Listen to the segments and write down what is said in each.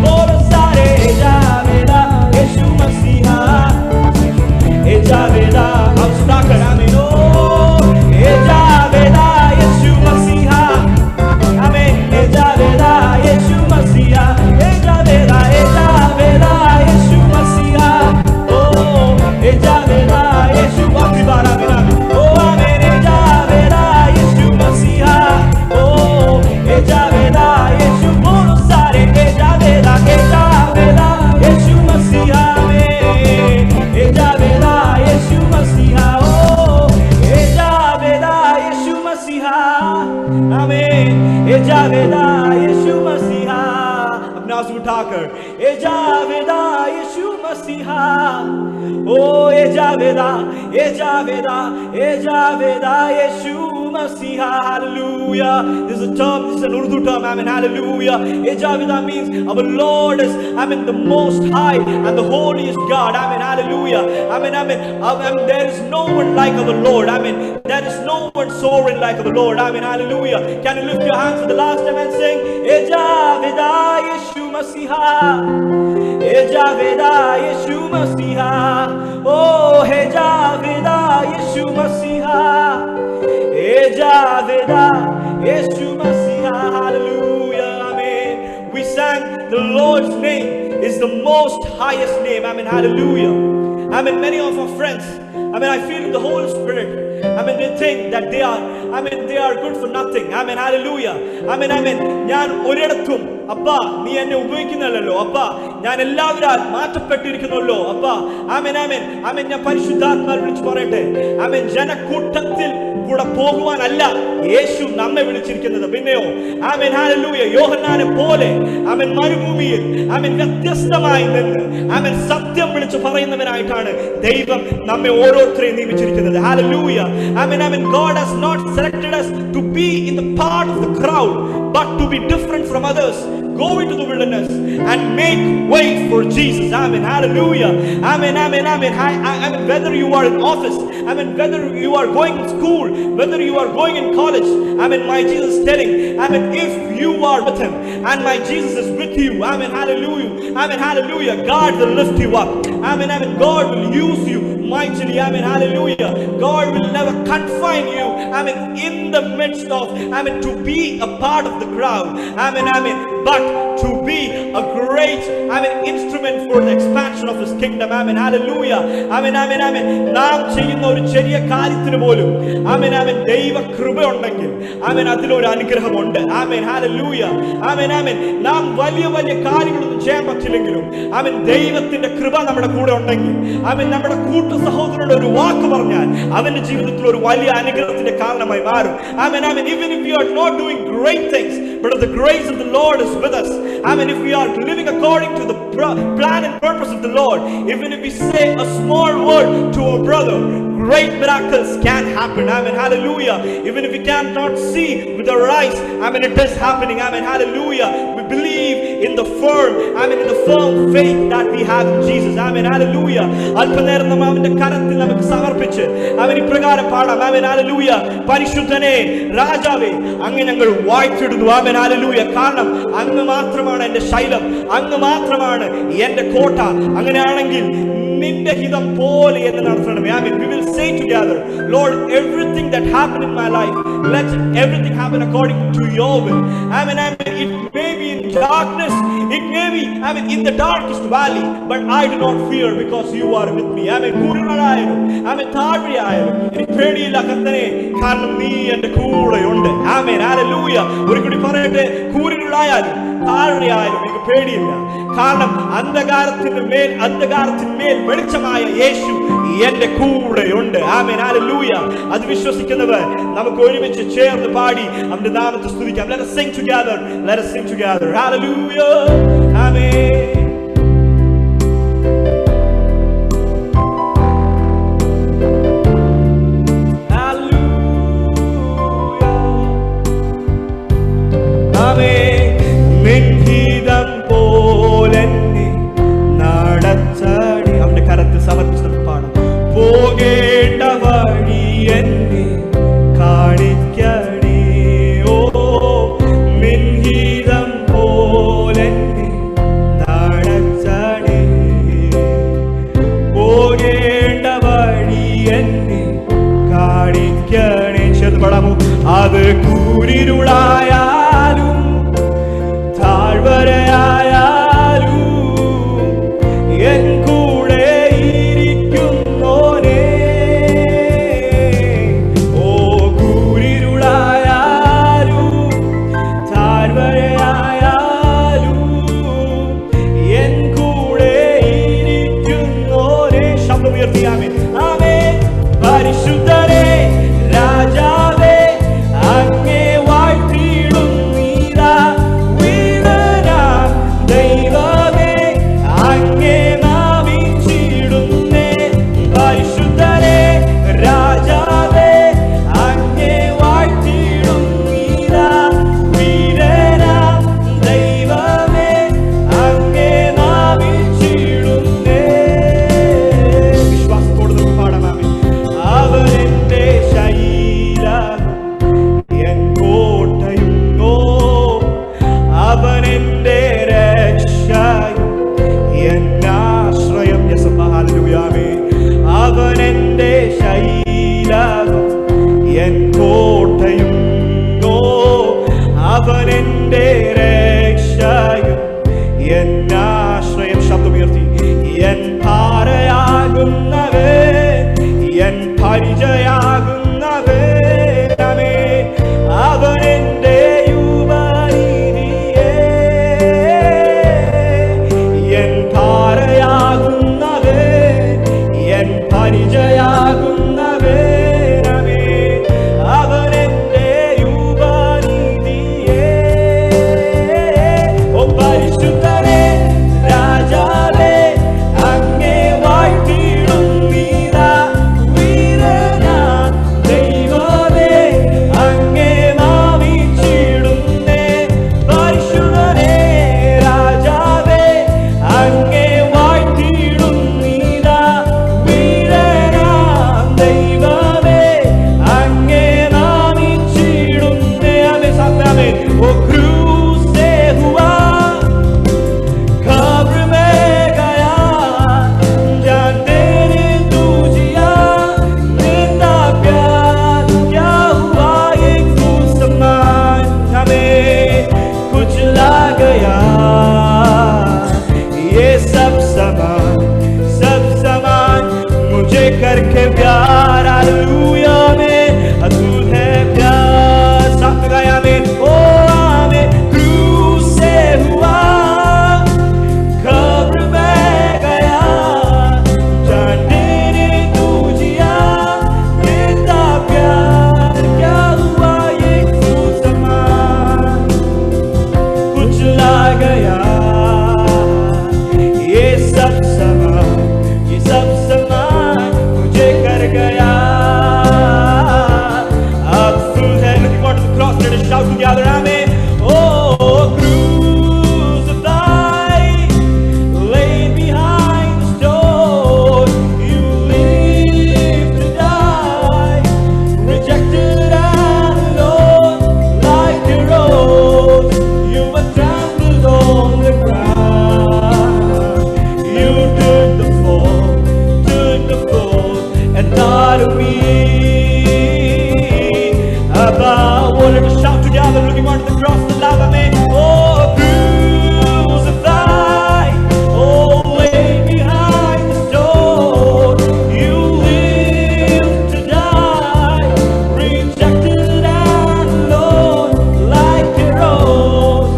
बोलो सारे जावेदा यीशु मसीहा ए जावेदा हम सुनाकर आमीन ओ ए जावेदा यीशु मसीहा आमीन ए जावेदा यीशु मसीहा ए जावेदा यीशु मसीहा ओ ए जावेदा यीशु आखिरी बार आमीन आमीन ओ आमीन ए जावेदा यीशु मसीहा ओ ए जावेदा यीशु बोलो सारे ए जावेदा यीशु मसीहा आमीन ए जावेदा यीशु मसीहा ओ ए जावेदा यीशु मसीहा आमीन ए जावेदा यीशु मसीहा अपना आंसू उठाकर ए जावेदा यीशु मसीहा ओ ए जावेदा यीशु मसीहा hallelujah. This is a term, this is an Urdu term, amen, hallelujah. E Javeda means our Lord is, amen, the most high and the holiest God, amen, hallelujah, amen, amen, amen. There is no one like our Lord, amen, there is no one sovereign like our Lord, amen, hallelujah. Can you lift your hands for the last time and sing E Javeda yeshu masiha, E Javeda yeshu masiha, oh E Javeda yeshu masiha, E Javeda yeshu masiha, hallelujah, amen. We sang the Lord's name is the most highest name, amen, hallelujah. Amen. Many of our friends, amen, I feel the Holy Spirit, amen, they think that they are good for nothing, amen, hallelujah, amen, amen. ഞാൻ ഒരിടത്തും അപ്പാ നീ എന്നെ ഉപയോഗിക്കുന്നില്ലല്ലോ അപ്പാ, ഞാൻ എല്ലാവരാൽ മാറ്റപ്പെട്ടിരിക്കുന്നല്ലോ അപ്പാ, ആമേൻ ആമേൻ ആമേൻ. ഞാൻ പരിശുദ്ധാത്മാവിൽ വിളിച്ചു പറയട്ടെ, ആമേൻ, ജനക്കൂട്ടത്തിൽ കൂടെ പോകുവാനല്ല യേശു നമ്മെ വിളിച്ചിരിക്കുന്നത്, പിന്നെയോ ആമേൻ ഹല്ലേലൂയ, യോഹന്നാനെ പോലെ ആമേൻ മരുഭൂമിയിൽ ആമേൻ വ്യത്യസ്തമായി നിന്ന് ആമേൻ സത്യം വിളിച്ചു പറയുന്നവനായിട്ടാണ് ദൈവം നമ്മെ ഓരോരുത്തരെയും നിയമിച്ചിരിക്കുന്നത്. ഹല്ലേലൂയ, ആമേൻ ആമേൻ. God has not selected us to be in the part of the crowd, but to be different from others. Go into the wilderness and make way for Jesus. Amen. Hallelujah. Amen. Amen. Amen. Amen. Whether you are in office, amen, whether you are going to school, whether you are going in college, amen, my Jesus is telling, amen, if you are with him and my Jesus is with you, amen, hallelujah, amen, hallelujah, God will lift you up. Amen. Amen. God will use you mightily. Amen. Hallelujah. God will never confine you, amen, in the midst of, amen, to be a part of the crowd. Amen. Amen. But to be a great, amen, instrument for the expansion of his kingdom. Amen. Hallelujah. Amen. Amen. Amen. നാം ചെയ്യുന്ന ഒരു ചെറിയ കാര്യത്തിന് പോലും, ആമേൻ ആമേൻ, ദൈവ കൃപ ഉണ്ടെങ്കിൽ ആമേൻ അതിലൊരു അനുഗ്രഹമുണ്ട്. ആമേൻ ഹല്ലേലൂയ. ആമേൻ ആമേൻ. നാം വലിയ വലിയ കാര്യങ്ങളൊന്നും ചെയ്യാൻ പറ്റില്ലെങ്കിലും ആമേൻ ദൈവത്തിന്റെ കൃപ നമ്മുടെ കൂടെ ഉണ്ടെങ്കിൽ, ആമേൻ, നമ്മുടെ കൂട്ടു സഹോദരനോട് ഒരു വാക്ക് പറഞ്ഞാൽ അവന്റെ ജീവിതത്തിൽ ഒരു വലിയ അനുഗ്രഹത്തിന്റെ കാരണമായി മാറും. ആമേൻ ആമേൻ. Even if we are not doing great things, but if the grace of the Lord is with us, amen, if we are living according to the plan and purpose of the Lord, even if we say a small word to our brother, great miracles can happen. Amen. Hallelujah. Even if we cannot see with our eyes, amen, it is happening. Amen. Hallelujah. We believe in the firm, amen, in the firm faith that we have in Jesus. Amen. Hallelujah. അല്പനേരം നാം അവന്റെ കരത്തിൽ നമുക്ക് സമർപ്പിച്ച് അവൻ ഇപ്രകാരം പാടാം. Amen hallelujah. പരിശുദ്ധനെ രാജാവേ അങ്ങ് ഞങ്ങൾ വാഴ്ത്തിടുന്നു. Amen hallelujah. കാരണം അങ്ങ് മാത്രമാണ് എൻ്റെ ശൈലം, അങ്ങ് മാത്രമാണ് എൻ്റെ കോട്ട. അങ്ങനെയാണെങ്കിൽ നിന്റെ ഹിതം പോലെ എന്ന് നടത്തണമേ. ആമേൻ. We will say together, Lord, everything that happened in my life, let everything happen according to your will. Amen. Amen. It may be in darkness, it may be, amen, in the darkest valley, but I do not fear because you are with me. Amen. കൂരിരുളായാലും ആമേൻ താഴ്വരയായാലും എനിക്ക് പേടിയില്ല കർത്താവേ, കാരണം നീ എൻ്റെ കൂടെയുണ്ട്. Amen hallelujah. ഒരു കൂടി പറയട്ടെ, കൂരിരുളായാലും താഴ്വരയായാലും എനിക്ക് പേടിയില്ല, കാരണം അന്ധകാരത്തിന്മേൽ വെളിച്ചമായ യേശു എന്റെ കൂടെയുണ്ട്. Amen hallelujah. അത് വിശ്വസിക്കുന്നവർ നമുക്ക് ഒരുമിച്ച് ചേർന്ന് പാടി അവന്റെ നാമത്തെ സ്തുതിക്കാം. Let us sing together. Let us sing together. Hallelujah. Amen. പോകേണ്ട വഴി എന്നെ കാണിക്കണേ, ഓ നിൻഹിതം പോലെന്നെ പാടാമോ? അത് കൂരിരുളായാലും താഴ്വരയായാലും എൻ കൂടെ ഇരിക്കുന്നോനേ. ഓ കൂരിരുളായാലും താഴ്വരയായാലും എൻ കൂടെ ഇരിക്കുന്നോനേ. ശബ്ദമുയർത്തിയാമേ. ആമേൻ. പരിശുദ്ധരേ രാജാവേ അങ്ങേ വാഴ്ത്തിയിടുന്നീതാ. വീരനാം ദൈവമേ അങ്ങേ നാമിച്ചിടുന്നേ. പരിശുദ്ധരേ രാജാവേ അങ്ങേ വാഴ്ത്തിയിടുന്നീതാ. വീരനാം ദൈവമേ അങ്ങേ നാമിച്ചിടുന്നേ. വിശ്വാസത്തോടെ നമുക്ക് പാടാമേ. അവനെന്റെ ശൈലം എൻ കോട്ടയും അവനെന്റെ രക്ഷയും എന്നാശ്രയം. യെസ് അല്ലാ, ഹല്ലേലൂയ, ആമേൻ. അവനെന്റെ ശൈലം എൻ കോട്ടയും അവനെന്റെ രക്ഷയും എന്നാശ്രയം. ശബ്ദമുയർത്തി. എൻ ഭാരയാകുന്നവൻ എൻ പരിചയാകുന്നവേ അവനെന്റെ ഉപരിയെ. എൻ ഭാരയാകുന്നവൻ എൻ പരിചയാകുന്നവേ അവനെന്റെ ഉപരിയെ. ഓ പരിശുദ്ധരേ രാജാവേ അങ്ങേ വാഴ്ത്തിയിടുന്നീതാ. വീരനാം ദൈവമേ അങ്ങേ നാമിച്ചിടുന്നേ. പരിശുദ്ധരേ രാജാവേ അങ്ങേ വാഴ്ത്തിയിടുന്നീതാ. വീരനാം ദൈവമേ അങ്ങേ നാമിച്ചിടുന്നേ. ആമേൻ. സാമേൻ. ഓ क्रूस से हुआ खबर में गया जान तेरे तुझिया जिंदा प्यार क्या हुआ एक फूल समान हमें कुचला गया. ये सब समान मुझे करके प्यार. हालेलुया में अद्भुत है प्यार. साथ में गाया में ओ आमें. क्रूस से हुआ खबर में गया जान तेरे तुझिया जिंदा प्यार क्या हुआ एक फूल समान कुचला गया. ये सब समान मुझे कर गया. अब full है. Looking forward to the cross. Let us shout together. Amen. Oh, crucified, laid behind the stone, you lived to die, rejected and alone, like a rose, you were trampled on the ground. You took the fall and died of me. Above all, let us shout together, looking onto the cross, the love of me. Oh, crucified, oh, laid behind the stone, you lived to die, rejected and alone, like a rose,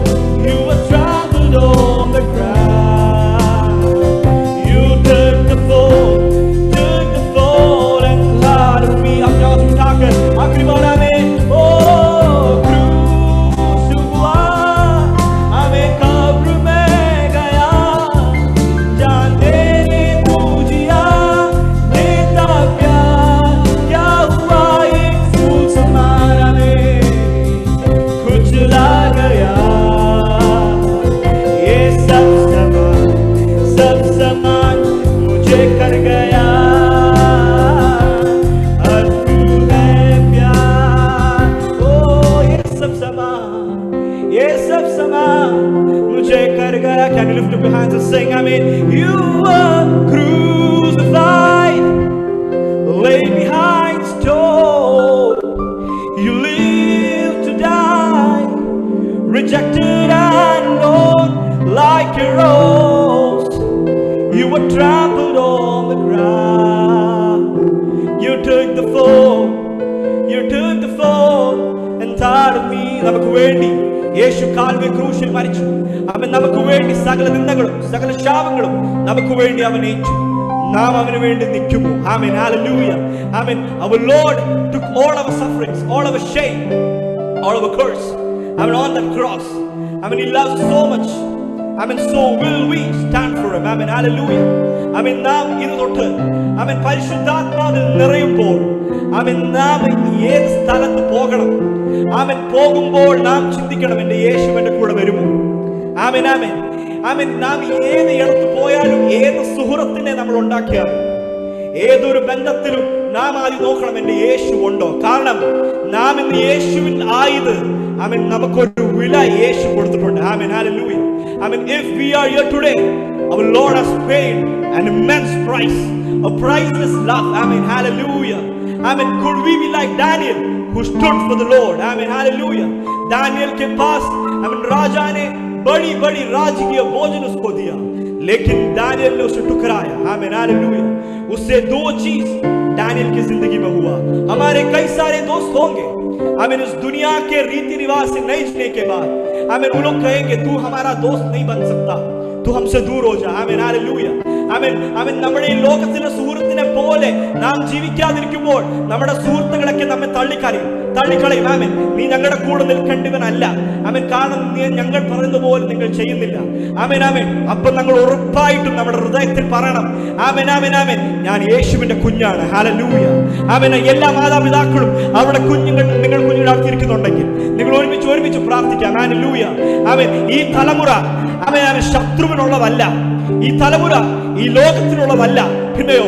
you were trampled on the ground. You took the fall and died of me. अब जाओ तुम उठाकर आखिरी बार आमें. ओ क्रूस हुआ हमें कब्र में गया जान तेरे तुझिया देता प्यार क्या हुआ एक फूल समान हमें कुचला गया. ये सब समान मुझे कर गया. अद्भुत है प्यार. ओ ये सब समान मुझे कर गया. Can you lift up your hands and sing? I mean, you were crucified, laid behind stone. trampled on the ground. You took the fall, you took the fall and thought of me. നമുക്ക് വേണ്ടി യേശു Calvary ക്രൂശിൽ മരിച്ചു. അവൻ നമുക്ക് വേണ്ടി സകല നിന്ദകളും സകല ശാപങ്ങളും നമുക്ക് വേണ്ടി അവൻ ഏറ്റു. നാം അവന് വേണ്ടി നിൽക്കുമോ? ആമേൻ, ഹല്ലേലൂയ, ആമേൻ. Our Lord took all our sufferings, all our shame, all our curse, ആമേൻ, on that cross. ആമേൻ, he loves so much. ആമേൻ, so will we stand for him. ആമേൻ, ഹല്ലേലൂയ. ആമേൻ, നാം ഇത് തൊട്ട് ആമേൻ പരിശുദ്ധാത്മാവിൽ നിറയുമ്പോൾ ആമേൻ നാം ഏത് സ്ഥലത്ത് പോകണം? ആമേൻ, പോകുമ്പോൾ നാം ചിന്തിക്കണം, എൻ്റെ യേശു എൻ്റെ കൂടെ വരുമോ? ആമേൻ, ആമേൻ, ആമേൻ. നാം ഏത് ഇടത്ത് പോയാലും ഏത് സുഹൃത്തിനെ നമ്മൾ ഉണ്ടാക്കിയാലും ഏതൊരു ബന്ധത്തിലും നാം ആദ്യം നോക്കണം, എൻ്റെ യേശു ഉണ്ടോ? കാരണം നാം ഇന്ന് യേശുവിൽ ആയത് ആമേൻ നമുക്കൊരു വില യേശു കൊടുത്തിട്ടുണ്ട്. ആമേൻ, ഹല്ലേലൂയ. ആമേൻ, if we are here today, our Lord has paid an immense price, a priceless love. Amen, hallelujah. Amen. Could we be like Daniel who stood for the Lord? Amen, hallelujah. Daniel के पास आमीन राजा ने बड़ी बड़ी राजकीय भोजन उसको दिया, लेकिन दानियल ने उसे ठुकराया. आमीन, हालेलुया. उससे दो चीज दानियल की जिंदगी में हुआ. हमारे कई सारे दोस्त होंगे आमीन इस दुनिया के रीति रिवाज से नहीं जीने के बाद आमीन वो लोग कहेंगे तू हमारा दोस्त नहीं बन सकता, तू हमसे दूर हो जा. ആമേൻ, ഹല്ലേലൂയ. ആമേൻ, ആമേൻ. നമ്മുടെ ഈ ലോകത്തിലെ സുഹൃത്തിനെ പോലെ നാം ജീവിക്കാതിരിക്കുമ്പോൾ നമ്മുടെ സുഹൃത്തുക്കളൊക്കെ നമ്മെ തള്ളിക്കളയും. ആമേൻ, നീ ഞങ്ങളുടെ കൂടെ നിൽക്കേണ്ടവനല്ല. ആമേൻ, കാരണം നീ ഞങ്ങൾ പറയുന്ന പോലെ നിങ്ങൾ ചെയ്യുന്നില്ല. ആമേൻ, ആമേൻ. അപ്പോൾ നമ്മൾ ഉറപ്പായിട്ടും നമ്മുടെ ഹൃദയത്തിൽ പറയണം, ആമേൻ, ആമേൻ, ആമേൻ, ഞാൻ യേശുവിന്റെ കുഞ്ഞാണ്. ഹല്ലേലൂയ. ആമേൻ. എല്ലാ മാതാപിതാക്കളും അവരുടെ നിങ്ങൾ കുഞ്ഞുങ്ങൾ അടുത്തിരിക്കുന്നുണ്ടെങ്കിൽ നിങ്ങൾ ഒരുമിച്ച് പ്രാർത്ഥിക്കാം. ഹല്ലേലൂയ. ആമേൻ. ഈ തലമുറ ആമേൻ ശത്രുവിനുള്ളതല്ല, ഈ തലമുറ ഈ ലോകത്തിനുള്ളതല്ല. പിന്നെയോ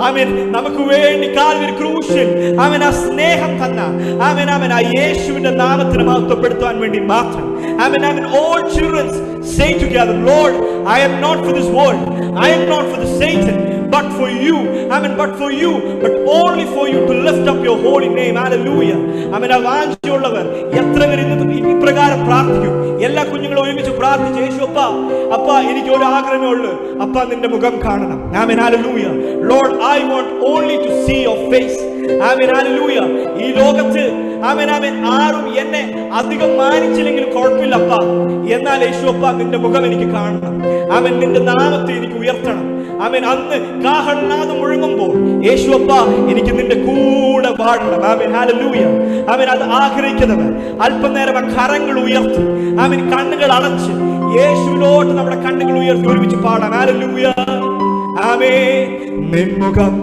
ആമേൻ നമുക്ക് വേണ്ടി കാൽവരി ക്രൂശിൽ ആമേൻ ആ സ്നേഹം തന്ന ആമേൻ, ആമേൻ, ആ യേശുവിന്റെ നാമത്തിന് മഹത്വപ്പെടുത്താൻ വേണ്ടി മാത്രം. ആമേൻ, ആമേൻ. All children say together, Lord, I am not for this world, I am not for the Satan, but for you. Amen, but for you, but only for you to lift up your holy name. Hallelujah. Amen. ആ വാഞ്ചയുള്ളവർ എത്ര പേർ ഇപ്രകാരം പ്രാർത്ഥിക്കും? എല്ലാ കുഞ്ഞുങ്ങളും ഒരുമിച്ച് പ്രാർത്ഥിച്ചു, യേശു അപ്പ എനിക്ക് ഒരു ആഗ്രഹമേ ഉള്ളൂ, അപ്പ നിന്റെ മുഖം കാണണം. ആമേൻ, ഹല്ലേലൂയ. Lord, I want only to see your face. ആമേൻ, ഹല്ലേലൂയ. ഈ ലോകത്ത് ആമേൻ, ആമേൻ, ആരും എന്നെ അധികം മാനിച്ചില്ലെങ്കിലും കുഴപ്പമില്ലപ്പ, എന്നാൽ യേശു നിന്റെ മുഖം എനിക്ക് കാണണം. ആമേൻ, നിന്റെ നാമത്തെ എനിക്ക് ഉയർത്തണം. ആമേൻ, അന്ന് കാഹളനാദം മുഴങ്ങുമ്പോൾ യേശു എനിക്ക് നിന്റെ കൂടെ പാടണം. ആമേൻ, ഹല്ലേലൂയ. ആമേൻ, അത് ആഗ്രഹിക്കുന്നവർ അല്പനേരം കരങ്ങൾ ഉയർത്തി ആമേൻ കണ്ണുകൾ അടച്ച് യേശുവിനോട് നമ്മുടെ കണ്ണുകൾ ഉയർത്തി ഒരുമിച്ച് പാടാം. ഹല്ലേലൂയ. ആമേൻ. നിൻമുഖം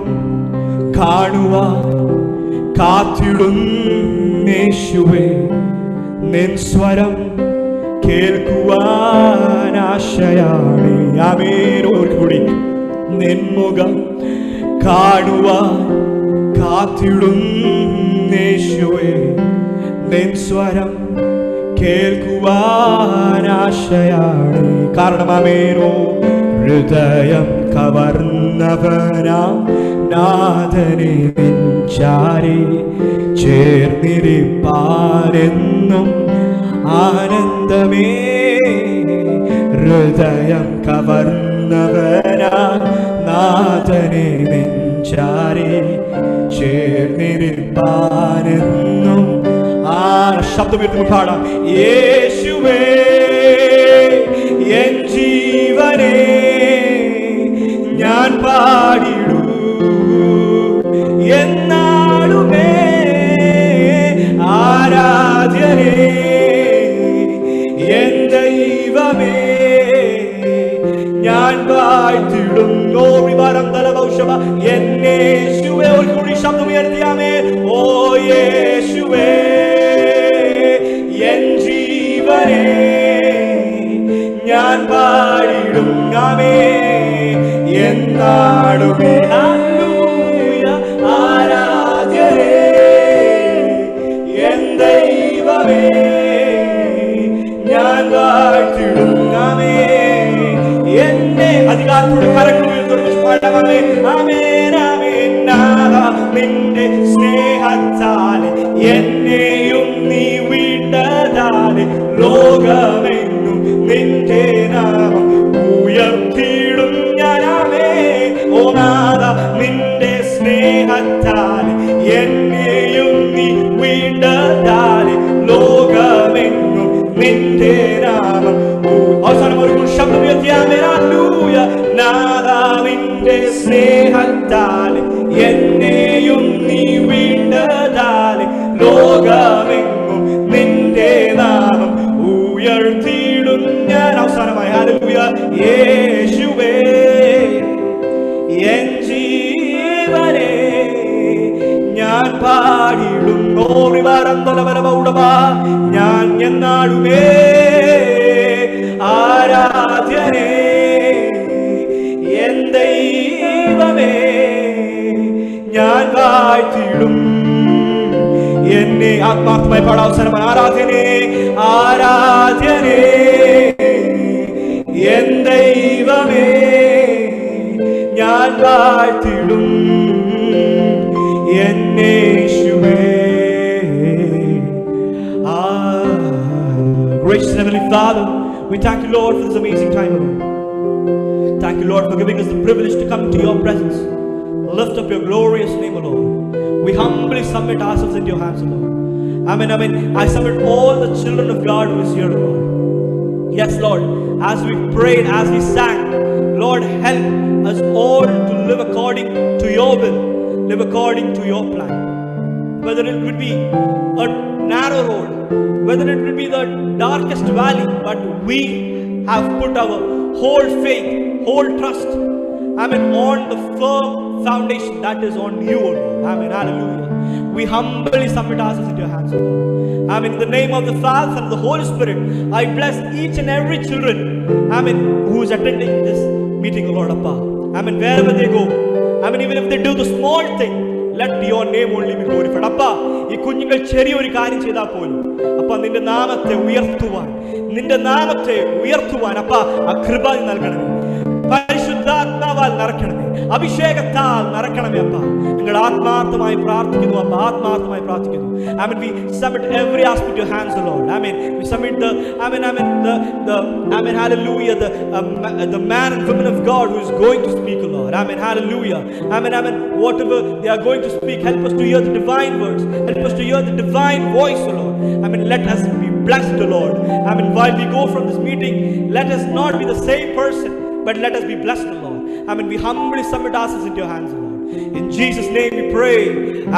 കാണുവാൻ കാത്തിടുന്നേശുവേ, നിൻ സ്വരം കേൾക്കുവാൻ ആശയാണ്. ആമേൻ. ഓർക്കുകൂടി, നിൻമുഖം കാണുവാൻ കാത്തിടുന്നേശുവേ, നിൻ സ്വരം കേൾക്കുവാൻ ആശയാണ്. കാരണം ആമേനോ ഹൃദയം കവർന്നവനാ നാഥനെ ചാരി ചേർന്നിരിപ്പാനെന്നും ആനന്ദമേ. ഹൃദയം കവർന്നവനാ നാഥനെ നെഞ്ചാരി ചേർന്നിരിപ്പാനെന്നും ശബ്ദമുയർത്തി പാടാം. യേശുവേ എൻ ജീവനേ ഞാൻ പാടിടൂ എന്നാളുമേ, ആരാധ്യനേ എൻ ദൈവമേ ഞാൻ വാഴ്ത്തിടും. ഓറിവാരം തലവൗഷവ എന്നേശുവേ. ഒരു കൂടി ശബ്ദമുയർത്തിയാമേ. ഓ യേശുവേ എൻ ജീവനേ ഞാൻ പാടിടും എന്നാടുമേ. ഹല്ലേലൂയ. ആരാധ്യനേ എൻ ദൈവമേ ഞാൻ വാഴ്ത്തിടും. എന്നെ അധികാരത്തോടെ കരങ്ങൾ പാടാമേ. ആമേൻ, ആമേൻ. നിന്റെ സ്നേഹത്താലെ എന്നെയും നീ വിട്ടതാലെ ലോകമെങ്ങും നിന്റെ നാമം ഉയർത്തിയിടും ഞാൻ. ആമേൻ, വീണ്ടതാലെ ലോകമെങ്ങും നിന്റെ നാമം. അവസാനം ഒരു ശബ്ദം ഉയർത്തിയാമേ. ഹല്ലേലൂയ. നാദാവിന്റെ സ്നേഹത്താലെ എന്നെയും നീ വീണ്ടതാലെ ലോകമെങ്ങും നിന്റെ നാമം ഉയർത്തിയിടും ഞാൻ. അവസാനമായി ഹല്ലേലൂയ. യേശുവേ എൻ ജീവനെ ഞാൻ പാടിടും. ഞാൻ എന്നാളുമേ ആരാധ്യനേ എൻ ദൈവമേ ഞാൻ വാഴ്ത്തിടും. എന്നെ ആത്മാർത്ഥമായി പാടാൻ അവസരമാണ്. ആരാധ്യനേ ആരാധ്യനേ എൻ ദൈവമേ ഞാൻ വാഴ്ത്തിടും എന്നേശുവേ. Gracious Heavenly Father, we thank you, Lord, for this amazing time, Lord. Thank you, Lord, for giving us the privilege to come into your presence. Lift up your glorious name, Lord. We humbly submit ourselves into your hands, Lord. Amen, amen. I submit all the children of God who is here, Lord. Yes, Lord, as we prayed, as we sang, Lord, help us all to live according to your will, live according to your plan. Whether it would be a narrow road, whether it will be the darkest valley, but we have put our whole faith, whole trust, amen, on the firm foundation that is on you, O Lord. Amen, hallelujah. We humbly submit ourselves into your hands, O Lord. Amen. In the name of the Father and the Holy Spirit, I bless each and every children, amen, who is attending this meeting, O Lord, Appa. Amen, wherever they go, amen, even if they do the small thing, let your name only be glorified. Appa, ഈ കുഞ്ഞുങ്ങൾ ചെറിയൊരു കാര്യം ചെയ്താൽ പോലും അപ്പ നിന്റെ നാമത്തെ ഉയർത്തുവാൻ അപ്പ ആ കൃപ നൽകണമേ. പരിശുദ്ധാത്മാവാൽ നിറയ്ക്കണമേ, അഭിഷേകത്താൽ നിറയ്ക്കണമേ അപ്പ. നിങ്ങൾ ആത്മാർത്ഥമായി പ്രാർത്ഥിക്കുന്നു അപ്പ, ആത്മാർത്ഥമായി പ്രാർത്ഥിക്കുന്നു. Amen. We submit every aspect to your hands, O Lord. Amen. We submit the hallelujah, the man and women of God who is going to speak, O Lord. Amen. Hallelujah. Amen. Whatever they are going to speak, help us to hear the divine words. Help us to hear the divine voice, O Lord. Amen. Let us be blessed, O Lord. Amen. While we go from this meeting, let us not be the same person, but let us be blessed, O Lord. Amen. We humbly submit ourselves into your hands, O Lord. In Jesus' name we pray.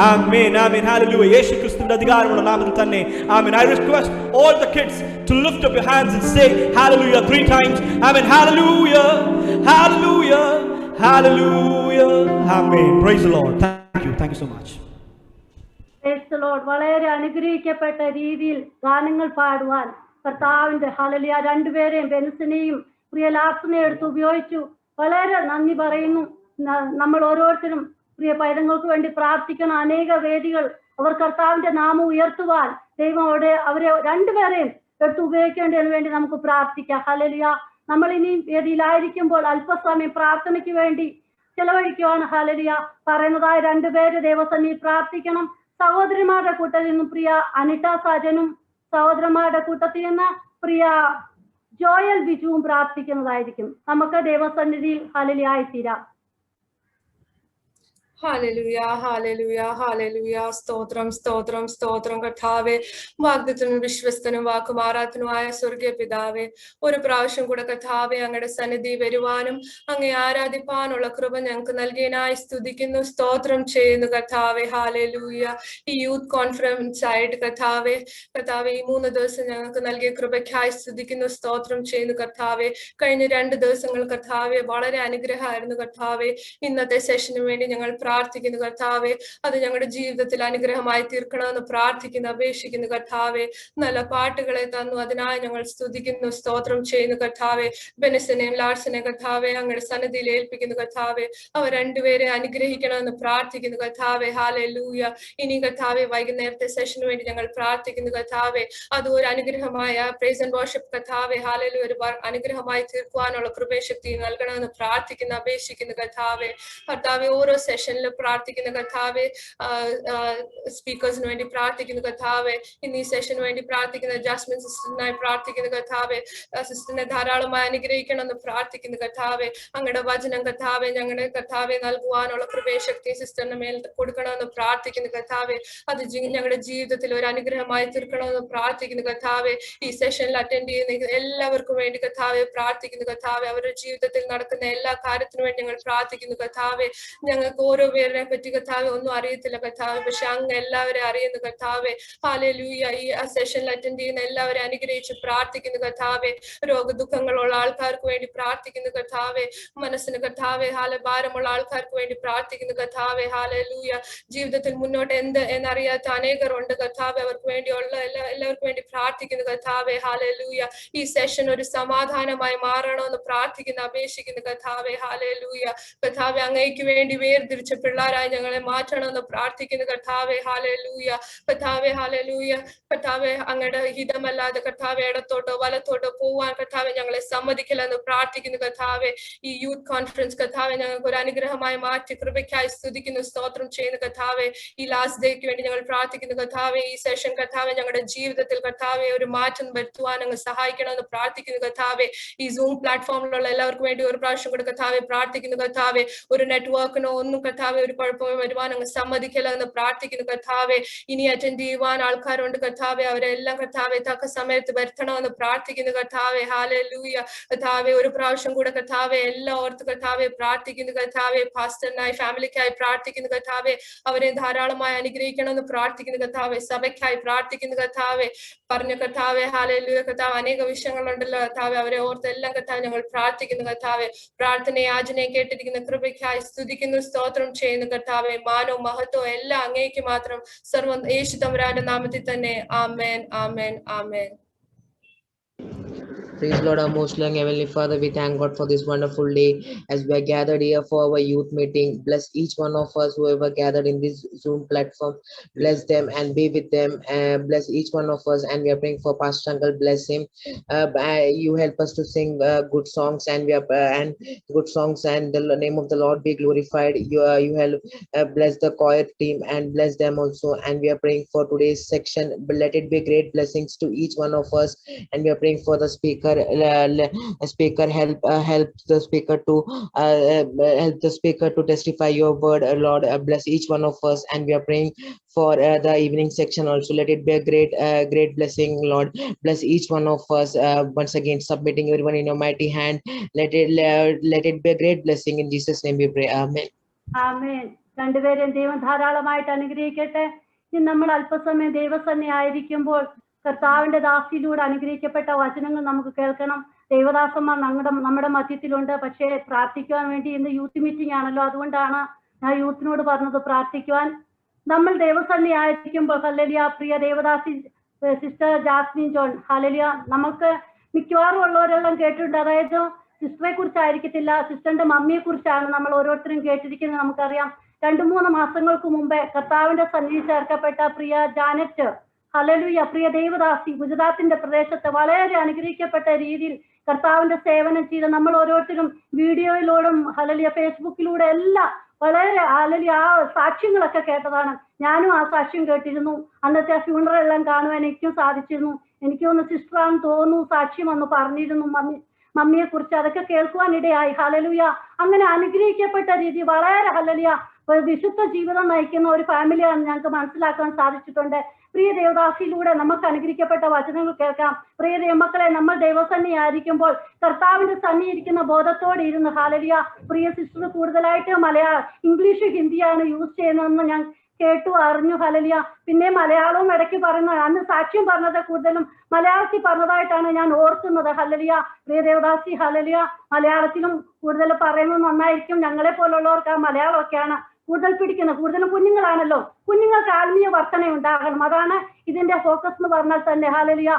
Amen. Amen. Hallelujah. യേശു ക്രിസ്തുവിന്റെ അധികാരമുള്ള നാമത്തിൽ തന്നെ. Amen. I request all the kids to lift up your hands and say hallelujah 3 times. Amen. Hallelujah. Hallelujah. Hallelujah. Amen. Praise the Lord. Thank you. Thank you so much. Praise the Lord. വളരെ അനുഗ്രഹിക്കപ്പെട്ട രീതിയിൽ ഗാനങ്ങൾ പാടുവാൻ കർത്താവിന്റെ hallelujah രണ്ടുപേരെയും ബെൻസിനെയും പ്രിയ ലാപ്സിനെ എടുത്ത് ഉപയോഗിച്ചു. വളരെ നന്ദി പറയുന്നു. നമ്മൾ ഓരോരുത്തരും പ്രിയ പൈതങ്ങൾക്ക് വേണ്ടി പ്രാർത്ഥിക്കണം. അനേക വേദികൾ അവർ കർത്താവിന്റെ നാമം ഉയർത്തുവാൻ ദൈവം അവരെ രണ്ടുപേരെയും എടുത്ത് ഉപയോഗിക്കേണ്ടതിന് വേണ്ടി നമുക്ക് പ്രാർത്ഥിക്കാം. ഹല്ലേലൂയ. നമ്മൾ ഇനി വേദിയിലായിരിക്കുമ്പോൾ അല്പസമയം പ്രാർത്ഥനയ്ക്ക് വേണ്ടി ചെലവഴിക്കുവാണ്. ഹല്ലേലൂയ. പറയുന്നതായ രണ്ടുപേര് ദൈവസന്നിധി പ്രാർത്ഥിക്കണം. സഹോദരിമാരുടെ കൂട്ടത്തിൽ നിന്നും പ്രിയ അനിത സാജനും സഹോദരന്മാരുടെ കൂട്ടത്തിൽ നിന്ന് പ്രിയ ജോയൽ ബിജുവും പ്രാർത്ഥിക്കുന്നതായിരിക്കും. നമുക്ക് ദൈവസന്നിധിയിൽ ഹല്ലേലൂയ ആയിത്തീരാം. Hallelujah, hallelujah, hallelujah. സ്തോത്രം സ്തോത്രം സ്തോത്രം കർത്താവേ. വാഗ്ദത്തനും വിശ്വസ്തനും വാക്കുമാറാത്തനുമായ സ്വർഗീയ പിതാവേ, ഒരു പ്രാവശ്യം കൂടെ കർത്താവേ അങ്ങയുടെ സന്നിധി വരുവാനും അങ്ങേ ആരാധിപ്പാനുള്ള കൃപ ഞങ്ങൾക്ക് നൽകിയതിനായി സ്തുതിക്കുന്നു, സ്തോത്രം ചെയ്യുന്നു കർത്താവേ. ഹല്ലേലൂയ. ഈ യൂത്ത് കോൺഫറൻസ് ആയിട്ട് കർത്താവേ ഈ 3 ദിവസം ഞങ്ങൾക്ക് നൽകിയ കൃപയ്ക്കായി സ്തുതിക്കുന്നു, സ്തോത്രം ചെയ്യുന്നു കർത്താവേ. കഴിഞ്ഞ 2 ദിവസങ്ങൾ കർത്താവേ വളരെ അനുഗ്രഹമായിരുന്നു കർത്താവേ. ഇന്നത്തെ സെഷന് വേണ്ടി ഞങ്ങൾ പ്രാർത്ഥിക്കുന്നു കർത്താവേ. അത് ഞങ്ങളുടെ ജീവിതത്തിൽ അനുഗ്രഹമായി തീർക്കണമെന്ന് പ്രാർത്ഥിക്കുന്നു, അപേക്ഷിക്കുന്നു കർത്താവേ. നല്ല പാട്ടുകളെ തന്നു, അതിനായി ഞങ്ങൾ സ്തുതിക്കുന്നു, സ്തോത്രം ചെയ്യുന്നു കർത്താവേ. ബെനിസിനെയും ലാർസിനെയും കർത്താവേ അങ്ങയുടെ സന്നിധിയിൽ ഏൽപ്പിക്കുന്നു കർത്താവേ. അവർ രണ്ടുപേരെ അനുഗ്രഹിക്കണമെന്ന് പ്രാർത്ഥിക്കുന്നു കർത്താവേ. ഹല്ലേലൂയ. ഇനി കർത്താവേ വൈകുന്നേരത്തെ സെഷന് വേണ്ടി ഞങ്ങൾ പ്രാർത്ഥിക്കുന്നു കർത്താവേ. അത് ഒരു അനുഗ്രഹമായ പ്രൈസ് ആൻഡ് വർഷിപ്പ് കർത്താവേ. ഹല്ലേലൂയ. ഒരു അനുഗ്രഹമായി തീർക്കുവാനുള്ള കൃപശക്തി നൽകണമെന്ന് പ്രാർത്ഥിക്കുന്നു, അപേക്ഷിക്കുന്നു കർത്താവേ. കർത്താവേ ഓരോ സെഷൻ സെഷനിൽ പ്രാർത്ഥിക്കുന്ന കർത്താവെ, സ്പീക്കേഴ്സിന് വേണ്ടി പ്രാർത്ഥിക്കുന്ന കർത്താവെ, ഇന്ന് ഈ സെഷന് വേണ്ടി പ്രാർത്ഥിക്കുന്ന ജാസ്മിൻ സിസ്റ്ററിനായി പ്രാർത്ഥിക്കുന്ന കർത്താവെ, സിസ്റ്ററിനെ ധാരാളമായി അനുഗ്രഹിക്കണമെന്ന് പ്രാർത്ഥിക്കുന്ന കർത്താവെ, അങ്ങയുടെ വചനം കർത്താവെ ഞങ്ങളുടെ കർത്താവെ നൽകുവാനുള്ള കൃപശക്തി സിസ്റ്ററിന് മേൽ കൊടുക്കണമെന്ന് പ്രാർത്ഥിക്കുന്ന കർത്താവെ, അത് ഞങ്ങളുടെ ജീവിതത്തിൽ ഒരു അനുഗ്രഹമായി തീർക്കണമെന്ന് പ്രാർത്ഥിക്കുന്ന കർത്താവെ, ഈ സെഷനിൽ അറ്റൻഡ് ചെയ്യുന്ന എല്ലാവർക്കും വേണ്ടി കർത്താവെ പ്രാർത്ഥിക്കുന്ന കർത്താവെ, അവരുടെ ജീവിതത്തിൽ നടക്കുന്ന എല്ലാ കാര്യത്തിനു വേണ്ടി ഞങ്ങൾ പ്രാർത്ഥിക്കുന്നു കർത്താവെ. ഞങ്ങൾക്ക് ഓരോ പേരെ പറ്റി കർത്താവെ ഒന്നും അറിയത്തില്ല കർത്താവെ, പക്ഷെ അങ്ങ് എല്ലാവരെയും അറിയുന്ന കർത്താവെ. ഹല്ലേലൂയ. ഈ സെഷനിൽ അറ്റൻഡ് ചെയ്യുന്ന എല്ലാവരെയും അനുഗ്രഹിച്ച് പ്രാർത്ഥിക്കുന്നു കർത്താവെ. രോഗദുഃഖങ്ങളുള്ള ആൾക്കാർക്ക് വേണ്ടി പ്രാർത്ഥിക്കുന്നു കർത്താവെ. മനസ്സിന് കർത്താവെ ഭാരമുള്ള ആൾക്കാർക്ക് വേണ്ടി പ്രാർത്ഥിക്കുന്നു കർത്താവെ. ഹല്ലേലൂയ. ജീവിതത്തിൽ മുന്നോട്ട് എന്ത് എന്നറിയാത്ത അനേകരുണ്ട് കർത്താവെ, അവർക്ക് വേണ്ടിയുള്ള എല്ലാവർക്കും വേണ്ടി പ്രാർത്ഥിക്കുന്നു കർത്താവെ. ഹല്ലേലൂയ. ഈ സെഷൻ ഒരു സമാധാനമായി മാറണമെന്ന് പ്രാർത്ഥിക്കുന്നു, അപേക്ഷിക്കുന്നു കർത്താവെ. ഹല്ലേലൂയ. കർത്താവെ, അങ്ങേക്ക് വേണ്ടി വേർതിരിച്ച പിള്ളേരായി ഞങ്ങളെ മാറ്റണമെന്ന് പ്രാർത്ഥിക്കുന്നു കർത്താവെ. ഹല്ലേലൂയ. കർത്താവെ, ഹല്ലേലൂയ. കർത്താവെ, അങ്ങയുടെ ഹിതമല്ലാതെ കർത്താവെ ഇടത്തോട്ടോ വലത്തോട്ടോ പോവാൻ കർത്താവെ ഞങ്ങളെ സമ്മതിക്കില്ലെന്ന് പ്രാർത്ഥിക്കുന്നു കർത്താവെ. ഈ യൂത്ത് കോൺഫറൻസ് കർത്താവെ ഞങ്ങൾക്ക് ഒരു അനുഗ്രഹമായി മാറ്റി കൃപയ്ക്കായി സ്തുതിക്കുന്നു, സ്തോത്രം ചെയ്യുന്നു കർത്താവെ. ഈ ലാസ്റ്റ് ഡേക്ക് വേണ്ടി ഞങ്ങൾ പ്രാർത്ഥിക്കുന്നു കർത്താവെ. ഈ സെഷൻ കർത്താവെ ഞങ്ങളുടെ ജീവിതത്തിൽ കർത്താവെ ഒരു മാറ്റം വരുത്തുവാൻ അങ്ങ് സഹായിക്കണമെന്ന് പ്രാർത്ഥിക്കുന്നു കർത്താവെ. ഈ സൂം പ്ലാറ്റ്ഫോമിലുള്ള എല്ലാവർക്കും വേണ്ടി ഒരു പ്രാവശ്യം കൂടെ കർത്താവെ പ്രാർത്ഥിക്കുന്നു കർത്താവെ. ഒരു നെറ്റ്വർക്കിനോ ഒന്നും കർത്താവെ ഒരു കുഴപ്പവും വരുവാൻ അങ്ങ് സമ്മതിക്കില്ല എന്ന് പ്രാർത്ഥിക്കുന്നു കർത്താവെ. ഇനി അറ്റൻഡ് ചെയ്യുവാൻ ആൾക്കാരുണ്ട് കർത്താവെ, അവരെല്ലാം കർത്താവെ തക്ക സമയത്ത് വരുത്തണമെന്ന് പ്രാർത്ഥിക്കുന്നു കർത്താവെ. ഹല്ലേലൂയ. കർത്താവെ, ഒരു പ്രാവശ്യം കൂടെ കർത്താവെ എല്ലാം ഓർത്ത് കർത്താവെ പ്രാർത്ഥിക്കുന്നു കർത്താവെ. പാസ്റ്ററിനായി ഫാമിലിക്കായി പ്രാർത്ഥിക്കുന്നു കർത്താവെ. അവരെ ധാരാളമായി അനുഗ്രഹിക്കണമെന്ന് പ്രാർത്ഥിക്കുന്നു കർത്താവെ. സഭയ്ക്കായി പ്രാർത്ഥിക്കുന്നു കർത്താവെ. പറഞ്ഞ കർത്താവെ. ഹല്ലേലൂയ. കർത്താവ് അനേക വിഷയങ്ങളുണ്ടല്ലോ കർത്താവെ, അവരെ ഓർത്ത് എല്ലാം കർത്താവ് ഞങ്ങൾ പ്രാർത്ഥിക്കുന്നു കർത്താവെ. പ്രാർത്ഥനയെ യാചനയെ കേട്ടിരിക്കുന്ന കൃപയ്ക്കായി സ്തുതിക്കുന്നു, സ്തോത്രം ചെയ്യുന്നു കർത്താവെ. മാനവും മഹത്വവും എല്ലാം അങ്ങേക്ക് മാത്രം. സർവ്വം യേശു തമ്പുരാന്റെ നാമത്തിൽ തന്നെ. ആമേൻ, ആമേൻ, ആമേൻ. Praise Lord, our most loving Heavenly Father, we thank God for this wonderful day as we are gathered here for our youth meeting. Bless each one of us who ever gathered in this Zoom platform. Bless them and be with them. Bless each one of us, and we are praying for Pastor Uncle. Bless him. You help us to sing good songs, and we are and good songs, and the name of the Lord be glorified. You help bless the choir team and bless them also. And we are praying for today's section. Let it be great blessings to each one of us. And we are praying for the speaker. Help the speaker to testify your word, Lord. Bless each one of us. And we are praying for the evening section also. Let it be a great blessing, Lord. Bless each one of us. Once again, submitting everyone in your mighty hand. Let it be a great blessing. In Jesus' name we pray. Amen. ആമേൻ. രണ്ടുപേരും ദൈവം ധാരാളമായിട്ട് അനുഗ്രഹിക്കട്ടെ. ഇനി നമ്മൾ അല്പസമയം ദൈവസന്നിധി ആയിരിക്കുമ്പോൾ കർത്താവിന്റെ ദാസിയിലൂടെ അനുഗ്രഹിക്കപ്പെട്ട വചനങ്ങൾ നമുക്ക് കേൾക്കണം. ദൈവദാസന്മാർ നമ്മുടെ മധ്യത്തിലുണ്ട്. പക്ഷേ പ്രാർത്ഥിക്കുവാൻ വേണ്ടി ഇന്ന് യൂത്ത് മീറ്റിംഗ് ആണല്ലോ, അതുകൊണ്ടാണ് ഞാൻ യൂത്തിനോട് പറഞ്ഞത് പ്രാർത്ഥിക്കുവാൻ. നമ്മൾ ദൈവസന്നിധി ആയിരിക്കുമ്പോൾ ഹല്ലേലൂയ, പ്രിയ ദേവദാസി സിസ്റ്റർ ജാസ്മിൻ ജോൺ, ഹല്ലേലൂയ, നമുക്ക് മിക്കവാറും ഉള്ളവരെല്ലാം കേട്ടിട്ടുണ്ട്. അതായത് സിസ്റ്ററെ കുറിച്ചായിരിക്കത്തില്ല, സിസ്റ്ററിന്റെ മമ്മിയെ കുറിച്ചാണ് നമ്മൾ ഓരോരുത്തരും കേട്ടിരിക്കുന്നത്. നമുക്കറിയാം 2-3 മാസങ്ങൾക്ക് മുമ്പേ കർത്താവിന്റെ സന്നിധി ചേർക്കപ്പെട്ട പ്രിയ ജാനറ്റ്, ഹല്ലേലൂയ, പ്രിയ ദേവദാസി, ഗുജറാത്തിന്റെ പ്രദേശത്ത് വളരെ അനുഗ്രഹിക്കപ്പെട്ട രീതിയിൽ കർത്താവിന്റെ സേവനം ചെയ്ത് നമ്മൾ ഓരോരുത്തരും വീഡിയോയിലൂടെയും ഹല്ലേലൂയ ഫേസ്ബുക്കിലൂടെ എല്ലാം വളരെ ഹല്ലേലൂയ ആ സാക്ഷ്യങ്ങളൊക്കെ കേട്ടതാണ്. ഞാനും ആ സാക്ഷ്യം കേട്ടിരുന്നു. അന്നത്തെ ആ ഫ്യൂണറൽ എല്ലാം കാണുവാൻ എനിക്കും സാധിച്ചിരുന്നു. എനിക്കൊന്ന് സിസ്റ്ററാണെന്ന് തോന്നുന്നു സാക്ഷ്യം ഒന്ന് പറഞ്ഞിരുന്നു മമ്മിയെ കുറിച്ച്. അതൊക്കെ കേൾക്കുവാൻ ഇടയായി. ഹല്ലേലൂയ. അങ്ങനെ അനുഗ്രഹിക്കപ്പെട്ട രീതി വളരെ ഹല്ലേലൂയ വിശുദ്ധ ജീവിതം നയിക്കുന്ന ഒരു ഫാമിലിയാണ് ഞങ്ങൾക്ക് മനസ്സിലാക്കാൻ സാധിച്ചിട്ടുണ്ട്. പ്രിയ ദേവദാസിയിലൂടെ നമുക്ക് അനുഗ്രഹിക്കപ്പെട്ട വചനങ്ങൾ കേൾക്കാം. പ്രിയ ദൈവമക്കളെ, നമ്മൾ ദൈവസന്നിധി ആയിരിക്കുമ്പോൾ കർത്താവിന്റെ സന്നിധി ഇരിക്കുന്ന ബോധത്തോടെ ഇരുന്ന് ഹല്ലേലൂയ. പ്രിയ സിസ്റ്റർ കൂടുതലായിട്ട് ഇംഗ്ലീഷ് ഹിന്ദിയാണ് യൂസ് ചെയ്യുന്നതെന്ന് ഞാൻ കേട്ടു അറിഞ്ഞു. ഹല്ലേലൂയ. പിന്നെ മലയാളവും ഇടയ്ക്ക് പറയുന്നത്, അന്ന് സാക്ഷ്യം പറഞ്ഞത് കൂടുതലും മലയാളത്തിൽ പറഞ്ഞതായിട്ടാണ് ഞാൻ ഓർക്കുന്നത്. ഹല്ലേലൂയ. പ്രിയ ദേവദാസി, ഹല്ലേലൂയ, മലയാളത്തിലും കൂടുതൽ പറയുന്നത് നന്നായിരിക്കും. ഞങ്ങളെ പോലുള്ളവർക്ക് ആ മലയാളമൊക്കെയാണ് കൂടുതൽ പിടിക്കുന്നത്. കൂടുതലും കുഞ്ഞുങ്ങളാണല്ലോ, കുഞ്ഞുങ്ങൾക്ക് ആത്മീയ വർധന ഉണ്ടാകണം. അതാണ് ഇതിന്റെ ഫോക്കസ് എന്ന് പറഞ്ഞാൽ തന്നെ. ഹല്ലേലൂയ.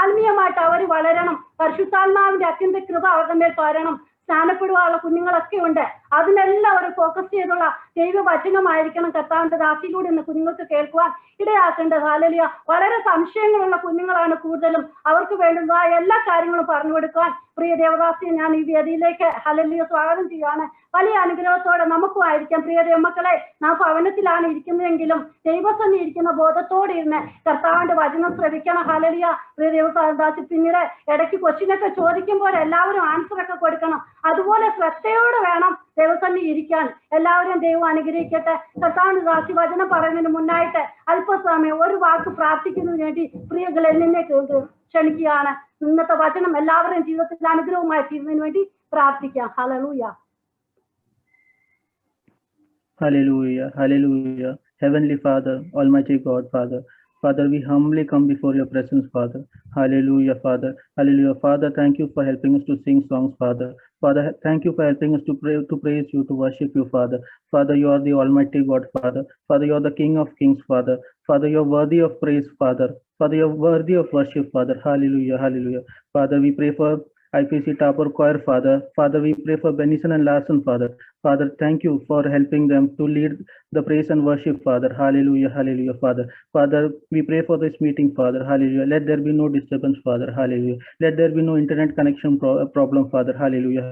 ആത്മീയമായിട്ട് അവർ വളരണം. പരിശുദ്ധാത്മാവിന്റെ അത്യന്ത കൃപ അവരുടെ മേൽ പകരണം. സ്നാനപ്പെടുവാനുള്ള കുഞ്ഞുങ്ങളൊക്കെ ഉണ്ട്. അതിനെല്ലാം ഒരു ഫോക്കസ് ചെയ്തുള്ള ദൈവവചനമായിരിക്കണം കർത്താവിന്റെ ദാസിയിലൂടെ ഇന്ന് കുഞ്ഞുങ്ങൾക്ക് കേൾക്കുവാൻ ഇടയാക്കേണ്ടത്. ഹല്ലേലൂയ. വളരെ സംശയങ്ങളുള്ള കുഞ്ഞുങ്ങളാണ് കൂടുതലും. അവർക്ക് വേണ്ടുന്ന എല്ലാ കാര്യങ്ങളും പറഞ്ഞു കൊടുക്കുവാൻ പ്രിയ ദേവദാസിയെ ഞാൻ ഈ വേദിയിലേക്ക് ഹല്ലേലൂയ സ്വാഗതം ചെയ്യുകയാണ്. വലിയ അനുഗ്രഹത്തോടെ നമുക്കുമായിരിക്കാം പ്രിയ ദൈവമക്കളെ. നാം ഭവനത്തിലാണ് ഇരിക്കുന്നതെങ്കിലും ദൈവസന്നിധി ഇരിക്കുന്ന ബോധത്തോടെ ഇരുന്ന് കർത്താവിന്റെ വചനം ശ്രവിക്കണം. ഹല്ലേലൂയ. പ്രിയ ദേവദാസി പിന്നീട് ഇടയ്ക്ക് ക്വസ്റ്റ്യനൊക്കെ ചോദിക്കുമ്പോൾ എല്ലാവരും ആൻസർ ഒക്കെ കൊടുക്കണം. അതുപോലെ ശ്രദ്ധയോടെ വേണം ദൈവസന്നിധി ഇരിക്കാൻ. എല്ലാവരും ദൈവം അനുഗ്രഹിക്കട്ടെ. കർത്താവിന്റെ ദാസി വചനം പറയുന്നതിന് മുന്നായിട്ട് അല്പസമയം ഒരു വാക്ക് പ്രാർത്ഥിക്കുന്നതിന് വേണ്ടി പ്രിയകളെ നിന്നെ ക്ഷണിക്കുകയാണ്. ഇന്നത്തെ വചനം എല്ലാവരുടെയും ജീവിതത്തിൽ അനുഗ്രഹമായി തീരുന്നതിന് വേണ്ടി പ്രാർത്ഥിക്കാം. Hallelujah. Hallelujah, hallelujah. Heavenly Father, Almighty God, Father, Father, we humbly come before your presence, Father. Hallelujah, Father. Hallelujah, Father. Thank you for helping us to sing songs, Father. Father, thank you for helping us to pray, to praise you, to worship you, Father. Father, you are the Almighty God, Father. Father, you are the King of Kings, Father. Father, you are worthy of praise, Father. Father, you are worthy of worship, Father. Hallelujah, hallelujah. Father, we pray for IPC Tabor Choir, Father. Father, we pray for Benison and Larson, Father. Father, thank you for helping them to lead the praise and worship, Father. Hallelujah, hallelujah, Father. Father, we pray for this meeting, Father. Hallelujah. Let there be no disturbance, Father. Hallelujah. Let there be no internet connection problem, Father. Hallelujah.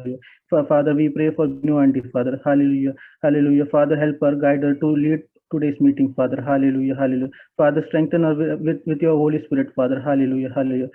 Father, we pray for new auntie, Father. Hallelujah, hallelujah. Father, help her, guide her to lead today's meeting, Father. Hallelujah, hallelujah. Father, strengthen her with your Holy Spirit, Father. Hallelujah, hallelujah.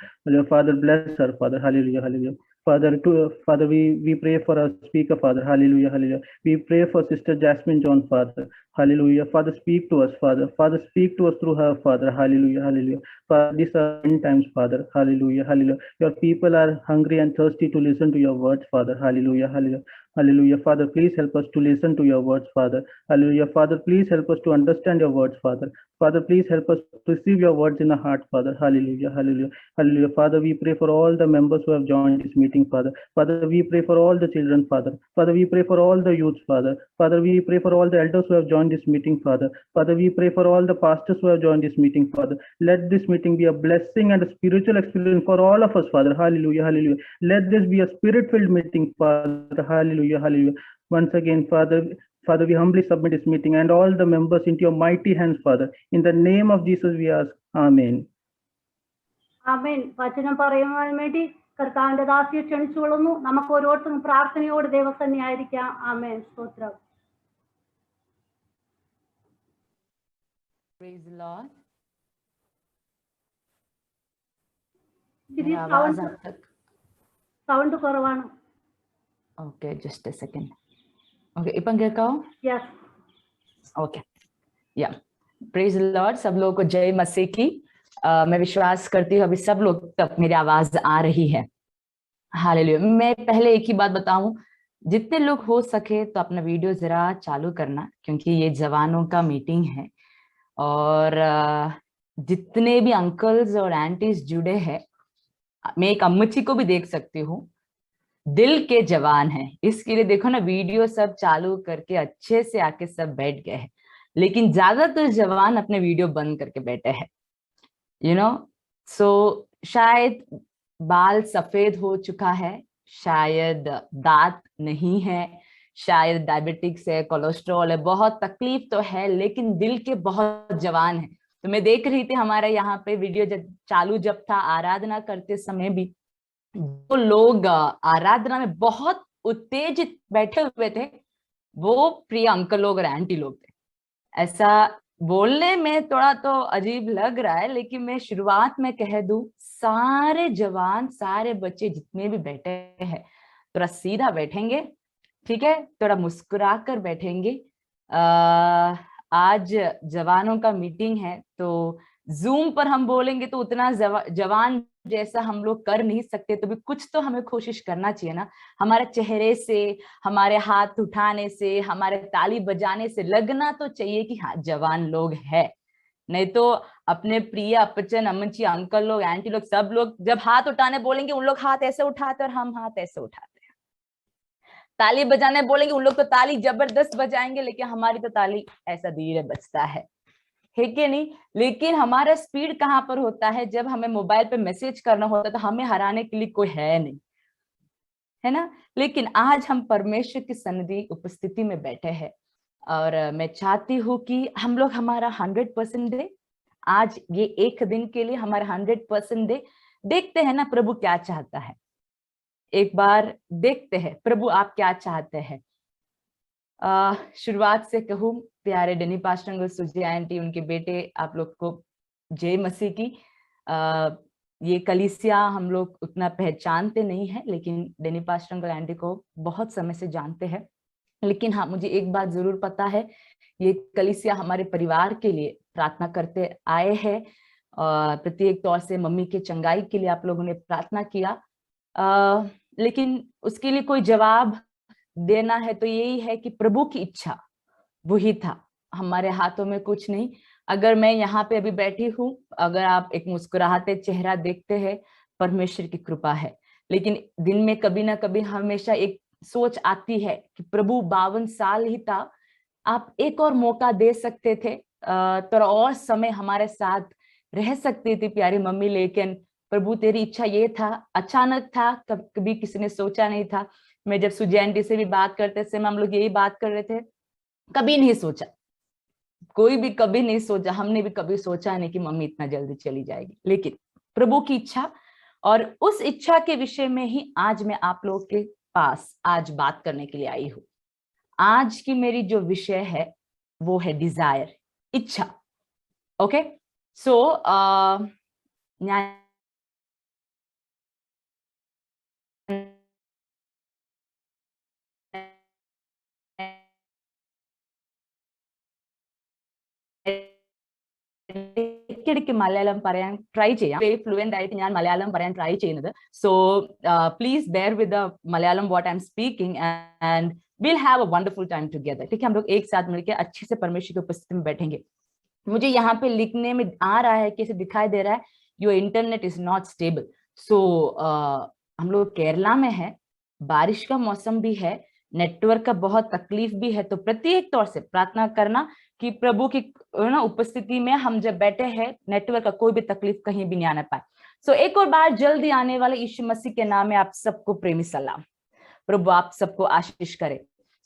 Father, bless her, Father. Hallelujah, hallelujah. Father, we pray for our speaker, Father. Hallelujah, hallelujah. We pray for Sister Jasmine John, Father. Hallelujah. Father, speak to us, Father. Father, speak to us through her, Father. Hallelujah, hallelujah. Father, these are end times, Father. Hallelujah, hallelujah. Your people are hungry and thirsty to listen to your words, Father. Hallelujah, hallelujah. Hallelujah. Father, please help us to listen to your words, Father. Hallelujah. Father, please help us to understand your words, Father. Father, please help us to receive your words in our heart, Father. Hallelujah, hallelujah, hallelujah. Father, we pray for all the members who have joined this meeting, Father. Father, we pray for all the children, Father. Father, we pray for all the youths, Father. Father, we pray for all the elders who have joined this meeting, Father. Father, we pray for all the pastors who have joined this meeting, Father. Let this meeting be a blessing and a spiritual experience for all of us, Father. Hallelujah, hallelujah. Let this be a spirit-filled meeting, Father. Hallelujah, hallelujah. Once again, Father, we humbly submit this meeting and all the members into your mighty hands, Father. In the name of Jesus, we ask. Amen. ആമേൻ. വചനം പറയുവാൻ വേണ്ടി കർത്താവിന്റെ ദാസിയെ ക്ഷണിച്ചുകൊള്ളുന്നു. നമുക്ക് ഓരോരുത്തരും പ്രാർത്ഥനയോട് ദൈവസന്നിധി ആയിരിക്കാം. ആമേൻ. സ്തോത്രം. Praise the Lord. ഇത്തിരി मेरा आवाज आप तक സൗണ്ട് കുറവാണ്. Okay just a second okay इപ്പം കേൾക്കാവോ yes okay yeah praise the Lord सब लोगों को जय मसीह की मैं विश्वास करती हूँ अभी सब लोग तक मेरी आवाज आ रही है हालेलुया मैं पहले एक ही बात बताऊं जितने लोग हो सके तो अपना वीडियो जरा चालू करना क्योंकि ये जवानों का मीटिंग है और जितने भी अंकल्स और आंटीज जुड़े हैं मैं एक अम्मची को भी देख सकती हूँ दिल के जवान है इसके लिए देखो ना वीडियो सब चालू करके अच्छे से आके सब बैठ गए हैं लेकिन ज्यादातर जवान अपने वीडियो बंद करके बैठे हैं यू नो सो शायद बाल सफेद हो चुका है शायद दांत नहीं है शायद डायबिटिक्स है कोलेस्ट्रॉल है बहुत तकलीफ तो है लेकिन दिल के बहुत जवान है तो मैं देख रही थी हमारे यहाँ पे वीडियो चालू जब था आराधना करते समय भी जो लोग आराधना में बहुत उत्तेजित बैठे हुए थे वो प्रिय अंकल लोग और आंटी लोग थे ऐसा बोलने में थोड़ा तो अजीब लग रहा है लेकिन मैं शुरुआत में कह दूं सारे जवान सारे बच्चे जितने भी बैठे हैं थोड़ा सीधा बैठेंगे ठीक है थोड़ा मुस्कुरा कर बैठेंगे आज जवानों का मीटिंग है तो जूम पर हम बोलेंगे तो उतना जवान जैसा हम लोग कर नहीं सकते तो भी कुछ तो हमें कोशिश करना चाहिए ना हमारे चेहरे से हमारे हाथ उठाने से हमारे ताली बजाने से लगना तो चाहिए कि हाँ जवान लोग है नहीं तो अपने प्रिय अपचन अम्मची अंकल लोग आंटी लोग सब लोग जब हाथ उठाने बोलेंगे उन लोग हाथ ऐसे उठाते और हम हाथ ऐसे उठाते हैं ताली बजाने बोलेंगे उन लोग तो ताली जबरदस्त बजाएंगे लेकिन हमारी तो ताली ऐसा धीरे बजता है कि नहीं लेकिन हमारा स्पीड कहाँ पर होता है जब हमें मोबाइल पे मैसेज करना होता है तो हमें हराने के लिए कोई है नहीं है ना। लेकिन आज हम परमेश्वर की सन्निधि उपस्थिति में बैठे हैं और मैं चाहती हूँ कि हम लोग हमारा 100% दे। आज ये एक दिन के लिए हमारा 100% दे। देखते हैं ना प्रभु क्या चाहता है, एक बार देखते हैं प्रभु आप क्या चाहते हैं। शुरुआत से कहूँ, प्यारे डेनी पास्टर अंकल, सुजी आंटी, उनके बेटे, आप लोग को जय मसीह की। ये कलीसिया हम लोग उतना पहचानते नहीं है, लेकिन डेनी पास्टर अंकल आंटी को बहुत समय से जानते हैं। लेकिन हाँ, मुझे एक बात जरूर पता है, ये कलीसिया हमारे परिवार के लिए प्रार्थना करते आए हैं। प्रत्येक तौर से मम्मी के चंगाई के लिए आप लोगों ने प्रार्थना किया, लेकिन उसके लिए कोई जवाब देना है तो यही है कि प्रभु की इच्छा वही था, हमारे हाथों में कुछ नहीं। अगर मैं यहाँ पे अभी बैठी हूँ, अगर आप एक मुस्कुराते चेहरा देखते हैं, परमेश्वर की कृपा है। लेकिन दिन में कभी ना कभी हमेशा एक सोच आती है कि प्रभु 52 साल ही था, आप एक और मौका दे सकते थे, थोड़ा और समय हमारे साथ रह सकती थी प्यारी मम्मी। लेकिन प्रभु तेरी इच्छा ये था, अचानक था, कभी किसी ने सोचा नहीं था। मैं जब सुजी आंटी से भी बात करते थे, हम लोग यही बात कर रहे थे, कभी नहीं सोचा, कोई भी कभी नहीं सोचा, हमने भी कभी सोचा नहीं कि मम्मी इतना जल्दी चली जाएगी। लेकिन प्रभु की इच्छा, और उस इच्छा के विषय में ही आज मैं आप लोग के पास आज बात करने के लिए आई हूँ। आज की मेरी जो विषय है वो है डिजायर, इच्छा। ओके, सो ഇടയ്ക്കിടയ്ക്ക് മലയാളം പറയാൻ ട്രൈ ചെയ്യാം. ഫ്ലുവന്റ് ആയിട്ട് ഞാൻ മലയാളം പറയാൻ ട്രൈ ചെയ്യുന്നത്. So please bear with the Malayalam what I am speaking and we'll have a wonderful time together. ठीक है, हम लोग एक साथ मिलकर अच्छे से परमेश्वर की उपस्थिति में बैठेंगे। मुझे यहाँ पे लिखने में आ रहा है, कैसे दिखाई दे रहा है, your internet is not stable. So हम लोग केरला में है, बारिश का मौसम भी है, नेटवर्क का बहुत तकलीफ भी है। तो प्रत्येक तौर से प्रार्थना करना कि प्रभु की उपस्थिति में हम जब बैठे हैं, नेटवर्क का कोई भी तकलीफ कहीं भी नहीं आने पाए। सो एक और बार जल्दी आने वाले यीशु मसीह के नाम में आप सबको प्रेमी सलाम। प्रभु आप सबको आशीष करे।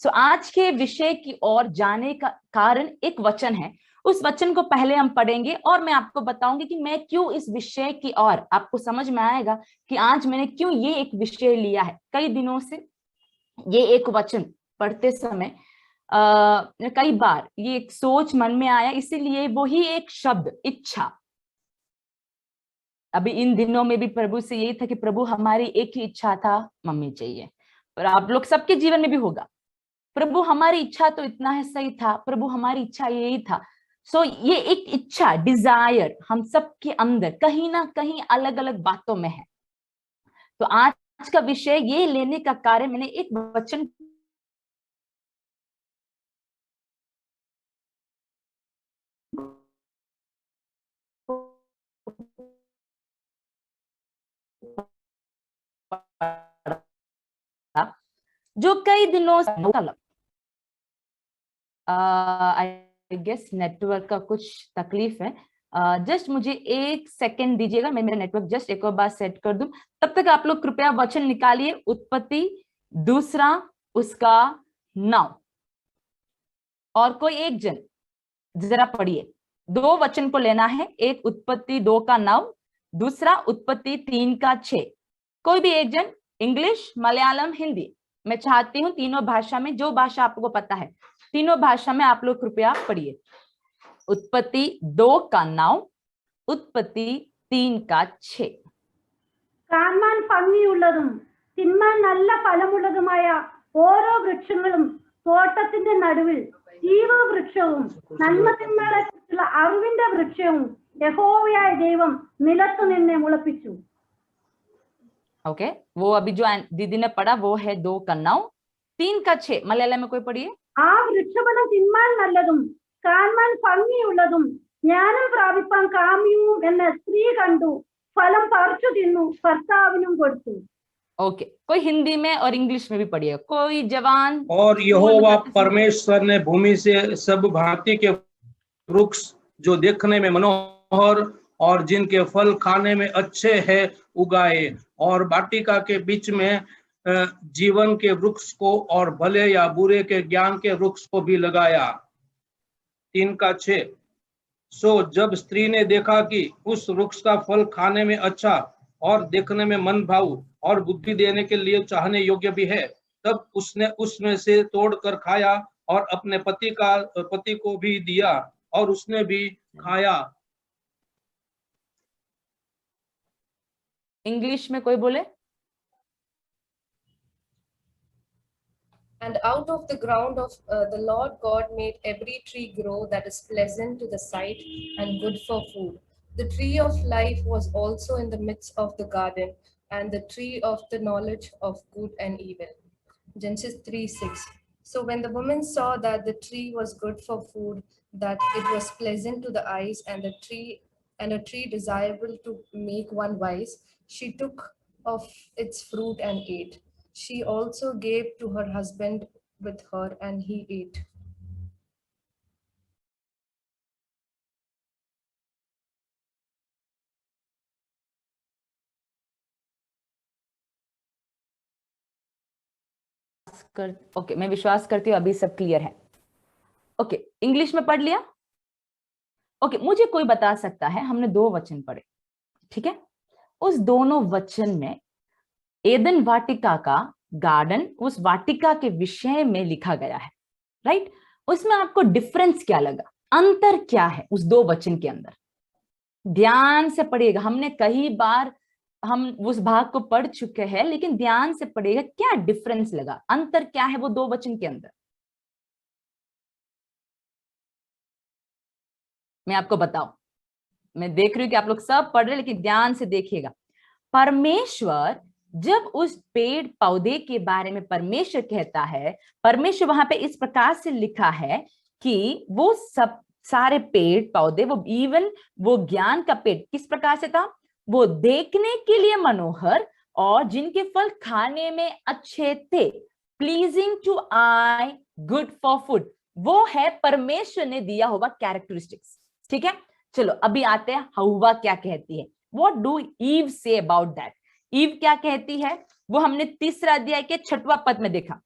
सो आज के विषय की ओर जाने का कारण एक वचन है, उस वचन को पहले हम पढ़ेंगे और मैं आपको बताऊंगी कि मैं क्यों इस विषय की ओर, आपको समझ में आएगा कि आज मैंने क्यों ये एक विषय लिया है। कई दिनों से ये एक वचन पढ़ते समय कई बार ये एक सोच मन में आया, इसीलिए वही एक शब्द इच्छा। अभी इन दिनों में भी प्रभु से यही था कि प्रभु हमारी एक ही इच्छा था, मम्मी चाहिए। और आप लोग सबके जीवन में भी होगा, प्रभु हमारी इच्छा तो इतना है, सही था, प्रभु हमारी इच्छा यही था। सो ये एक इच्छा, डिजायर हम सबके अंदर कहीं ना कहीं अलग अलग बातों में है। तो आज का विषय ये लेने का कारण, मैंने एक वचन जो कई दिनों से आई गेस नेटवर्क का कुछ तकलीफ है। जस्ट मुझे एक सेकंड दीजिएगा, मैं मेरा नेटवर्क जस्ट एक और बार सेट कर दूं। तब तक आप लोग कृपया वचन निकालिए, उत्पत्ति दूसरा उसका 9, और कोई एक जन जरा पढ़िए। 2 वचन को लेना है, एक उत्पत्ति 2 का 9, दूसरा उत्पत्ति 3 का 6। कोई भी एक जन, इंग्लिश, मलयालम, हिंदी, मैं चाहती हूँ तीनों भाषा में, जो भाषा आपको पता है तीनों भाषा में आप लोग कृपया पढ़िए। उत्पत्ति 2 का 9, उत्पत्ति 3 का 6। കാണാൻ ഭംഗിയുള്ളതും തിന്മാൻ നല്ല ഫലമുള്ളതുമായ ഓരോ വൃക്ഷങ്ങളും തോട്ടത്തിന്റെ നടുവിൽ ജീവവൃക്ഷവും നന്മതിന്മകളെക്കുറിച്ചുള്ള അറിവിന്റെ വൃക്ഷവും യഹോവയായ ദൈവം നിലത്തു നിന്നെ മുളപ്പിച്ചു। ओके, वो अभी जो दीदी ने पढ़ा वो है 2 का 9, 3 का 6। मलयालम में कोई पढ़िए। ആ വൃക്ഷഫലം തിന്മാൻ നല്ലതും കാണാൻ ഭംഗിയുള്ളതും ജ്ഞാനം പ്രാപിപ്പാൻ കാമ്യവും എന്ന സ്ത്രീ കണ്ടു, ഫലം പറിച്ചു തിന്നു, ഭർത്താവിനും കൊടുത്തു। ओके, कोई हिंदी में और इंग्लिश में भी पढ़िए, कोई जवान। और यहोवा परमेश्वर ने भूमि से सब भांति के वृक्ष जो देखने में मनोहर और जिनके फल खाने में अच्छे हैं उगाए, और वाटिका के बीच में जीवन के वृक्ष को और भले या बुरे के ज्ञान के वृक्ष को भी लगाया। 3:6 सो जब स्त्री ने देखा कि उस वृक्ष का फल खाने में अच्छा और देखने में मन भाऊ और बुद्धि देने के लिए चाहने योग्य भी है, तब उसने उसमें से तोड़कर खाया और अपने पति को भी दिया और उसने भी खाया। इंग्लिश में कोई बोले। And out of the ground of the Lord God made every tree grow that is pleasant to the sight and good for food. The tree of life was also in the midst of the garden, and the tree of the knowledge of good and evil. Genesis 3:6. So when the woman saw that the tree was good for food, that it was pleasant to the eyes, and a tree desirable to make one wise, she took of its fruit and ate. She also gave to her husband with her, and he ate. Okay, मैं विश्वास करती हूँ अभी सब clear है। Okay, English में पढ़ लिया। ओके, मुझे कोई बता सकता है, हमने 2 वचन पढ़े, ठीक है, उस दोनों वचन में एदन वाटिका का गार्डन, उस वाटिका के विषय में लिखा गया है, राइट? उसमें आपको डिफरेंस क्या लगा, अंतर क्या है उस 2 वचन के अंदर? ध्यान से पढ़िएगा, हमने कई बार हम उस भाग को पढ़ चुके हैं, लेकिन ध्यान से पढ़िएगा क्या डिफरेंस लगा, अंतर क्या है वो 2 वचन के अंदर। मैं आपको बताऊं, मैं देख रही हूँ कि आप लोग सब पढ़ रहे, लेकिन ध्यान से देखिएगा। परमेश्वर जब उस पेड़ पौधे के बारे में परमेश्वर कहता है, परमेश्वर वहां पे इस प्रकार से लिखा है कि वो सब सारे पेड़ पौधे, वो इवन वो ज्ञान का पेड़ किस प्रकार से था, वो देखने के लिए मनोहर और जिनके फल खाने में अच्छे थे, pleasing to eye, good for food, वो है परमेश्वर ने दिया हुआ कैरेक्टरिस्टिक्स, ठीक है। चलो अभी आते हैं हव्वा क्या कहती है, what do Eve say about that. Eve क्या कहती है वो हमने 3 अध्याय के 6वां पद में देखा,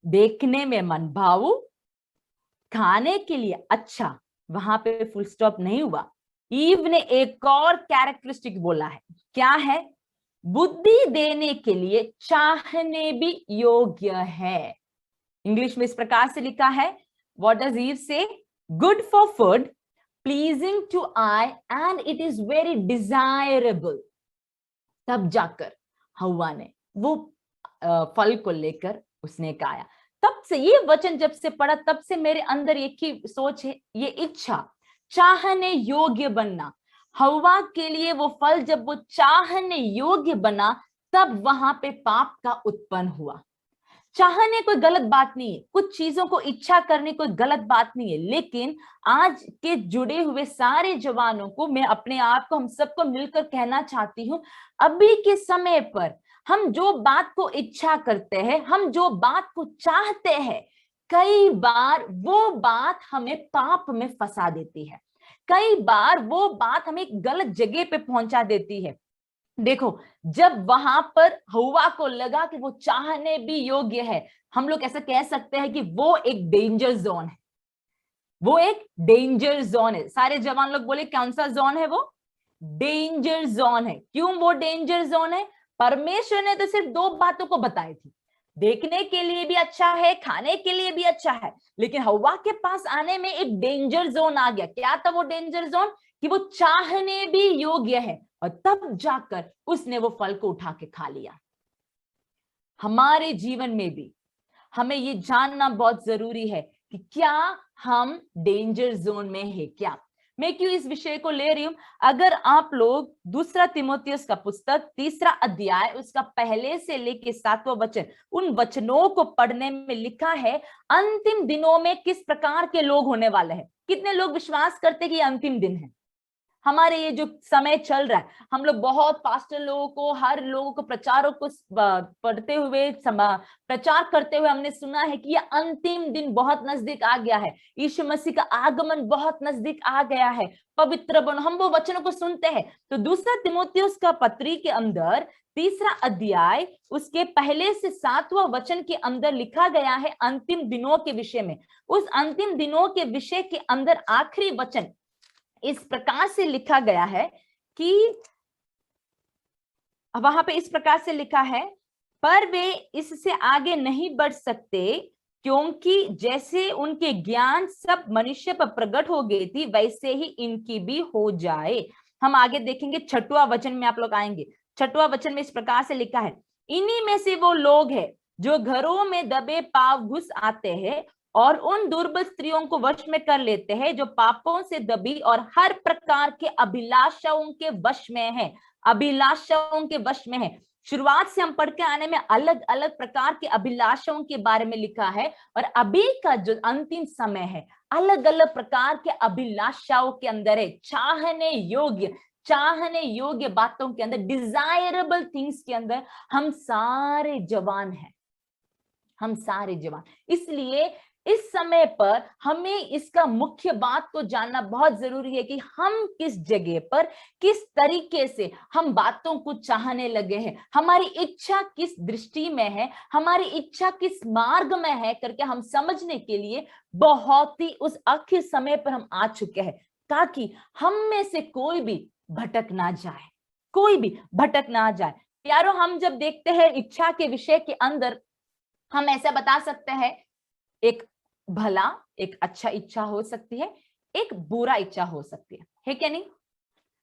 देखने में मन भाऊ, खाने के लिए अच्छा, वहां पे फुल स्टॉप नहीं हुआ। ईव ने एक और कैरेक्टरिस्टिक बोला है, क्या है, बुद्धि देने के लिए चाहने भी योग्य है। इंग्लिश में इस प्रकार से लिखा है, what does Eve say, good for food, pleasing to eye and it is very desirable. तब जाकर हव्वा ने वो फल को लेकर उसने खाया। तब से ये वचन जब से पढ़ा, तब से मेरे अंदर एक ही सोच है, ये इच्छा, चाहने योग्य बनना। हव्वा के लिए वो फल जब वो चाहने योग्य बना, तब वहां पे पाप का उत्पन्न हुआ। चाहने कोई गलत बात नहीं है, कुछ चीजों को इच्छा करने कोई गलत बात नहीं है, लेकिन आज के जुड़े हुए सारे जवानों को, मैं अपने आप को, हम सबको मिलकर कहना चाहती हूँ, अभी के समय पर हम जो बात को इच्छा करते हैं, हम जो बात को चाहते हैं, कई बार वो बात हमें पाप में फंसा देती है, कई बार वो बात हमें गलत जगह पे पहुंचा देती है। देखो, जब वहां पर हव्वा को लगा कि वो चाहने भी योग्य है, हम लोग ऐसा कह सकते हैं कि वो एक डेंजर जोन है, वो एक डेंजर जोन है। सारे जवान लोग बोले कौन सा जोन है वो, डेंजर जोन है। क्यों वो डेंजर जोन है? परमेश्वर ने तो सिर्फ 2 बातों को बताई थी, देखने के लिए भी अच्छा है, खाने के लिए भी अच्छा है, लेकिन हव्वा के पास आने में एक डेंजर जोन आ गया। क्या था वो डेंजर जोन? कि वो चाहने भी योग्य है, और तब जाकर उसने वो फल को उठा के खा लिया। हमारे जीवन में भी हमें ये जानना बहुत जरूरी है कि क्या हम डेंजर जोन में है क्या। मैं क्यों इस विषय को ले रही हूं? अगर आप लोग 2 तीमुथियुस का पुस्तक 3 अध्याय उसका पहले से लेके 7वां वचन, उन वचनों को पढ़ने में लिखा है अंतिम दिनों में किस प्रकार के लोग होने वाले हैं। कितने लोग विश्वास करते कि ये अंतिम दिन है? हमारे ये जो समय चल रहा है, हम लोग बहुत पास्टर लोगों को, हर लोगों को, प्रचारों को पढ़ते हुए, प्रचार करते हुए हमने सुना है कि ये अंतिम दिन बहुत नजदीक आ गया है, यीशु मसीह का आगमन बहुत नजदीक आ गया है, पवित्र बनो। हम वो वचनों को सुनते हैं। तो दूसरा तिमोथियुस का पत्री के अंदर 3 अध्याय उसके पहले से 7वां वचन के अंदर लिखा गया है अंतिम दिनों के विषय में। उस अंतिम दिनों के विषय के अंदर आखिरी वचन इस प्रकार से लिखा गया है कि वहां पे इस प्रकार से लिखा है, पर वे इससे आगे नहीं बढ़ सकते क्योंकि जैसे उनके ज्ञान सब मनुष्य पर प्रकट हो गई थी, वैसे ही इनकी भी हो जाए। हम आगे देखेंगे 6वां वचन में आप लोग आएंगे। 6वां वचन में इस प्रकार से लिखा है, इन्हीं में से वो लोग हैं जो घरों में दबे पांव घुस आते हैं और उन दुर्बल स्त्रियों को वश में कर लेते हैं जो पापों से दबी और हर प्रकार के अभिलाषाओं के वश में है। अभिलाषाओं के वश में है। शुरुआत से हम पढ़ के आने में अलग अलग प्रकार के अभिलाषाओं के बारे में लिखा है, और अभी का जो अंतिम समय है अलग अलग प्रकार के अभिलाषाओं के अंदर है। चाहने योग्य बातों के अंदर, डिजायरेबल थिंग्स के अंदर हम सारे जवान हैं, हम सारे जवान। इसलिए इस समय पर हमें इसका मुख्य बात को जानना बहुत जरूरी है कि हम किस जगह पर, किस तरीके से हम बातों को चाहने लगे हैं, हमारी इच्छा किस दृष्टि में है, हमारी इच्छा किस मार्ग में है करके हम समझने के लिए बहुत ही उस आखिर समय पर हम आ चुके हैं, ताकि हम में से कोई भी भटक ना जाए, कोई भी भटक ना जाए। प्यारो, हम जब देखते हैं इच्छा के विषय के अंदर, हम ऐसा बता सकते हैं, एक भला, एक अच्छा इच्छा हो सकती है, एक बुरा इच्छा हो सकती है क्या नहीं?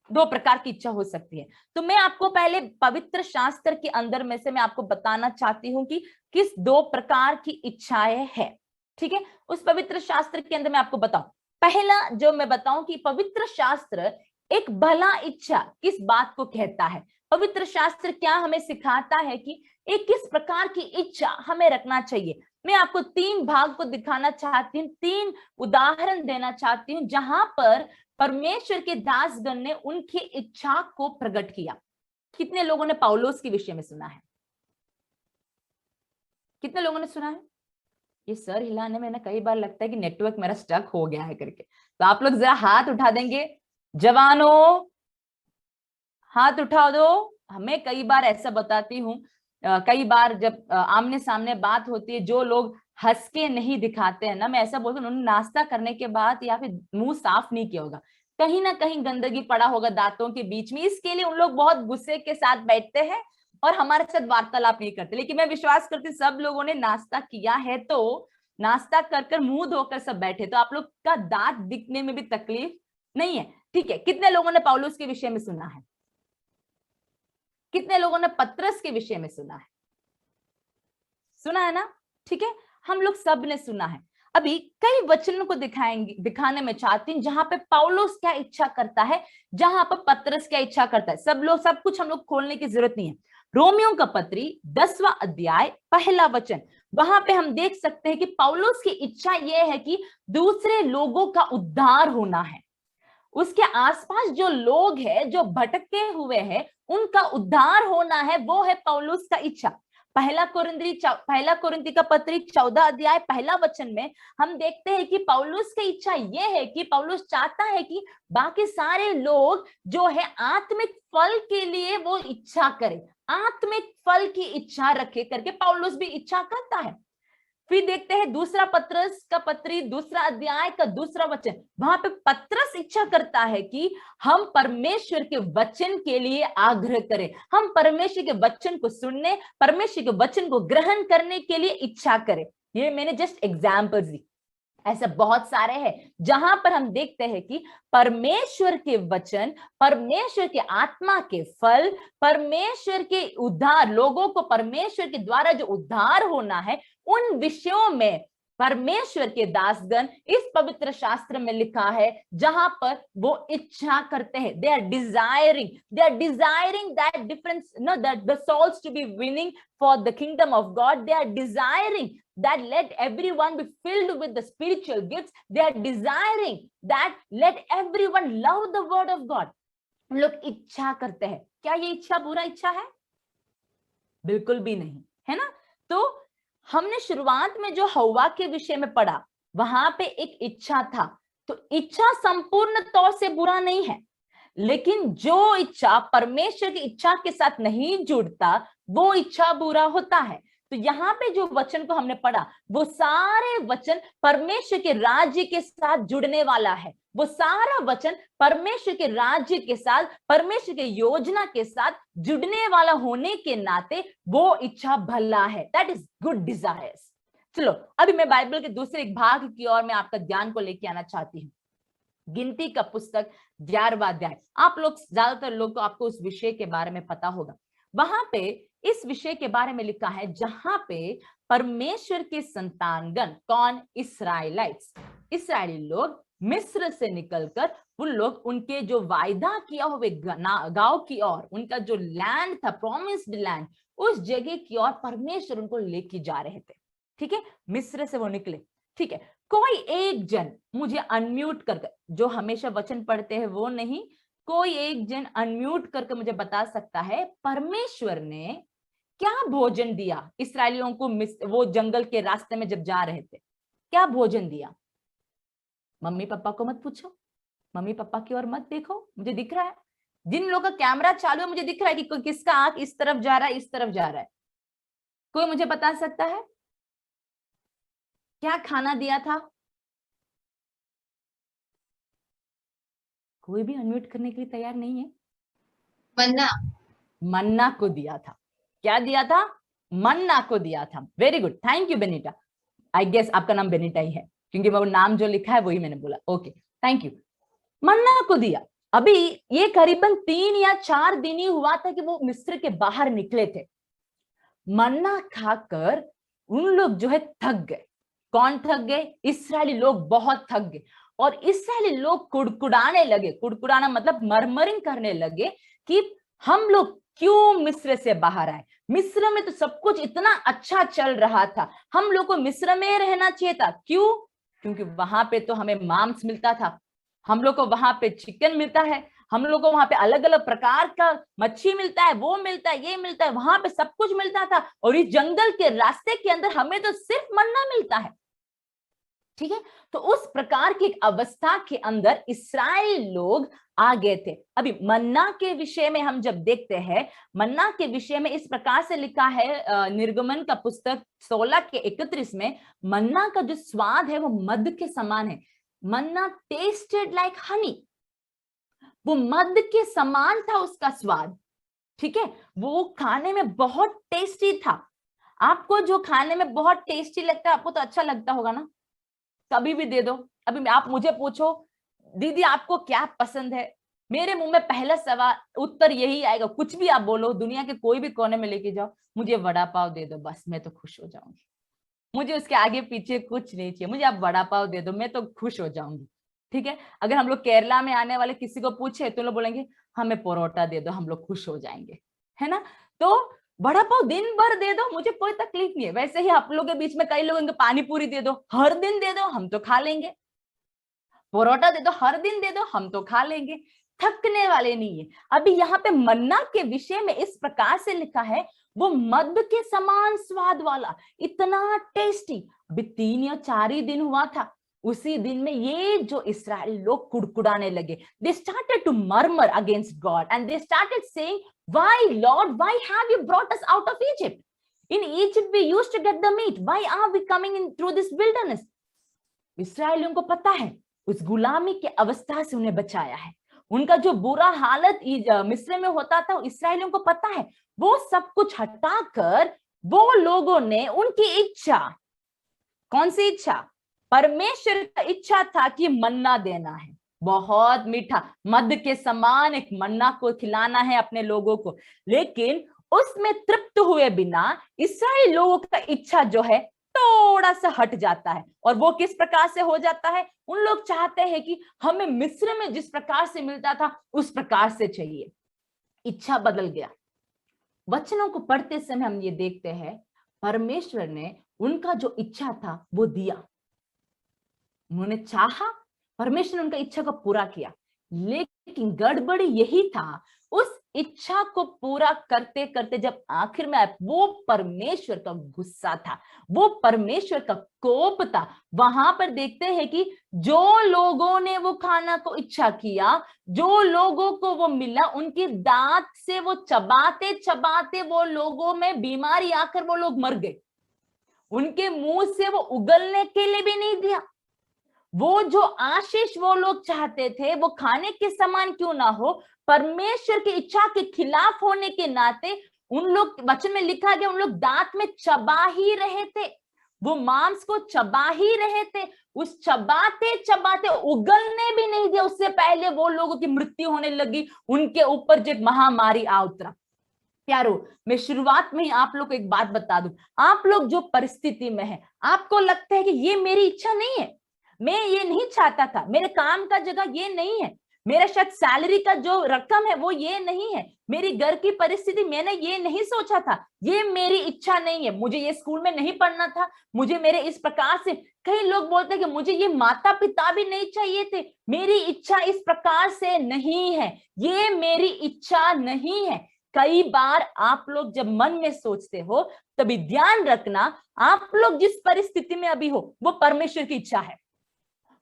2 प्रकार की इच्छा हो सकती है। तो मैं आपको पहले पवित्र शास्त्र के अंदर में से मैं आपको बताना चाहती हूँ कि किस 2 प्रकार की इच्छाएं हैं। ठीक है, उस पवित्र शास्त्र के अंदर मैं आपको बताऊं। पहला जो मैं बताऊं कि पवित्र शास्त्र एक भला इच्छा किस बात को कहता है। पवित्र शास्त्र क्या हमें सिखाता है कि एक किस प्रकार की इच्छा हमें रखना चाहिए। मैं आपको 3 भाग को दिखाना चाहती हूँ, 3 उदाहरण देना चाहती हूँ जहां पर परमेश्वर के दासगण ने उनकी इच्छा को प्रकट किया। कितने लोगों ने पौलुस के विषय में सुना है? कितने लोगों ने सुना है? ये सर हिलाने में ना कई बार लगता है कि नेटवर्क मेरा स्टक हो गया है करके, तो आप लोग जरा हाथ उठा देंगे। जवानों, हाथ उठा दो। हमें कई बार ऐसा बताती हूँ, कई बार जब आमने सामने बात होती है, जो लोग हंस के नहीं दिखाते हैं ना, मैं ऐसा बोलती हूँ, उन्होंने नाश्ता करने के बाद या फिर मुंह साफ नहीं किया होगा, कहीं ना कहीं गंदगी पड़ा होगा दांतों के बीच में, इसके लिए उन लोग बहुत गुस्से के साथ बैठते हैं और हमारे साथ वार्तालाप नहीं करते। लेकिन मैं विश्वास करती हूँ सब लोगों ने नाश्ता किया है, तो नाश्ता कर मुंह धोकर सब बैठे, तो आप लोग का दांत दिखने में भी तकलीफ नहीं है। ठीक है, कितने लोगों ने पौलुस के विषय में सुना है? कितने लोगों ने पतरस के विषय में सुना है? सुना है ना? ठीक है, हम लोग सब ने सुना है। अभी कई वचनों को दिखाने में चाहती हूँ जहां पे पौलुस क्या इच्छा करता है, जहां पर पतरस क्या इच्छा करता है। सब कुछ हम लोग खोलने की जरूरत नहीं है। रोमियो का पत्री 10वां अध्याय 1 वचन, वहां पे हम देख सकते हैं कि पौलुस की इच्छा यह है कि दूसरे लोगों का उद्धार होना है। उसके आसपास जो लोग हैं, जो भटके हुए हैं, उनका उद्धार होना है, वो है पौलुस का इच्छा। पहला कोरिन्थी का पत्री 14 अध्याय 1 वचन में हम देखते हैं कि पौलुस की इच्छा यह है कि पौलुस चाहता है कि बाकी सारे लोग जो है आत्मिक फल के लिए वो इच्छा करे, आत्मिक फल की इच्छा रखे करके पौलुस भी इच्छा करता है। फिर देखते हैं दूसरा पत्रस का पत्री 2 अध्याय का 2 वचन, वहां पे पत्रस इच्छा करता है कि हम परमेश्वर के वचन के लिए आग्रह करें, हम परमेश्वर के वचन को सुनने, परमेश्वर के वचन को ग्रहण करने के लिए इच्छा करें। ये मैंने जस्ट एग्जाम्पल्स दी, ऐसे बहुत सारे हैं जहां पर हम देखते हैं कि परमेश्वर के वचन, परमेश्वर के आत्मा के फल, परमेश्वर के उद्धार, लोगों को परमेश्वर के द्वारा जो उद्धार होना है, उन विषयों में परमेश्वर के दासगण, इस पवित्र शास्त्र में लिखा है जहां पर वो इच्छा करते हैं, they are desiring that difference, no that the souls to be winning for the kingdom of God. They are desiring that let everyone be filled with the spiritual gifts. They are desiring that let everyone love the word of God. लोग इच्छा करते हैं। क्या ये इच्छा बुरा इच्छा है? बिल्कुल भी नहीं, है ना। तो हमने शुरुआत में जो हव्वा के विषय में पढ़ा, वहां पे एक इच्छा था। तो इच्छा संपूर्ण तौर से बुरा नहीं है, लेकिन जो इच्छा परमेश्वर की इच्छा के साथ नहीं जुड़ता, वो इच्छा बुरा होता है। तो यहाँ पे जो वचन को हमने पढ़ा, वो सारे वचन परमेश्वर के राज्य के साथ जुड़ने वाला है। वो सारा वचन परमेश्वर के राज्य के साथ, परमेश्वर के योजना के साथ जुड़ने वाला होने के नाते वो इच्छा भला है। That is good desires. चलो अभी मैं बाइबल के दूसरे एक भाग की ओर मैं आपका ध्यान को लेके आना चाहती हूँ। गिनती का पुस्तक 11वां अध्याय। आप लोग, ज्यादातर लोग को आपको उस विषय के बारे में पता होगा। वहां पे इस विषय के बारे में लिखा है जहां पे परमेश्वर के संतानगण, कौन? इस्राएलाइट्स, इस्राएली लोग मिस्र से निकलकर उन लोग उनके जो वायदा किया हुए गांव की ओर, उनका जो लैंड था, प्रोमिस्ड लैंड, उस जगह की ओर परमेश्वर उनको लेके जा रहे थे। ठीक है, मिस्र से वो निकले। ठीक है, कोई एक जन मुझे अनम्यूट करके, जो हमेशा वचन पढ़ते हैं वो नहीं, कोई एक जन अनम्यूट करके मुझे बता सकता है परमेश्वर ने क्या भोजन दिया इस्राएलियों को वो जंगल के रास्ते में जब जा रहे थे? क्या भोजन दिया? मम्मी पापा को मत पूछो, मम्मी पापा की ओर मत देखो, मुझे दिख रहा है। जिन लोगों का कैमरा चालू है, मुझे दिख रहा है कि किसका आंख इस तरफ जा रहा है, इस तरफ जा रहा है। कोई मुझे बता सकता है क्या खाना दिया था? कोई भी अनम्यूट करने के लिए तैयार नहीं है। मन्ना। मन्ना को दिया था। क्या दिया था? मन्ना को दिया था। Very good, thank you Benita. I guess आपका नाम बेनिटा ही है, क्योंकि वो नाम जो लिखा है वही मैंने बोला। Okay, thank you. मन्ना को दिया। अभी ये करीबन 3 या 4 दिन ही हुआ था कि वो मिस्र के बाहर निकले थे। मन्ना खाकर उन लोग जो है थक गए। कौन थक गए? इस्राएली लोग बहुत थक गए और इस्राएली लोग कुड़कुड़ाने लगे। कुड़कुड़ाना मतलब मरमरिंग करने लगे कि हम लोग क्यों मिस्र से बाहर आए। मिस्र में तो सब कुछ इतना अच्छा चल रहा था, हम लोग को मिस्र में रहना चाहिए था। क्यों? क्योंकि वहां पे तो हमें मांस मिलता था, हम लोग को वहां पे चिकन मिलता है, हम लोग को वहां पे अलग अलग प्रकार का मच्छी मिलता है, वो मिलता है, ये मिलता है, वहां पे सब कुछ मिलता था। और इस जंगल के रास्ते के अंदर हमें तो सिर्फ मन्ना मिलता है। ठीक है, तो उस प्रकार की एक अवस्था के अंदर इस्राएल लोग आ गए थे। अभी मन्ना के विषय में हम जब देखते हैं, मन्ना के विषय में इस प्रकार से लिखा है निर्गमन का पुस्तक 16 के 31 में, मन्ना का जो स्वाद है वो मध के समान है। मन्ना टेस्टेड लाइक हनी, वो मध के समान था उसका स्वाद। ठीक है, वो खाने में बहुत टेस्टी था। आपको जो खाने में बहुत टेस्टी लगता है, आपको तो अच्छा लगता होगा ना, कभी भी दे दो। अभी आप मुझे पूछो दीदी आपको क्या पसंद है, मेरे मुंह में पहला सवाल उत्तर यही आएगा। कुछ भी आप बोलो, दुनिया के कोई भी कोने में लेके जाओ, मुझे वड़ा पाव दे दो, बस मैं तो खुश हो जाऊंगी। मुझे उसके आगे पीछे कुछ नहीं चाहिए, मुझे आप वड़ा पाव दे दो, मैं तो खुश हो जाऊंगी। ठीक है, अगर हम लोग केरला में आने वाले किसी को पूछे तो लोग बोलेंगे हमें परोठा दे दो, हम लोग खुश हो जाएंगे, है ना। तो वड़ा पाव दिन भर दे दो, मुझे कोई तकलीफ नहीं है। वैसे ही आप लोगों के बीच में कई लोग पानी पूरी दे दो, हर दिन दे दो, हम तो खा लेंगे। परोठा दे दो, हर दिन दे दो, हम तो खा लेंगे, थकने वाले नहीं है। अभी यहाँ पे मन्ना के विषय में इस प्रकार से लिखा है, वो मध के समान स्वाद वाला, इतना टेस्टी। अभी 3 या 4 ही दिन हुआ था, उसी दिन में ये जो इस्राएली लोग कुड़कुड़ाने लगे। They started to murmur against God and they started saying, why Lord, why have you brought us out of Egypt? In Egypt we used to get the meat, why are we coming in through this wilderness? इस्राएलियों को पता है उस गुलामी की अवस्था से उन्हें बचाया है। उनका जो बुरा हालत मिस्र में होता था, इस्राएलियों को पता है। वो सब कुछ हटाकर वो लोगों ने उनकी इच्छा, कौन सी इच्छा? परमेश्वर का इच्छा था कि मन्ना देना है, बहुत मीठा मध के समान एक मन्ना को खिलाना है अपने लोगों को। लेकिन उसमें तृप्त हुए बिना इस्राएल लोगों का इच्छा जो है थोड़ा सा हट जाता है। और वो किस प्रकार से हो जाता है? उन लोग चाहते हैं कि हमें मिस्र में जिस प्रकार से मिलता था उस प्रकार से चाहिए। इच्छा बदल गया। वचनों को पढ़ते समय हम ये देखते हैं परमेश्वर ने उनका जो इच्छा था वो दिया। उन्होंने चाहा, परमेश्वर ने उनका इच्छा को पूरा किया, लेकिन गड़बड़ी यही था उस इच्छा को पूरा करते करते जब आखिर में आया, वो परमेश्वर का गुस्सा था, वो परमेश्वर का कोप था। वहां पर देखते हैं कि जो लोगों ने वो खाना को इच्छा किया, जो लोगों को वो मिला, उनके दांत से वो चबाते चबाते वो लोगों में बीमारी आकर वो लोग मर गए। उनके मुंह से वो उगलने के लिए भी नहीं दिया। वो जो आशीष वो लोग चाहते थे वो खाने के समान क्यों ना हो, परमेश्वर की इच्छा के खिलाफ होने के नाते उन लोग, वचन में लिखा गया, उन लोग दांत में चबा ही रहे थे, वो मांस को चबा ही रहे थे। उस चबाते चबाते उगलने भी नहीं दिया, उससे पहले वो लोगों की मृत्यु होने लगी, उनके ऊपर जो महामारी आ उतरा। प्यारो, मैं शुरुआत में ही आप लोग को एक बात बता दूं, आप लोग जो परिस्थिति में है, आपको लगता है कि ये मेरी इच्छा नहीं है, मैं ये नहीं चाहता था, मेरे काम का जगह ये नहीं है, मेरा शायद सैलरी का जो रकम है वो ये नहीं है, मेरी घर की परिस्थिति मैंने ये नहीं सोचा था, ये मेरी इच्छा नहीं है, मुझे ये स्कूल में नहीं पढ़ना था, मुझे मेरे इस प्रकार से, कई लोग बोलते हैं कि मुझे ये माता पिता भी नहीं चाहिए थे, मेरी इच्छा इस प्रकार से नहीं है, ये मेरी इच्छा नहीं है। कई बार आप लोग जब मन में सोचते हो तभी ध्यान रखना, आप लोग जिस परिस्थिति में अभी हो वो परमेश्वर की इच्छा है,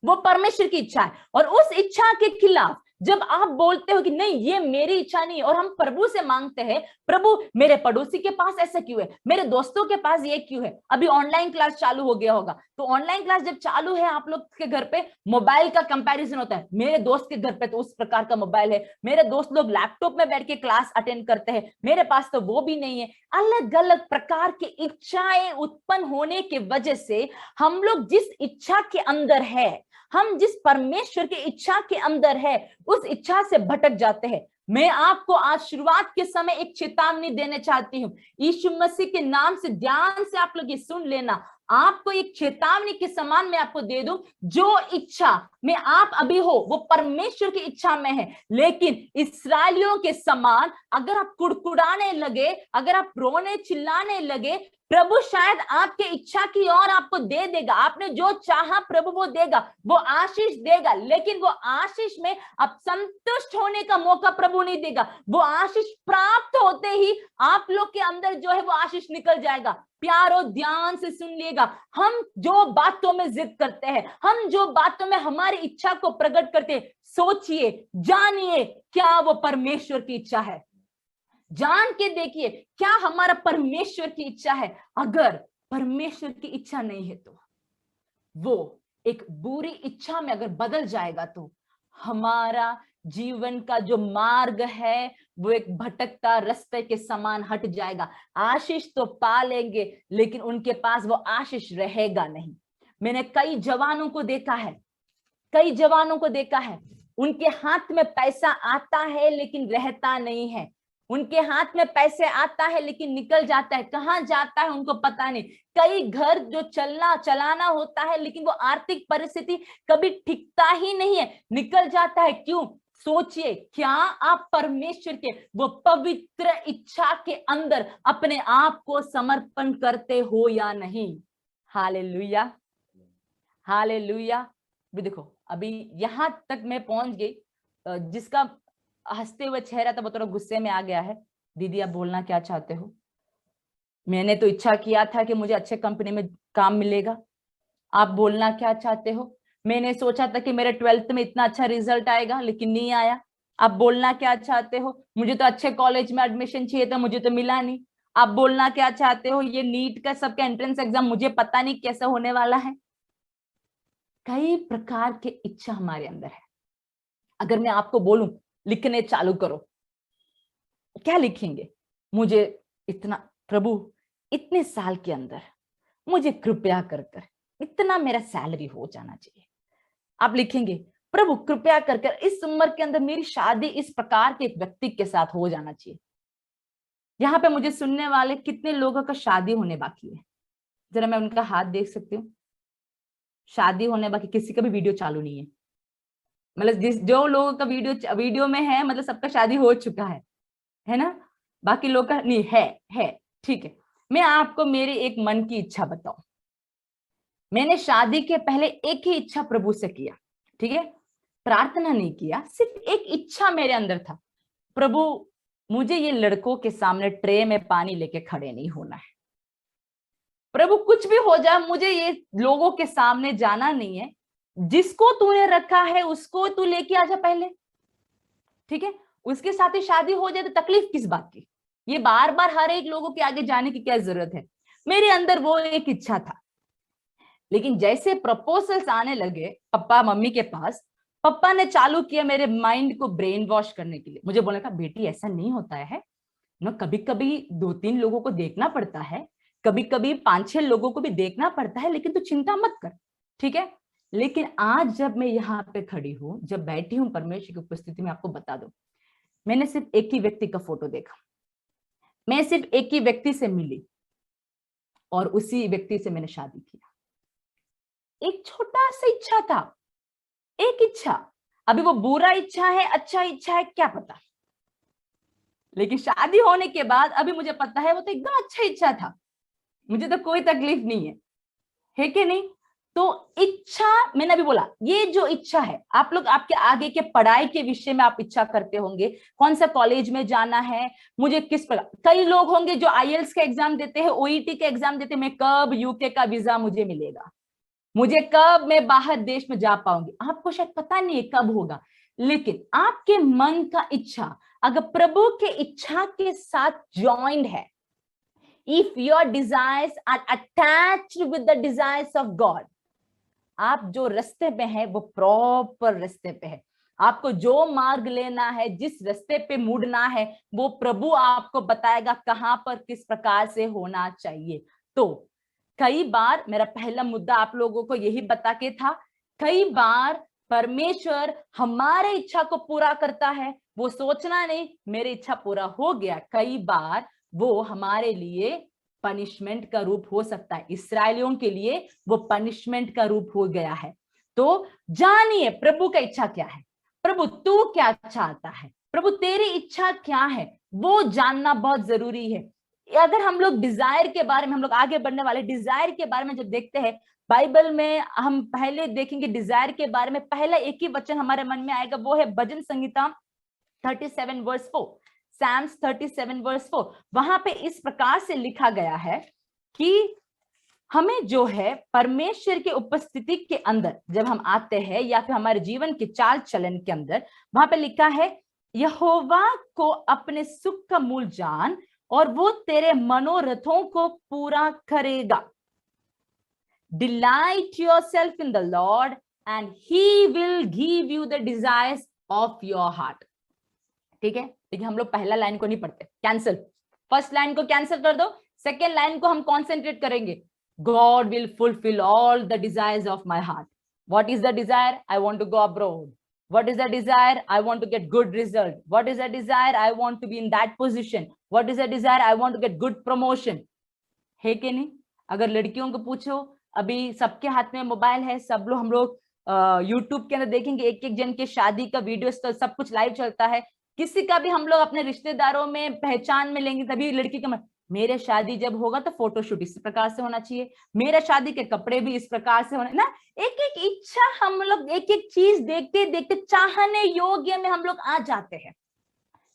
वो परमेश्वर की इच्छा है। और उस इच्छा के खिलाफ जब आप बोलते हो कि नहीं ये मेरी इच्छा नहीं, और हम प्रभु से मांगते हैं, प्रभु मेरे पड़ोसी के पास ऐसा क्यों है, मेरे दोस्तों के पास ये क्यों है। अभी ऑनलाइन क्लास चालू हो गया होगा, तो ऑनलाइन क्लास जब चालू है आप लोग के घर पे मोबाइल का कंपैरिजन होता है, मेरे दोस्त के घर पे तो उस प्रकार का मोबाइल है, मेरे दोस्त लोग लैपटॉप में बैठ के क्लास अटेंड करते हैं, मेरे पास तो वो भी नहीं है। अलग अलग प्रकार की इच्छाएं उत्पन्न होने की वजह से हम लोग जिस इच्छा के अंदर है, हम जिस परमेश्वर की इच्छा के अंदर है, उस इच्छा से भटक जाते हैं। मैं आपको आज शुरुआत के समय एक चेतावनी देने चाहती हूँ, यीशु मसीह के नाम से ध्यान से आप लोग ये सुन लेना, आपको एक चेतावनी के समान मैं आपको दे दूं, जो इच्छा में आप अभी हो वो परमेश्वर की इच्छा में है, लेकिन इस्राएलियों के समान अगर आप कुड़कुड़ाने लगे, अगर आप रोने चिल्लाने लगे, प्रभु शायद आपके इच्छा की ओर आपको दे देगा, आपने जो चाहा प्रभु वो देगा, वो आशीष देगा, लेकिन वो आशीष में आप संतुष्ट होने का मौका प्रभु नहीं देगा। वो आशीष प्राप्त होते ही आप लोग के अंदर जो है वो आशीष निकल जाएगा। प्यारो ध्यान से सुन लिएगा, हम जो बातों में जिद करते हैं, हम जो बातों में हमारी इच्छा को प्रकट करते हैं, सोचिए जानिए क्या वो परमेश्वर की इच्छा है, जान के देखिए क्या हमारा परमेश्वर की इच्छा है। अगर परमेश्वर की इच्छा नहीं है तो वो एक बुरी इच्छा में अगर बदल जाएगा तो हमारा जीवन का जो मार्ग है वो एक भटकता रास्ते के समान हट जाएगा। आशीष तो पा लेंगे लेकिन उनके पास वो आशीष रहेगा नहीं। मैंने कई जवानों को देखा है, कई जवानों को देखा है, उनके हाथ में पैसा आता है लेकिन रहता नहीं है, उनके हाथ में पैसे आता है लेकिन निकल जाता है, कहाँ जाता है उनको पता नहीं। कई घर जो चलाना होता है लेकिन वो आर्थिक परिस्थिति कभी टिकता ही नहीं है, निकल जाता है। क्यों? सोचिए, क्या आप परमेश्वर के वो पवित्र इच्छा के अंदर अपने आप को समर्पण करते हो या नहीं? Hallelujah, hallelujah. भी देखो अभी यहां तक मैं पहुंच गई, जिसका हंसते हुए चेहरा था वो थोड़ा गुस्से में आ गया है। दीदी आप बोलना क्या चाहते हो? मैंने तो इच्छा किया था कि मुझे अच्छे कंपनी में काम मिलेगा, आप बोलना क्या चाहते हो? मैंने सोचा था कि मेरे 12th में इतना अच्छा रिजल्ट आएगा लेकिन नहीं आया, आप बोलना क्या चाहते हो? मुझे तो अच्छे कॉलेज में एडमिशन चाहिए था, मुझे तो मिला नहीं, आप बोलना क्या चाहते हो? ये नीट का सबका एंट्रेंस एग्जाम मुझे पता नहीं कैसा होने वाला है। कई प्रकार के इच्छा हमारे अंदर है। अगर मैं आपको बोलूं लिखने चालू करो, क्या लिखेंगे? मुझे इतना, प्रभु इतने साल के अंदर मुझे कृपया कर कर इतना मेरा सैलरी हो जाना चाहिए। आप लिखेंगे प्रभु कृपया कर कर इस उम्र के अंदर मेरी शादी इस प्रकार के एक व्यक्ति के साथ हो जाना चाहिए। यहाँ पे मुझे सुनने वाले कितने लोगों का शादी होने बाकी है? जरा मैं उनका हाथ देख सकती हूँ? शादी होने बाकी किसी का भी वीडियो चालू नहीं है, मतलब जो लोगों का वीडियो में है मतलब सबका शादी हो चुका है ना? बाकी लोग का नहीं है। ठीक है, मैं आपको मेरे एक मन की इच्छा बताऊं। मैंने शादी के पहले एक ही इच्छा प्रभु से किया, ठीक है, प्रार्थना नहीं किया, सिर्फ एक इच्छा मेरे अंदर था, प्रभु मुझे ये लड़कों के सामने ट्रे में पानी लेके खड़े नहीं होना है। प्रभु कुछ भी हो जाए, मुझे ये लोगों के सामने जाना नहीं है, जिसको तूने रखा है उसको तू लेके आ जा पहले, ठीक है? उसके साथ ही शादी हो जाए तो तकलीफ किस बात की? ये बार बार हर एक लोगों के आगे जाने की क्या जरूरत है? मेरे अंदर वो एक इच्छा था। लेकिन जैसे प्रपोजल्स आने लगे पापा मम्मी के पास, पापा ने चालू किया मेरे माइंड को ब्रेन वॉश करने के लिए। मुझे बोलने का बेटी ऐसा नहीं होता है ना, कभी कभी 2-3 लोगों को देखना पड़ता है, कभी कभी 5-6 लोगों को भी देखना पड़ता है, लेकिन तू चिंता मत कर, ठीक है? लेकिन आज जब मैं यहाँ पे खड़ी हूँ, जब बैठी हूँ परमेश्वर की उपस्थिति में, आपको बता दो, मैंने सिर्फ एक ही व्यक्ति का फोटो देखा, मैं सिर्फ एक ही व्यक्ति से मिली और उसी व्यक्ति से मैंने शादी किया। एक छोटा सा इच्छा था, एक इच्छा। अभी वो बुरा इच्छा है अच्छा इच्छा है क्या पता, लेकिन शादी होने के बाद अभी मुझे पता है वो तो एकदम अच्छा इच्छा था, मुझे तो कोई तकलीफ नहीं है कि नहीं? तो इच्छा, मैंने अभी बोला, ये जो इच्छा है, आप लोग आपके आगे के पढ़ाई के विषय में आप इच्छा करते होंगे, कौन सा कॉलेज में जाना है, मुझे किस प्रकार, कई लोग होंगे जो आईएलटीएस का एग्जाम देते हैं, ओईटी का एग्जाम देते हैं, मैं कब यूके का वीजा मुझे मिलेगा, मुझे कब मैं बाहर देश में जा पाऊंगी, आपको शायद पता नहीं है कब होगा, लेकिन आपके मन का इच्छा अगर प्रभु के इच्छा के साथ ज्वाइंड है, if your desires are attached with the desires of God, आप जो रास्ते पे है वो प्रॉपर रास्ते पे है, आपको जो मार्ग लेना है, जिस रास्ते पे मुड़ना है, वो प्रभु आपको बताएगा कहां पर किस प्रकार से होना चाहिए। तो कई बार मेरा पहला मुद्दा आप लोगों को यही बता के था, कई बार परमेश्वर हमारे इच्छा को पूरा करता है, वो सोचना नहीं मेरी इच्छा पूरा हो गया, कई बार वो हमारे लिए पनिशमेंट का रूप हो सकता है। इस्राएलियों के लिए वो पनिशमेंट का रूप हो गया है। तो जानिए प्रभु का इच्छा क्या है, प्रभु तू क्या चाहता है, प्रभु तेरी इच्छा क्या है, वो जानना बहुत जरूरी है। अगर हम लोग डिजायर के बारे में, हम लोग आगे बढ़ने वाले डिजायर के बारे में जब देखते हैं बाइबल में, हम पहले देखेंगे डिजायर के बारे में, पहला एक ही वचन हमारे मन में आएगा, वो है भजन संहिता 37 वर्स 4, Psalms 37 वर्स 4। वहां पे इस प्रकार से लिखा गया है कि हमें जो है परमेश्वर की उपस्थिति के अंदर जब हम आते हैं या फिर हमारे जीवन के चाल चलन के अंदर, वहां पे लिखा है यहोवा को अपने सुख का मूल जान और वो तेरे मनोरथों को पूरा करेगा। Delight yourself in the Lord and he will give you the desires of your heart। ठीक है, लेकिन हम लोग पहला लाइन को नहीं पढ़ते, कैंसिल, फर्स्ट लाइन को कैंसिल कर दो, सेकेंड लाइन को हम कॉन्सेंट्रेट करेंगे। God will fulfill all the desires of my heart। What is the desire? I want to go abroad। What is the desire? I want to get good result। What is the desire? I want to be in that position। What is the desire? I want to get good promotion। है कि नहीं? अगर लड़कियों को पूछो, अभी सबके हाथ में मोबाइल है, सब लोग, हम लोग यूट्यूब के अंदर देखेंगे एक एक जन के शादी का वीडियो, सब कुछ लाइव चलता है। किसी का भी हम लोग अपने रिश्तेदारों में पहचान में लेंगे, तभी लड़की का मेरे शादी जब होगा तो फोटोशूट इस प्रकार से होना चाहिए, मेरा शादी के कपड़े भी इस प्रकार से होना ना। एक एक इच्छा हम लोग, एक एक चीज देखते देखते चाहने योग्य में हम लोग आ जाते हैं,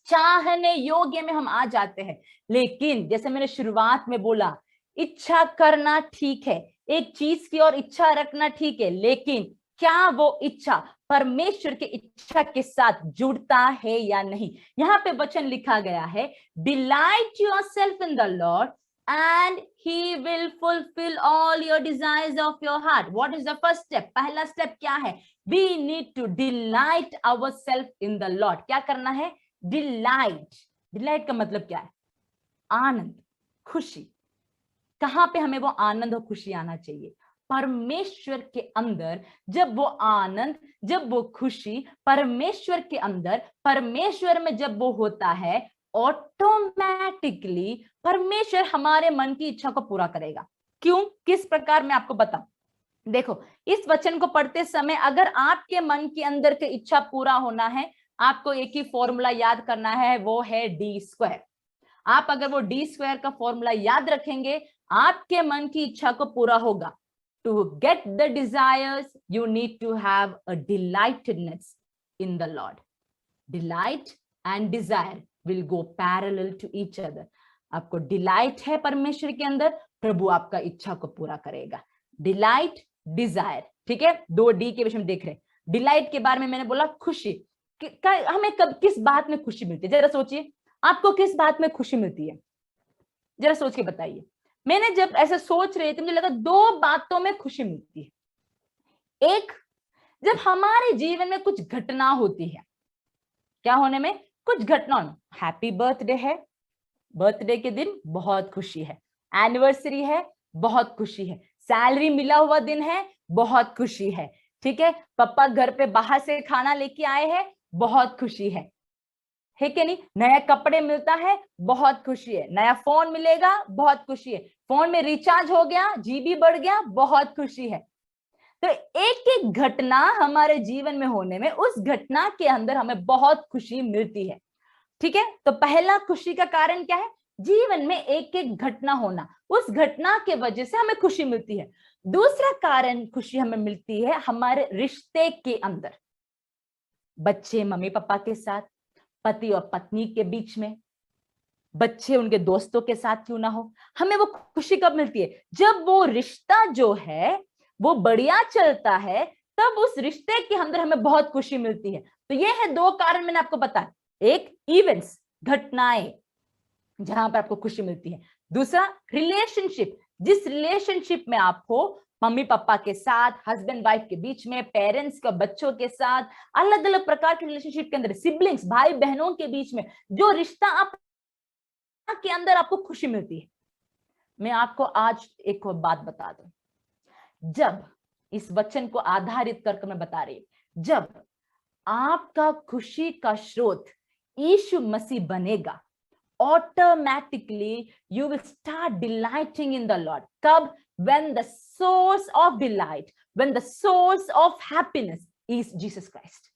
चाहने योग्य में हम आ जाते हैं। लेकिन जैसे मैंने शुरुआत में बोला, इच्छा करना ठीक है, एक चीज की और इच्छा रखना ठीक है, लेकिन क्या वो इच्छा परमेश्वर की इच्छा के साथ जुड़ता है या नहीं? यहाँ पे वचन लिखा गया है, delight yourself in the Lord and he will fulfill all your desires of your heart। What is the first step? पहला स्टेप क्या है? We need to delight ourselves in the Lord। क्या करना है? डिलाइट। डिलाइट का मतलब क्या है? आनंद, खुशी। कहाँ पे हमें वो आनंद और खुशी आना चाहिए? परमेश्वर के अंदर। जब वो आनंद, जब वो खुशी परमेश्वर के अंदर, परमेश्वर में जब वो होता है, ऑटोमेटिकली परमेश्वर हमारे मन की इच्छा को पूरा करेगा। क्यों, किस प्रकार मैं आपको बताऊं। देखो, इस वचन को पढ़ते समय अगर आपके मन के अंदर की इच्छा पूरा होना है, आपको एक ही फॉर्मूला याद करना है, वो है d²। आप अगर वो d² का फॉर्मूला याद रखेंगे, आपके मन की इच्छा को पूरा होगा। To get the desires you need to have a delightedness in the Lord. Delight and desire will go parallel to each other. आपको डिलाइट है परमेश्वर के अंदर, प्रभु आपका इच्छा को पूरा करेगा। डिलाइट, डिजायर, ठीक है, 2D के विषय में देख रहे। डिलाइट के बारे में मैंने बोला खुशी, हमें कब किस बात में खुशी मिलती है, जरा सोचिए, आपको किस बात में खुशी मिलती है, जरा सोच के बताइए। मैंने जब ऐसा सोच रही थी, मुझे लगा 2 बातों में खुशी मिलती है। एक, जब हमारे जीवन में कुछ घटना होती है, क्या होने में, कुछ घटना, हैप्पी बर्थडे है, बर्थडे के दिन बहुत खुशी है, एनिवर्सरी है बहुत खुशी है, सैलरी मिला हुआ दिन है बहुत खुशी है, ठीक है, पापा घर पे बाहर से खाना लेके आए हैं बहुत खुशी है कि नहीं, नया कपड़े मिलता है बहुत खुशी है, नया फोन मिलेगा बहुत खुशी है, फोन में रिचार्ज हो गया, जीबी बढ़ गया, बहुत खुशी है। तो एक एक घटना हमारे जीवन में होने में, उस घटना के अंदर हमें बहुत खुशी मिलती है, ठीक है। तो पहला खुशी का कारण क्या है, जीवन में एक एक घटना होना, उस घटना के वजह से हमें खुशी मिलती है। दूसरा कारण खुशी हमें मिलती है हमारे रिश्ते के अंदर, बच्चे मम्मी पापा के साथ, पति और पत्नी के बीच में, बच्चे उनके दोस्तों के साथ क्यों ना हो, हमें वो खुशी कब मिलती है, जब वो रिश्ता जो है वो बढ़िया चलता है, तब उस रिश्ते के अंदर हमें बहुत खुशी मिलती है। तो ये है 2 कारण मैंने आपको बताया, एक इवेंट्स, घटनाएं जहां पर आपको खुशी मिलती है, दूसरा रिलेशनशिप, जिस रिलेशनशिप में आप हो, मम्मी पापा के साथ, हस्बैंड वाइफ के बीच में, पेरेंट्स का बच्चों के साथ, अलग अलग प्रकार के रिलेशनशिप के अंदर, सिबलिंग्स भाई बहनों के बीच में जो रिश्ता आप के अंदर आपको खुशी मिलती है। मैं आपको आज एक और बात बता दूं, जब इस वचन को आधारित करके मैं बता रही हूं, जब आपका खुशी का स्रोत यीशु मसीह बनेगा, automatically you will start delighting in the Lord. कब? When the source of delight, when the source of happiness is Jesus Christ.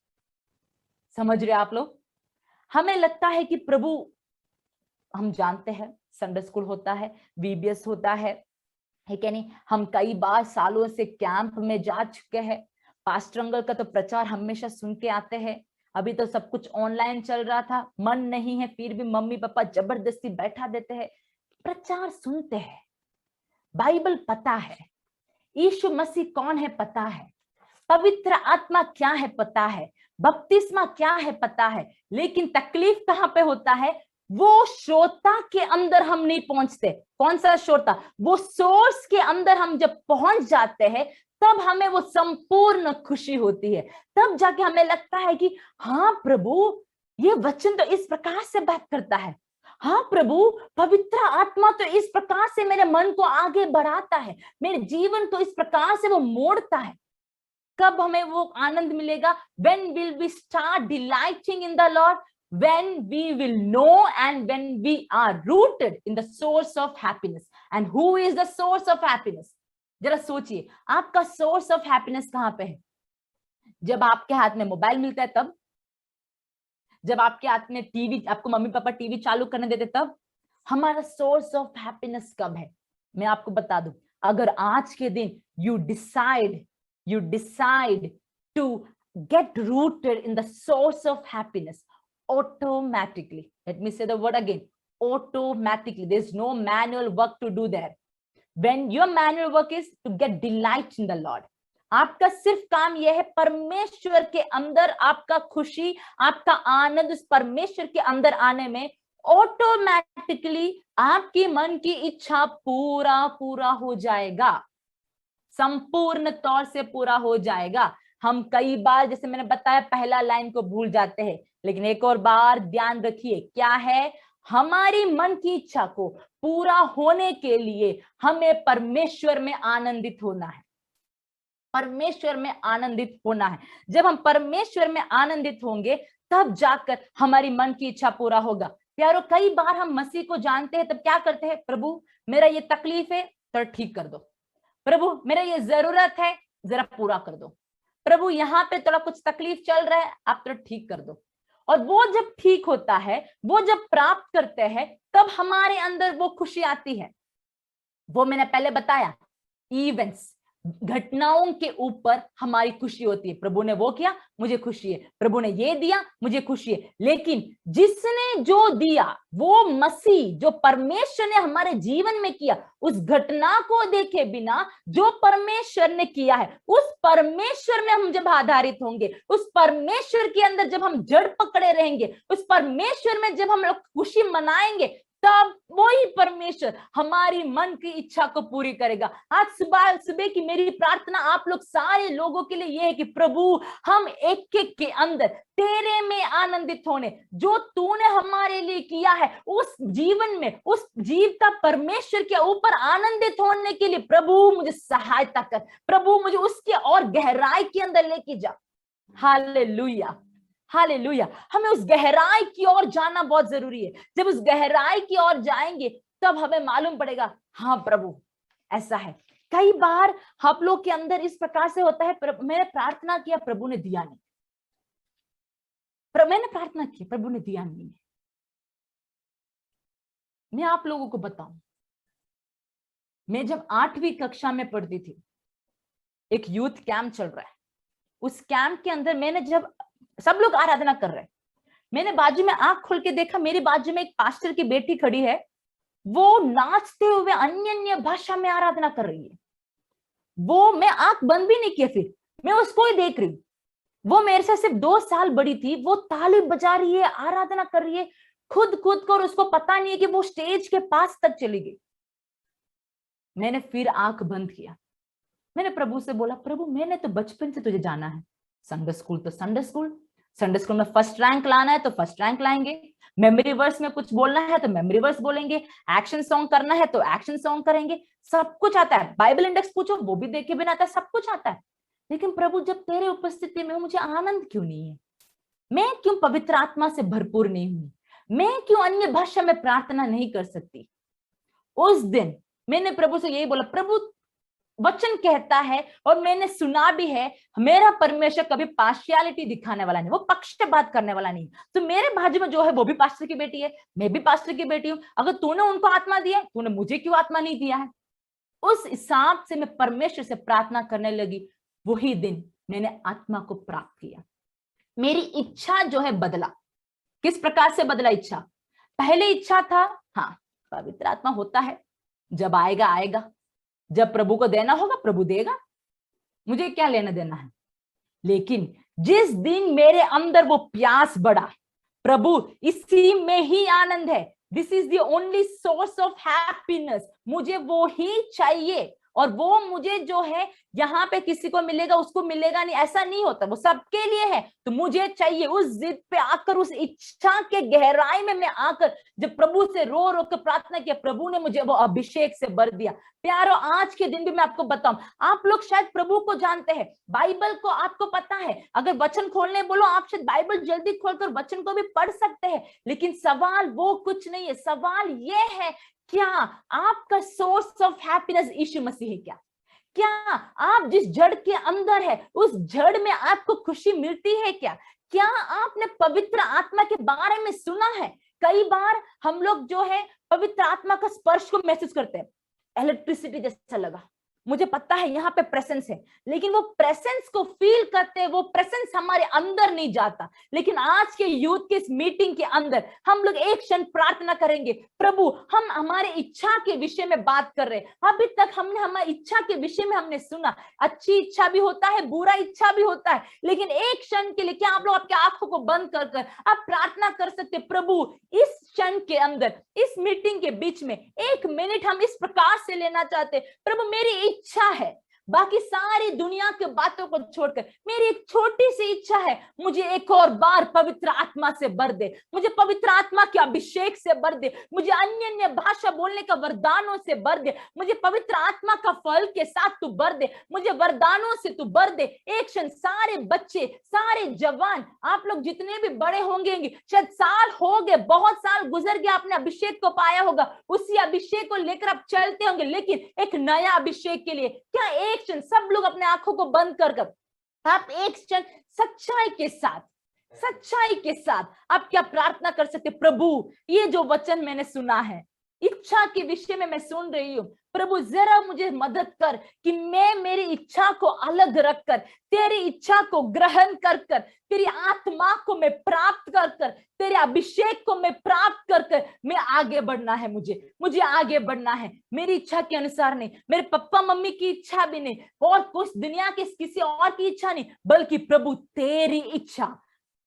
समझ रहे आप लोग? हमें लगता है कि प्रभु, हम जानते हैं संडे स्कूल होता है, VBS होता है क्या नहीं, हम कई बार सालों से कैंप में जा चुके हैं, पास्टर अंकल का तो प्रचार हमेशा सुन के आते हैं। अभी तो सब कुछ ऑनलाइन चल रहा था, मन नहीं है, फिर भी मम्मी पापा जबरदस्ती बैठा देते हैं, प्रचार सुनते हैं, बाइबल पता है, यीशु मसीह कौन है पता है, पवित्र आत्मा क्या है पता है, बपतिस्मा क्या है पता है, लेकिन तकलीफ कहाँ पे होता है, वो श्रोता के अंदर हम नहीं पहुंचते। कौन सा श्रोता? वो सोर्स के अंदर हम जब पहुंच जाते हैं, तब हमें वो संपूर्ण खुशी होती है, तब जाके हमें लगता है कि हाँ प्रभु, ये वचन तो इस प्रकार से बात करता है, हाँ प्रभु, पवित्र आत्मा तो इस प्रकार से मेरे मन को आगे बढ़ाता है, मेरे जीवन को इस प्रकार से वो मोड़ता है। कब हमें वो आनंद मिलेगा? When will we start delighting in the Lord? When we will know and when we are rooted in the source of happiness. And who is the source of happiness? जरा सोचिए, आपका सोर्स ऑफ हैप्पीनेस कहाँ पे है? जब आपके हाथ में मोबाइल मिलता है तब, जब आपके हाथ में टीवी, आपको मम्मी पापा टीवी चालू करने देते तब। हमारा सोर्स ऑफ हैप्पीनेस कब है? मैं आपको बता दूं, अगर आज के दिन you decide to get rooted in the source of happiness, automatically, let me say the word again, automatically, there's no manual work to do there. When your manual work is to get delight in the Lord, आपका सिर्फ काम यह है परमेश्वर के अंदर आपका खुशी, आपका आनंद उस परमेश्वर के अंदर आने में, ऑटोमेटिकली आपकी मन की इच्छा पूरा हो जाएगा, संपूर्ण तौर से पूरा हो जाएगा। हम कई बार, जैसे मैंने बताया, पहला लाइन को भूल जाते हैं, लेकिन एक और बार ध्यान रखिए, क्या है? हमारी मन की इच्छा को पूरा होने के लिए हमें परमेश्वर में आनंदित होना है, परमेश्वर में आनंदित होना है। जब हम परमेश्वर में आनंदित होंगे, तब जाकर हमारी मन की इच्छा पूरा होगा। प्यारो, कई बार हम मसीह को जानते हैं, तब क्या करते हैं? प्रभु, मेरा ये तकलीफ है, तो ठीक कर दो। प्रभु मेरा ये जरूरत है, जरा पूरा कर दो। प्रभु यहाँ पे थोड़ा कुछ तकलीफ चल रहा है, आप तो ठीक कर दो। और वो जब ठीक होता है, वो जब प्राप्त करते हैं, तब हमारे अंदर वो खुशी आती है। वो मैंने पहले बताया, इवेंट्स, घटनाओं के ऊपर हमारी खुशी होती है। प्रभु ने वो किया, मुझे खुशी है। प्रभु ने ये दिया, मुझे खुशी है। लेकिन जिसने जो दिया, वो मसीह, जो परमेश्वर ने हमारे जीवन में किया, उस घटना को देखे बिना जो परमेश्वर ने किया है, उस परमेश्वर में हम जब आधारित होंगे, उस परमेश्वर के अंदर जब हम जड़ पकड़े रहेंगे, उस परमेश्वर में जब हम लोग खुशी मनाएंगे, तब वही परमेश्वर हमारी मन की इच्छा को पूरी करेगा। आज सुबह की मेरी प्रार्थना आप लोग सारे लोगों के लिए यह है कि प्रभु, हम एक एक के अंदर तेरे में आनंदित होने, जो तूने हमारे लिए किया है, उस जीवन में, उस जीवता परमेश्वर के ऊपर आनंदित होने के लिए प्रभु मुझे सहायता कर। प्रभु मुझे उसके और गहराई के अंदर लेके जा। Hallelujah, hallelujah. हमें उस गहराई की ओर जाना बहुत जरूरी है। जब उस गहराई की ओर जाएंगे, तब हमें मालूम पड़ेगा, हाँ प्रभु ऐसा है। कई बार हम लोग के अंदर इस प्रकार से होता है, मैंने प्रार्थना किया, प्रभु ने दिया नहीं। मैंने प्रार्थना की, प्रभु ने दिया नहीं। मैं आप लोगों को बताऊं, मैं जब 8वीं कक्षा में पढ़ती थी, एक यूथ कैंप चल रहा है। उस कैंप के अंदर मैंने, जब सब लोग आराधना कर रहे हैं, मैंने बाजू में आंख खोल के देखा, मेरी बाजू में एक पास्टर की बेटी खड़ी है, वो नाचते हुए अन्य भाषा में आराधना कर रही है। वो, मैं आंख बंद भी नहीं किया, फिर मैं उसको ही देख रही हूँ। वो मेरे से सिर्फ 2 साल बड़ी थी। वो ताली बजा रही है, आराधना कर रही है खुद को, और उसको पता नहीं है कि वो स्टेज के पास तक चली गई। मैंने फिर आंख बंद किया। मैंने प्रभु से बोला, प्रभु मैंने तो बचपन से तुझे जाना है। संडे स्कूल तो संडे स्कूल, संडे स्कूल में फर्स्ट रैंक लाना है तो फर्स्ट रैंक लाएंगे। मेमोरी वर्स में कुछ बोलना है तो मेमोरी वर्स बोलेंगे। एक्शन सॉन्ग करना है तो एक्शन सॉन्ग करेंगे। सब कुछ आता है। बाइबल इंडेक्स पूछो, वो भी देखे बिना आता है। सब कुछ आता है। लेकिन प्रभु, जब तेरे उपस्थिति में मुझे आनंद क्यों नहीं है? मैं क्यों पवित्र आत्मा से भरपूर नहीं हूं? मैं क्यों अन्य भाषा में प्रार्थना नहीं कर सकती? उस दिन मैंने प्रभु से यही बोला, प्रभु वचन कहता है और मैंने सुना भी है, मेरा परमेश्वर कभी पार्शियलिटी दिखाने वाला नहीं, वो पक्षपात करने वाला नहीं। तो मेरे बाजू में जो है वो भी पास्टर की बेटी है, मैं भी पास्टर की बेटी हूं। अगर तूने उनको आत्मा दिया, तूने मुझे क्यों आत्मा नहीं दिया है? उस हिसाब से मैं परमेश्वर से प्रार्थना करने लगी। वही दिन मैंने आत्मा को प्राप्त किया। मेरी इच्छा जो है बदला। किस प्रकार से बदला इच्छा? पहले इच्छा था, हाँ पवित्र आत्मा होता है, जब आएगा आएगा, जब प्रभु को देना होगा प्रभु देगा, मुझे क्या लेना देना है। लेकिन जिस दिन मेरे अंदर वो प्यास बढ़ा, प्रभु इसी में ही आनंद है, this is the only source of happiness, मुझे वो ही चाहिए, और वो मुझे जो है यहाँ पे किसी को मिलेगा उसको मिलेगा नहीं, ऐसा नहीं होता, वो सबके लिए है। तो मुझे चाहिए। उस जिद पे आकर, उस इच्छा के गहराई में मैं आकर जब प्रभु से रो रो कर प्रार्थना किया, प्रभु ने मुझे वो अभिषेक से भर दिया। प्यारो, आज के दिन भी मैं आपको बताऊं, आप लोग शायद प्रभु को जानते हैं, बाइबल को आपको पता है, अगर वचन खोलने बोलो आप शायद बाइबल जल्दी खोलकर वचन को भी पढ़ सकते हैं। लेकिन सवाल वो कुछ नहीं है। सवाल ये है, क्या आपका सोर्स ऑफ हैप्पीनेस यीशु मसीह है? क्या आप जिस जड़ के अंदर है, उस जड़ में आपको खुशी मिलती है? क्या आपने पवित्र आत्मा के बारे में सुना है? कई बार हम लोग जो है पवित्र आत्मा का स्पर्श को महसूस करते हैं, इलेक्ट्रिसिटी जैसा लगा, मुझे पता है यहाँ पे प्रेजेंस है, लेकिन वो प्रेजेंस को फील करते हैं, वो प्रेजेंस हमारे अंदर नहीं जाता। लेकिन आज के यूथ के इस मीटिंग के अंदर हम लोग एक क्षण प्रार्थना करेंगे, प्रभु हम हमारे इच्छा के विषय में बात कर रहे हैं। अभी तक हमने हमारी इच्छा के विषय में हमने सुना, अच्छी इच्छा भी होता है, बुरा इच्छा भी होता है, लेकिन एक क्षण के लिए क्या आप लोग आपके आंखों को बंद कर कर आप प्रार्थना कर सकते, प्रभु इस क्षण के अंदर, इस मीटिंग के बीच में 1 मिनट हम इस प्रकार से लेना चाहते, प्रभु मेरी इच्छा है, बाकी सारी दुनिया के बातों को छोड़कर मेरी एक छोटी सी इच्छा है, मुझे एक और बार पवित्र आत्मा से भर दे, मुझे पवित्र आत्मा के अभिषेक से भर दे, मुझे अन्य अन्य भाषा बोलने का वरदानों से भर दे, मुझे पवित्र आत्मा का फल के साथ तू भर दे, मुझे वरदानों से तू भर दे। एक क्षण सारे बच्चे, सारे जवान, आप लोग जितने भी बड़े होंगे, शायद साल हो गए, बहुत साल गुजर गया, आपने अभिषेक को पाया होगा, उसी अभिषेक को लेकर आप चलते होंगे, लेकिन एक नया अभिषेक के लिए क्या एक क्षण सब लोग अपने आंखों को बंद कर आप एक क्षण सच्चाई के साथ आप क्या प्रार्थना कर सकते? प्रभु, ये जो वचन मैंने सुना है, इच्छा के विषय में मैं सुन रही हूँ, प्रभु जरा मुझे मदद कर कि मैं मेरी इच्छा को अलग रखकर तेरी इच्छा को ग्रहण कर तेरी आत्मा को मैं प्राप्त कर तेरे अभिषेक को मैं प्राप्त कर मैं आगे बढ़ना है, मुझे आगे बढ़ना है, मेरी इच्छा के अनुसार नहीं, मेरे पापा मम्मी की इच्छा भी नहीं, और कुछ दुनिया के किसी और की इच्छा नहीं, बल्कि प्रभु तेरी इच्छा।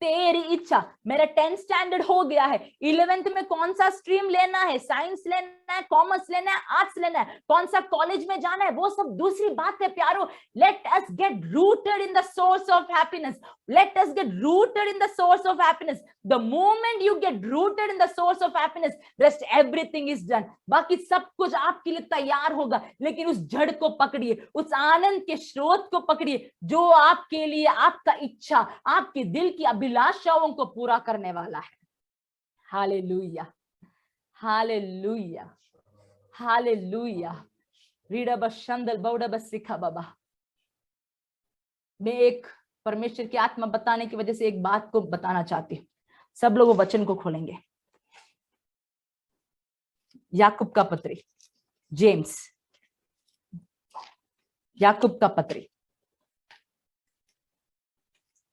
मेरा 10th स्टैंडर्ड हो गया है, 11th में कौन सा स्ट्रीम लेना है, साइंस लेना है, कॉमर्स लेना है, आर्ट्स लेना है, कौन सा कॉलेज में जाना है, वो सब दूसरी बात है प्यारो। Let us gate rooted in the source of happiness, let us gate rooted in the source of happiness. The moment you get rooted in the source of happiness, rest everything is done. बाकी सब कुछ आपके लिए तैयार होगा, लेकिन उस जड़ को पकड़िए, उस आनंद के स्रोत को पकड़िए जो आपके लिए आपका इच्छा, आपके दिल की अभिलाषाओं को पूरा करने वाला है। हालेलुया, हालेलुया, हालेलुया। रीडा बशंदल बौड़ा बसिखा बाबा। मैं एक परमेश्वर की आत्मा बताने की वजह से एक बात को बताना चाहती हूँ। सब लोग वचन को खोलेंगे, याकूब का पत्री, जेम्स, याकूब का पत्री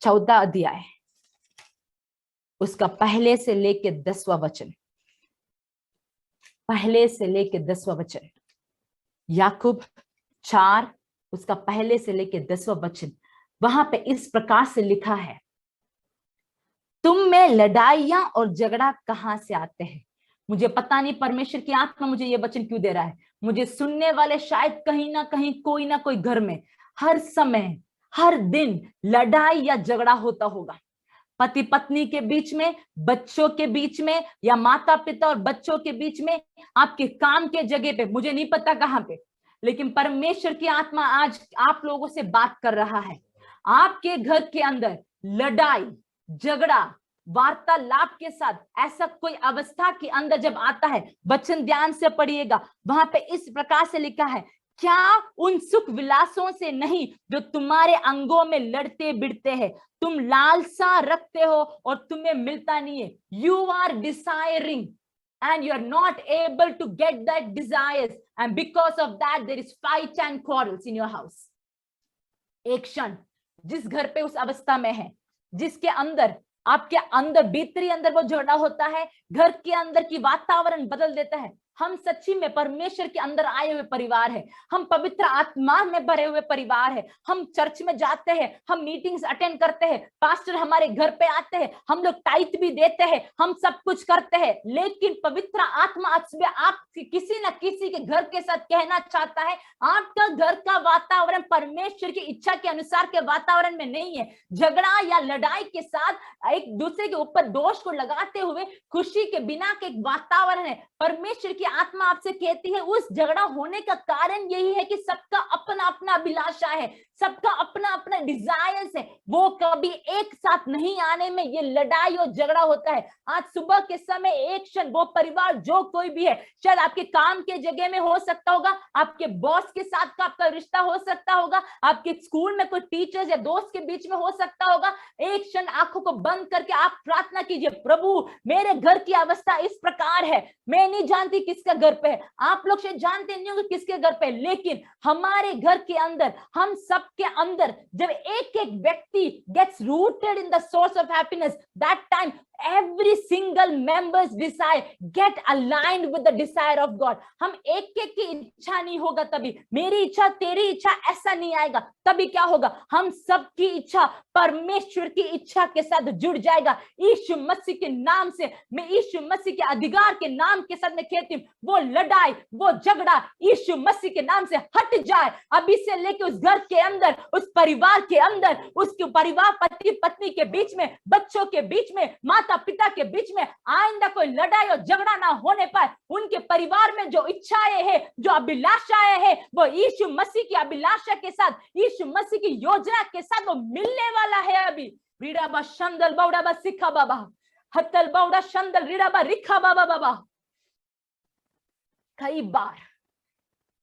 14 अध्याय, उसका पहले से लेके 10वां वचन, पहले से लेके 10वां वचन। याकूब 4 उसका पहले से लेके 10वां वचन, वहां पे इस प्रकार से लिखा है, तुम में लड़ाइयां और झगड़ा कहां से आते हैं? मुझे पता नहीं परमेश्वर की आत्मा मुझे ये वचन क्यों दे रहा है। मुझे सुनने वाले शायद कहीं ना कहीं कोई ना कोई घर में हर समय हर दिन लड़ाई या झगड़ा होता होगा, पति पत्नी के बीच में, बच्चों के बीच में, या माता पिता और बच्चों के बीच में, आपके काम के जगह पे, मुझे नहीं पता कहां पे, लेकिन परमेश्वर की आत्मा आज आप लोगों से बात कर रहा है। आपके घर के अंदर लड़ाई झगड़ा वार्तालाप के साथ ऐसा कोई अवस्था के अंदर जब आता है, वचन ध्यान से पढ़िएगा, वहां पे इस प्रकार से लिखा है, क्या उन सुख विलासों से नहीं जो तुम्हारे अंगों में लड़ते भिड़ते हैं? तुम लालसा रखते हो और तुम्हें मिलता नहीं है। You are desiring and you are not able to get that desires, and because of that there is fight and quarrels in your house. एक क्षण जिस घर पे उस अवस्था में है, जिसके अंदर आपके अंदर भीतरी अंदर वो झगड़ा होता है, घर के अंदर की वातावरण बदल देता है। हम सच्ची में परमेश्वर के अंदर आए हुए परिवार है, हम पवित्र आत्मा में भरे हुए परिवार है। हम चर्च में जाते हैं, हम मीटिंग्स अटेंड करते हैं, पास्टर हमारे घर पे आते हैं, हम लोग टाइट भी देते हैं, हम सब कुछ करते हैं, लेकिन पवित्र आत्मा आप किसी न किसी के घर के साथ कहना चाहता है, आपका घर का वातावरण परमेश्वर की इच्छा के अनुसार के वातावरण में नहीं है। झगड़ा या लड़ाई के साथ एक दूसरे के ऊपर दोष को लगाते हुए खुशी के बिना के एक वातावरण है। परमेश्वर की आत्मा आपसे कहती है, उस झगड़ा होने का कारण यही है कि सबका अपना अपना अभिलाषा है, सबका अपना अपना डिजायर्स है, वो कभी एक साथ नहीं आने में ये लड़ाई और झगड़ा होता है। आज सुबह के समय एक क्षण वो परिवार जो कोई भी है, शायद आपके काम के जगह में हो सकता होगा, आपके बॉस के साथ का आपका रिश्ता हो सकता होगा, आपके स्कूल में कोई टीचर्स या दोस्त के बीच में हो सकता होगा। एक क्षण आंखों को बंद करके आप प्रार्थना कीजिए, प्रभु मेरे घर की अवस्था इस प्रकार है, मैं नहीं जानती किसका घर पे है, आप लोग शायद जानते नहीं होंगे किसके घर पे, लेकिन हमारे घर के अंदर, हम सब के अंदर जब एक एक व्यक्ति gets rooted in the source of happiness, that time every single member's desire get aligned with the desire of God. हम एक एक की इच्छा नहीं होगा तभी, मेरी इच्छा तेरी इच्छा ऐसा नहीं आएगा, तभी क्या होगा, हम सबकी इच्छा परमेश्वर की इच्छा के साथ जुड़ जाएगा। यीशु मसीह के नाम से, मैं यीशु मसीह के अधिकार के नाम के साथ मैं कहती हूँ, वो लड़ाई, वो झगड़ा यीशु मसीह के नाम से हट जाए। अभी से लेके उस घर के अंदर, उस परिवार के अंदर, उसके परिवार पति पत्नी के बीच में, बच्चों के बीच में, माता पिता के बीच में आइंदा कोई लड़ाई और झगड़ा ना होने पाए। उनके परिवार में जो इच्छाएं हैं, जो अभिलाषाएं हैं, वो यीशु मसीह की अभिलाषा के साथ, यीशु मसीह की योजना के साथ वो मिलने वाला है। अभी रीड़ा बा शंदल बाउडा बा सिखा बाबा, हत्तल बाउडा शंदल रीड़ा बा रिखा बाबा बाबा। कई बार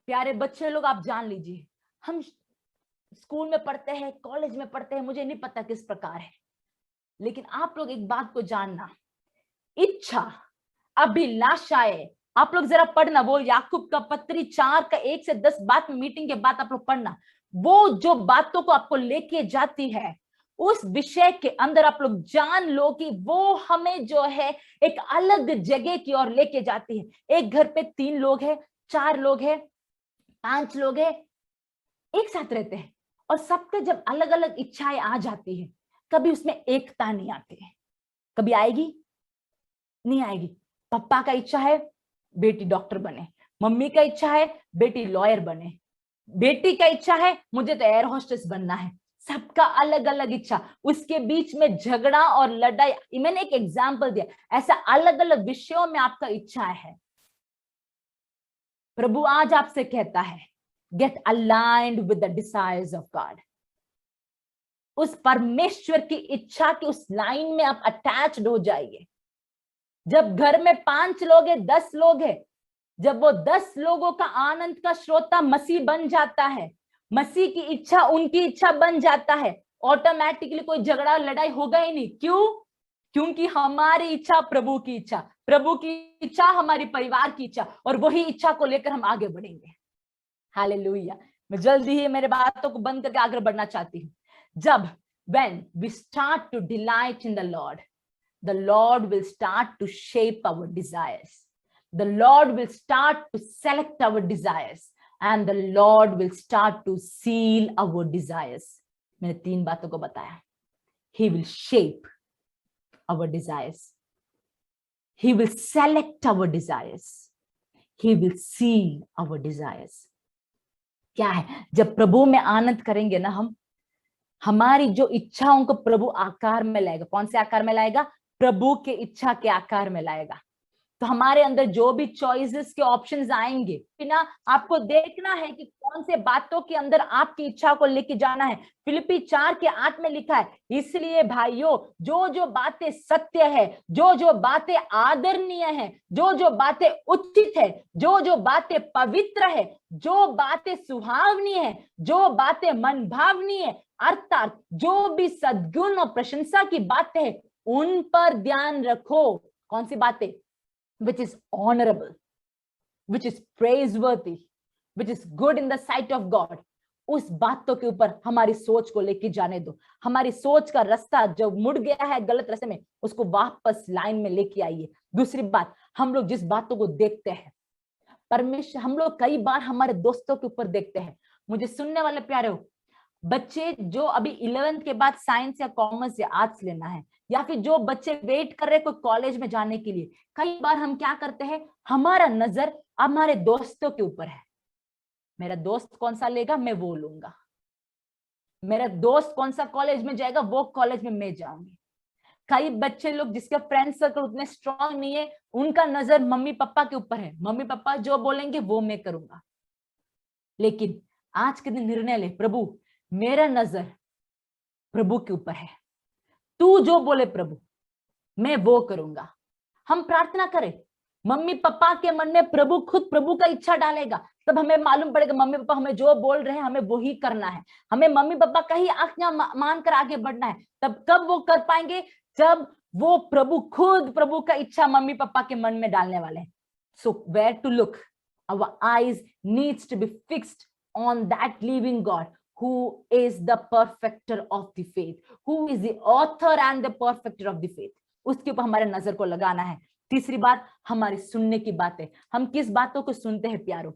प्यारे बच्चे लोग, आप जान लीजिए, हम स्कूल में पढ़ते हैं, कॉलेज में पढ़ते हैं, मुझे नहीं पता किस प्रकार है, लेकिन आप लोग एक बात को जानना, इच्छा, अभिलाषाएं, आप लोग जरा पढ़ना, वो याकूब का पत्री 4 का 1 से 10 बात में, मीटिंग के बाद आप लोग पढ़ना, वो जो बातों को आपको लेके जाती है, उस विषय के अंदर आप लोग जान लो कि वो हमें जो है एक अलग जगह की ओर लेके जाती है। एक घर पे 3 लोग हैं, 4 लोग हैं, 5 लोग हैं, एक साथ रहते हैं, और सबके जब अलग अलग इच्छाएं आ जाती है, कभी उसमें एकता नहीं आती है। कभी आएगी? नहीं आएगी। पापा का इच्छा है बेटी डॉक्टर बने, मम्मी का इच्छा है बेटी लॉयर बने, बेटी का इच्छा है मुझे तो एयर होस्टेस बनना है। सबका अलग अलग इच्छा, उसके बीच में झगड़ा और लड़ाई। मैंने एक एग्जाम्पल दिया, ऐसा अलग अलग विषयों में आपका इच्छा है। प्रभु आज आपसे कहता है, get aligned with the desires of God. उस परमेश्वर की इच्छा की उस लाइन में आप अटैच्ड हो जाइए। जब घर में 5 लोग हैं, 10 लोग हैं, जब वो 10 लोगों का आनंद का श्रोता मसीह बन जाता है, मसीह की इच्छा उनकी इच्छा बन जाता है, ऑटोमेटिकली कोई झगड़ा लड़ाई होगा ही नहीं। क्यों? क्योंकि हमारी इच्छा प्रभु की इच्छा, प्रभु की इच्छा हमारी परिवार की इच्छा, और वही इच्छा को लेकर हम आगे बढ़ेंगे। हालेलुया। मैं जल्दी ही मेरे बातों को बंद करके आगे बढ़ना चाहती हूँ। जब when we start to delight in the Lord will start to shape our desires. The Lord will start to select our desires. And the Lord will start to seal our desires. मैंने 3 बातों को बताया। He will shape our desires. He will select our desires. He will seal our desires. क्या है? जब प्रभु में आनंद करेंगे ना हम, हमारी जो इच्छाओं को प्रभु आकार में लाएगा। कौन से आकार में लाएगा? प्रभु के इच्छा के आकार में लाएगा। तो हमारे अंदर जो भी चॉइसेस के ऑप्शंस आएंगे, बिना आपको देखना है कि कौन से बातों के अंदर आपकी इच्छा को लेके जाना है। फिलिपी 4 के 8 में लिखा है, इसलिए भाइयों, जो जो बातें सत्य है, जो जो बातें आदरणीय है, जो जो बातें उचित है, जो जो बातें पवित्र है, जो बातें सुहावनी है, जो बातें मन भावनी है, अर्थात जो भी सद्गुण और प्रशंसा की बातें हैं, उन पर ध्यान रखो। कौन सी बातें? Which is honorable, which is praiseworthy, which is good in the sight of God. उस बातों के ऊपर हमारी सोच को लेके जाने दो। हमारी सोच का रास्ता जो मुड़ गया है गलत रास्ते में, उसको वापस लाइन में लेके आइए। दूसरी बात, हम लोग जिस बातों को देखते हैं, परमेश्वर, हम लोग कई बार हमारे दोस्तों के ऊपर देखते हैं। मुझे सुनने वाले प्यारे हो, बच्चे जो अभी 11th के बाद साइंस या कॉमर्स या आर्ट्स लेना है, या फिर जो बच्चे वेट कर रहे हैं कोई कॉलेज में जाने के लिए, कई बार हम क्या करते हैं, हमारा नजर हमारे दोस्तों के ऊपर है। मेरा दोस्त कौन सा लेगा, मैं वो लूंगा। मेरा दोस्त कौन सा कॉलेज में जाएगा, वो कॉलेज में मैं जाऊंगी। कई बच्चे लोग जिसके फ्रेंड सर्कल उतने स्ट्रांग नहीं है, उनका नजर मम्मी पापा के ऊपर है। मम्मी पापा जो बोलेंगे वो मैं करूंगा। लेकिन आज के दिन निर्णय ले, प्रभु मेरा नजर प्रभु के ऊपर है, तू जो बोले प्रभु मैं वो करूंगा। हम प्रार्थना करें, मम्मी पापा के मन में प्रभु खुद प्रभु का इच्छा डालेगा, तब हमें मालूम पड़ेगा मम्मी पापा हमें जो बोल रहे हैं हमें वो ही करना है। हमें मम्मी पापा का ही आज्ञा मानकर आगे बढ़ना है। तब कब वो कर पाएंगे, जब वो प्रभु खुद प्रभु का इच्छा मम्मी पापा के मन में डालने वाले हैं। So where to look, our eyes needs to be fixed on that living God who is the perfecter of the faith, who is the author and the perfecter of the faith. उसके ऊपर हमारे नजर को लगाना है। तीसरी बात, हमारी सुनने की बातें। हम किस बातों को सुनते हैं प्यारो,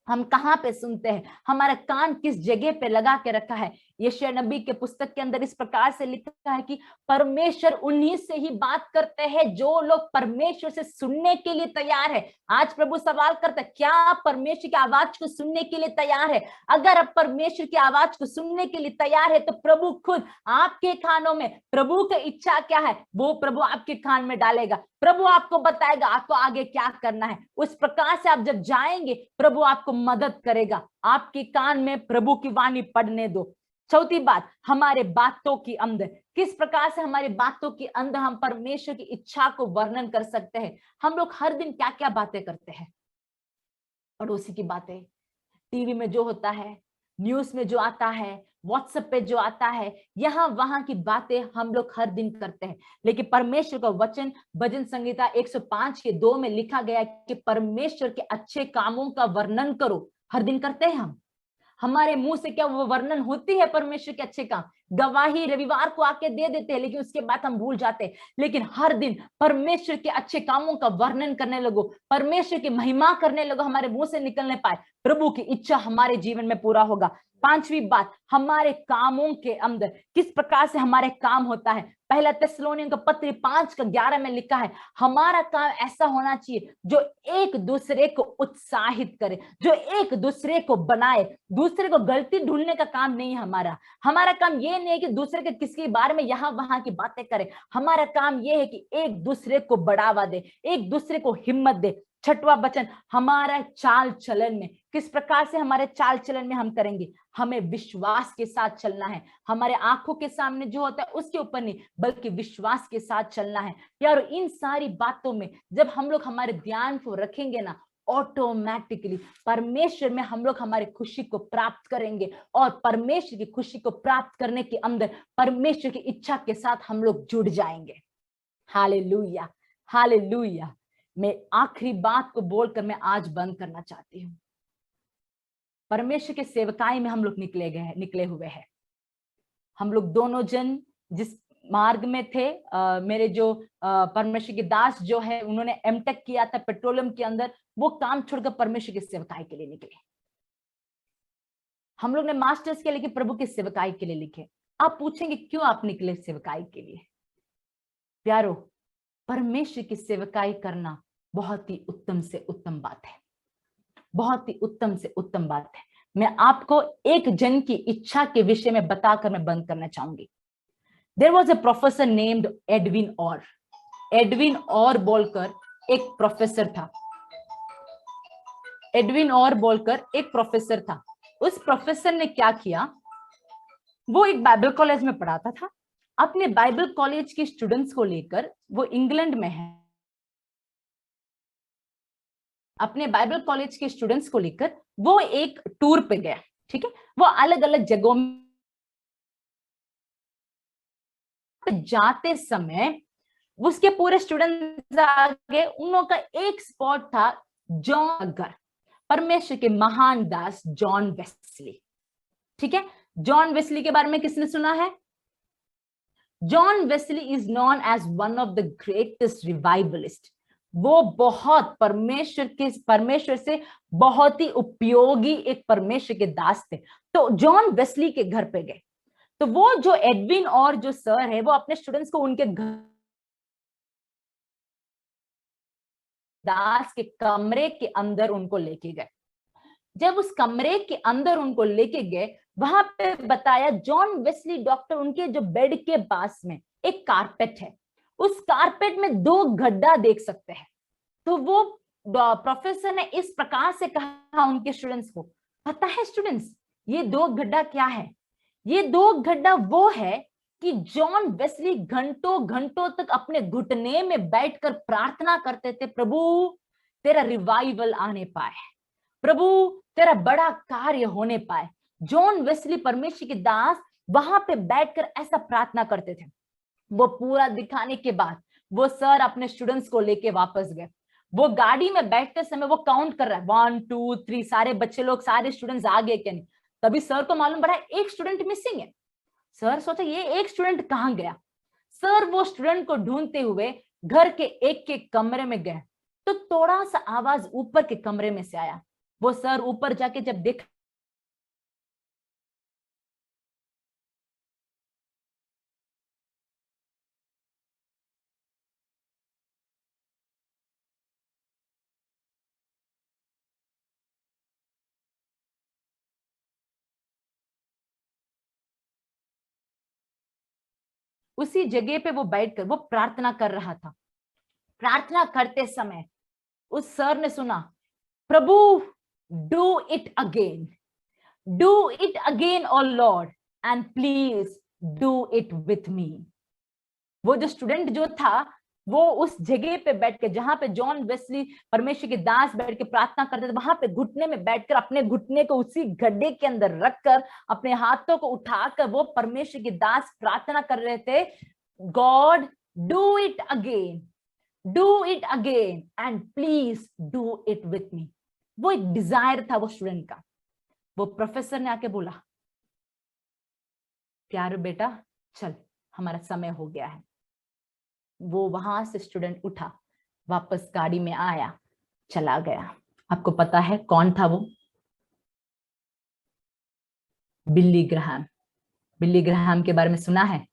हम कहाँ पे सुनते हैं, हमारा कान किस जगह पे लगा के रखा है, यशायाह नबी के पुस्तक के अंदर इस प्रकार से लिखा है कि परमेश्वर उन्हीं से ही बात करते हैं जो लोग परमेश्वर से सुनने के लिए तैयार है। आज प्रभु सवाल करता है, क्या आप परमेश्वर की आवाज को सुनने के लिए तैयार है? अगर आप परमेश्वर की आवाज को सुनने के लिए तैयार है तो प्रभु खुद आपके कानों में, प्रभु की इच्छा क्या है वो प्रभु आपके कान में डालेगा। प्रभु आपको बताएगा आपको आगे क्या करना है। उस प्रकार से आप जब जाएंगे प्रभु आपको मदद करेगा। आपके कान में प्रभु की वाणी पढ़ने दो। चौथी बात, हमारे बातों की अंदर, किस प्रकार से हमारी बातों के अंदर हम परमेश्वर की इच्छा को वर्णन कर सकते हैं। हम लोग हर दिन क्या क्या बातें करते हैं, पड़ोसी की बातें, टीवी में जो होता है, न्यूज में जो आता है, व्हाट्सएप पे जो आता है, यहाँ वहां की बातें हम लोग हर दिन करते हैं। लेकिन परमेश्वर का वचन भजन संहिता 105 के 2 में लिखा गया कि परमेश्वर के अच्छे कामों का वर्णन करो। हर दिन करते हैं हम? हमारे मुंह से क्या वो वर्णन होती है परमेश्वर के अच्छे काम? गवाही रविवार को आके दे देते हैं लेकिन उसके बाद हम भूल जाते हैं। लेकिन हर दिन परमेश्वर के अच्छे कामों का वर्णन करने लगो, परमेश्वर की महिमा करने लगो, हमारे मुंह से निकलने पाए, प्रभु की इच्छा हमारे जीवन में पूरा होगा। पांचवी बात, हमारे कामों के अंदर किस प्रकार से हमारे काम होता है। पहला थिस्सलुनीकियों का पत्र 5:11 में लिखा है, हमारा काम ऐसा होना चाहिए जो एक दूसरे को उत्साहित करे, जो एक दूसरे को बनाए। दूसरे को गलती ढूंढने का काम नहीं है हमारा। हमारा काम ये नहीं है कि दूसरे के किसी बारे में यहाँ वहां की बातें करें। हमारा काम ये है कि एक दूसरे को बढ़ावा दे, एक दूसरे को हिम्मत दे। छठवां वचन, हमारा चाल चलन में, किस प्रकार से हमारे चाल चलन में हम करेंगे? हमें विश्वास के साथ चलना है। हमारे आंखों के सामने जो होता है उसके ऊपर नहीं, बल्कि विश्वास के साथ चलना है। यार इन सारी बातों में जब हम लोग हमारे ध्यान को रखेंगे ना, ऑटोमेटिकली परमेश्वर में हम लोग हमारी खुशी को प्राप्त करेंगे। और परमेश्वर की खुशी को प्राप्त करने के अंदर परमेश्वर की इच्छा के साथ हम लोग जुड़ जाएंगे। Hallelujah, hallelujah. मैं आखिरी बात को बोलकर मैं आज बंद करना चाहती हूँ। परमेश्वर के सेवकाई में हम लोग निकले हुए हैं। हम लोग दोनों जन जिस मार्ग में थे, मेरे जो परमेश्वर के दास जो है उन्होंने एमटेक किया था पेट्रोलियम के अंदर, वो काम छोड़कर परमेश्वर की सेवकाई के लिए निकले। हम लोग ने मास्टर्स के लिए प्रभु की सेवकाई के लिए लिखे। आप पूछेंगे क्यों आप निकले सेवकाई के लिए? प्यारो, परमेश्वर की सेवकाई करना बहुत ही उत्तम से उत्तम बात है, बहुत ही उत्तम से उत्तम बात है। मैं आपको एक जन की इच्छा के विषय में बताकर मैं बंद करना चाहूंगी। There was a professor named Edwin Orr. Edwin or बोलकर एक प्रोफेसर था। एडविन ऑर बोलकर एक प्रोफेसर था। उस प्रोफेसर ने क्या किया, वो एक बाइबल कॉलेज में पढ़ाता था। अपने बाइबल कॉलेज के स्टूडेंट्स को लेकर, वो इंग्लैंड में है, अपने बाइबल कॉलेज के स्टूडेंट्स को लेकर वो एक टूर पे गया। ठीक है, वो अलग अलग जगहों में जाते समय उसके पूरे स्टूडेंट्स आगे, उन लोगों का एक स्पॉट था जॉन घर, परमेश्वर के महान दास जॉन वेस्ली। ठीक है, जॉन वेस्ली के बारे में किसने सुना है? John Wesley is known as one of the greatest revivalist. वो बहुत परमेश्वर से बहुत ही उपयोगी एक परमेश्वर के दास थे। तो जॉन वेस्ली के घर पे गए, तो वो जो एडविन और जो सर है वो अपने स्टूडेंट्स को उनके घर दास के कमरे के अंदर उनको लेके गए। जब उस कमरे के अंदर उनको लेके गए, वहां पे बताया जॉन वेस्ली डॉक्टर, उनके जो बेड के पास में एक कारपेट है, उस कारपेट में 2 गड्ढा देख सकते हैं। तो वो प्रोफेसर ने इस प्रकार से कहा उनके स्टूडेंट्स को, पता है स्टूडेंट्स ये 2 गड्ढा क्या है? ये 2 गड्ढा वो है कि जॉन वेस्ली घंटों घंटों तक अपने घुटने में बैठकर प्रार्थना करते थे, प्रभु तेरा रिवाइवल आने पाए, प्रभु तेरा बड़ा कार्य होने पाए। जॉन वेस्ली परमेश्वर के दास वहां पे बैठकर ऐसा प्रार्थना करते थे। वो पूरा दिखाने के बाद वो सर अपने स्टूडेंट्स को लेके वापस गए। वो गाड़ी में बैठते समय वो काउंट कर रहा है 1 2 3, सारे बच्चे लोग, सारे स्टूडेंट्स आ गए क्या नहीं। तभी सर को मालूम पड़ा एक स्टूडेंट मिसिंग है। सर सोचा ये एक स्टूडेंट कहाँ गया। सर वो स्टूडेंट को ढूंढते हुए घर के एक कमरे में गए, तो थोड़ा सा आवाज ऊपर के कमरे में से आया। वो सर ऊपर जाके जब देखा उसी जगह पे वो बैठकर वो प्रार्थना कर रहा था। प्रार्थना करते समय उस सर ने सुना, प्रभु do it again, do it again oh Lord and please do it with me. वो जो स्टूडेंट जो था वो उस जगह पे बैठ के, जहां पे जॉन वेस्ली परमेश्वर के दास बैठ के प्रार्थना करते थे, वहां पे घुटने में बैठकर अपने घुटने को उसी गड्ढे के अंदर रखकर अपने हाथों को उठाकर वो परमेश्वर के दास प्रार्थना कर रहे थे, God do it again, do it again and please do it with me. वो एक डिजायर था वो स्टूडेंट का। वो प्रोफेसर ने आके बोला, प्यारे बेटा चल हमारा समय हो गया है। वो वहां से स्टूडेंट उठा, वापस गाड़ी में आया, चला गया। आपको पता है कौन था वो? बिल्ली ग्राहम। बिल्ली ग्राहम के बारे में सुना है?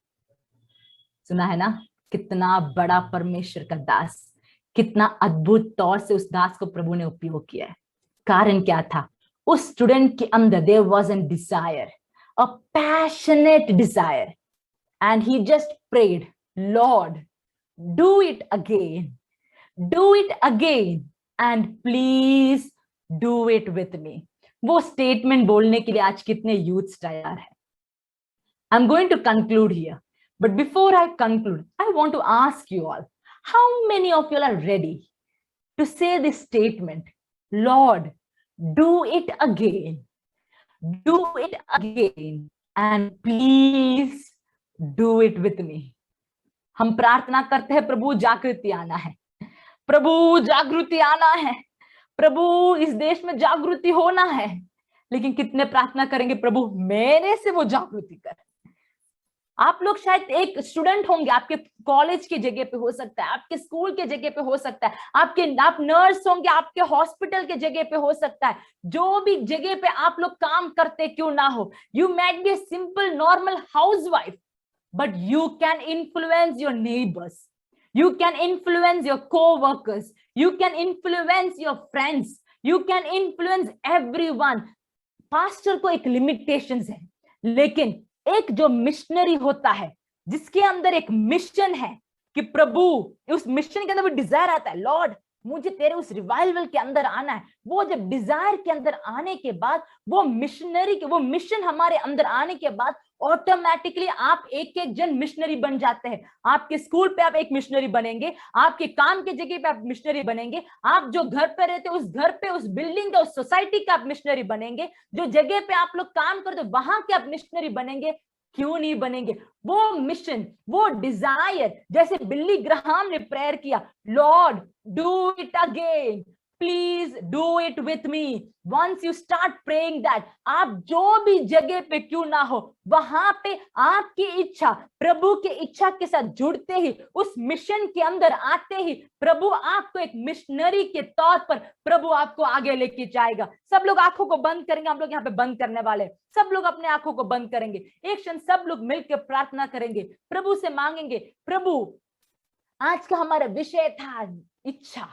सुना है ना? कितना बड़ा परमेश्वर का दास, कितना अद्भुत तौर से उस दास को प्रभु ने उपयोग किया है। कारण क्या था? उस स्टूडेंट के अंदर there was an desire, a passionate desire, and he just prayed, Lord do it again, do it again and please do it with me। वो स्टेटमेंट बोलने के लिए आज कितने यूथ्स तैयार हैं? I'm going to conclude here, but before I conclude, I want to ask you all, how many of you all are ready to say this statement, Lord do it again, do it again and please do it with me। हम प्रार्थना करते हैं, प्रभु जागृति आना है, प्रभु जागृति आना है, प्रभु इस देश में जागृति होना है। लेकिन कितने प्रार्थना करेंगे, प्रभु मेरे से वो जागृति कर। आप लोग शायद एक स्टूडेंट होंगे, आपके कॉलेज की जगह पे हो सकता है, आपके स्कूल के जगह पे हो सकता है, आप नर्स होंगे, आपके हॉस्पिटल के जगह पे हो सकता है, जो भी जगह पे आप लोग काम करते क्यों ना हो। You might be a simple normal housewife, but you can influence your neighbors, you can influence your co-workers, you can influence your friends, you can influence everyone। Pastor को एक लिमिटेशंस है, लेकिन एक जो मिशनरी होता है जिसके अंदर एक मिशन है कि प्रभु, उस मिशन के अंदर वो डिजायर आता है, लॉर्ड मुझे तेरे उस रिवाइवल के अंदर आना है। वो जब डिजायर के अंदर आने के बाद, वो मिशनरी के, वो मिशन हमारे अंदर आने के बाद ऑटोमेटिकली आप एक एक जन मिशनरी बन जाते हैं। आपके स्कूल पे आप एक मिशनरी बनेंगे, आपके काम के जगह पे आप मिशनरी बनेंगे, आप जो घर पे रहते उस घर पे, उस बिल्डिंग का, उस सोसाइटी का आप मिशनरी बनेंगे, जो जगह पे आप लोग काम करते वहां के आप मिशनरी बनेंगे। क्यों नहीं बनेंगे? वो मिशन, वो डिजायर, जैसे बिल्ली ग्राहम ने प्रेयर किया, Lord do it again, please do it with me. Once you start praying that, आप जो भी जगह पे क्यों ना हो, वहां पे आपकी इच्छा प्रभु की इच्छा के साथ जुड़ते ही, उस मिशन के अंदर आते ही, प्रभु आपको एक मिशनरी के तौर पर प्रभु आपको आगे लेके जाएगा। सब लोग आंखों को बंद करेंगे, हम लोग यहाँ पे बंद करने वाले, सब लोग अपने आंखों को बंद करेंगे, एक क्षण सब लोग मिलकर प्रार्थना करेंगे, प्रभु से मांगेंगे, प्रभु आज का हमारा विषय था इच्छा।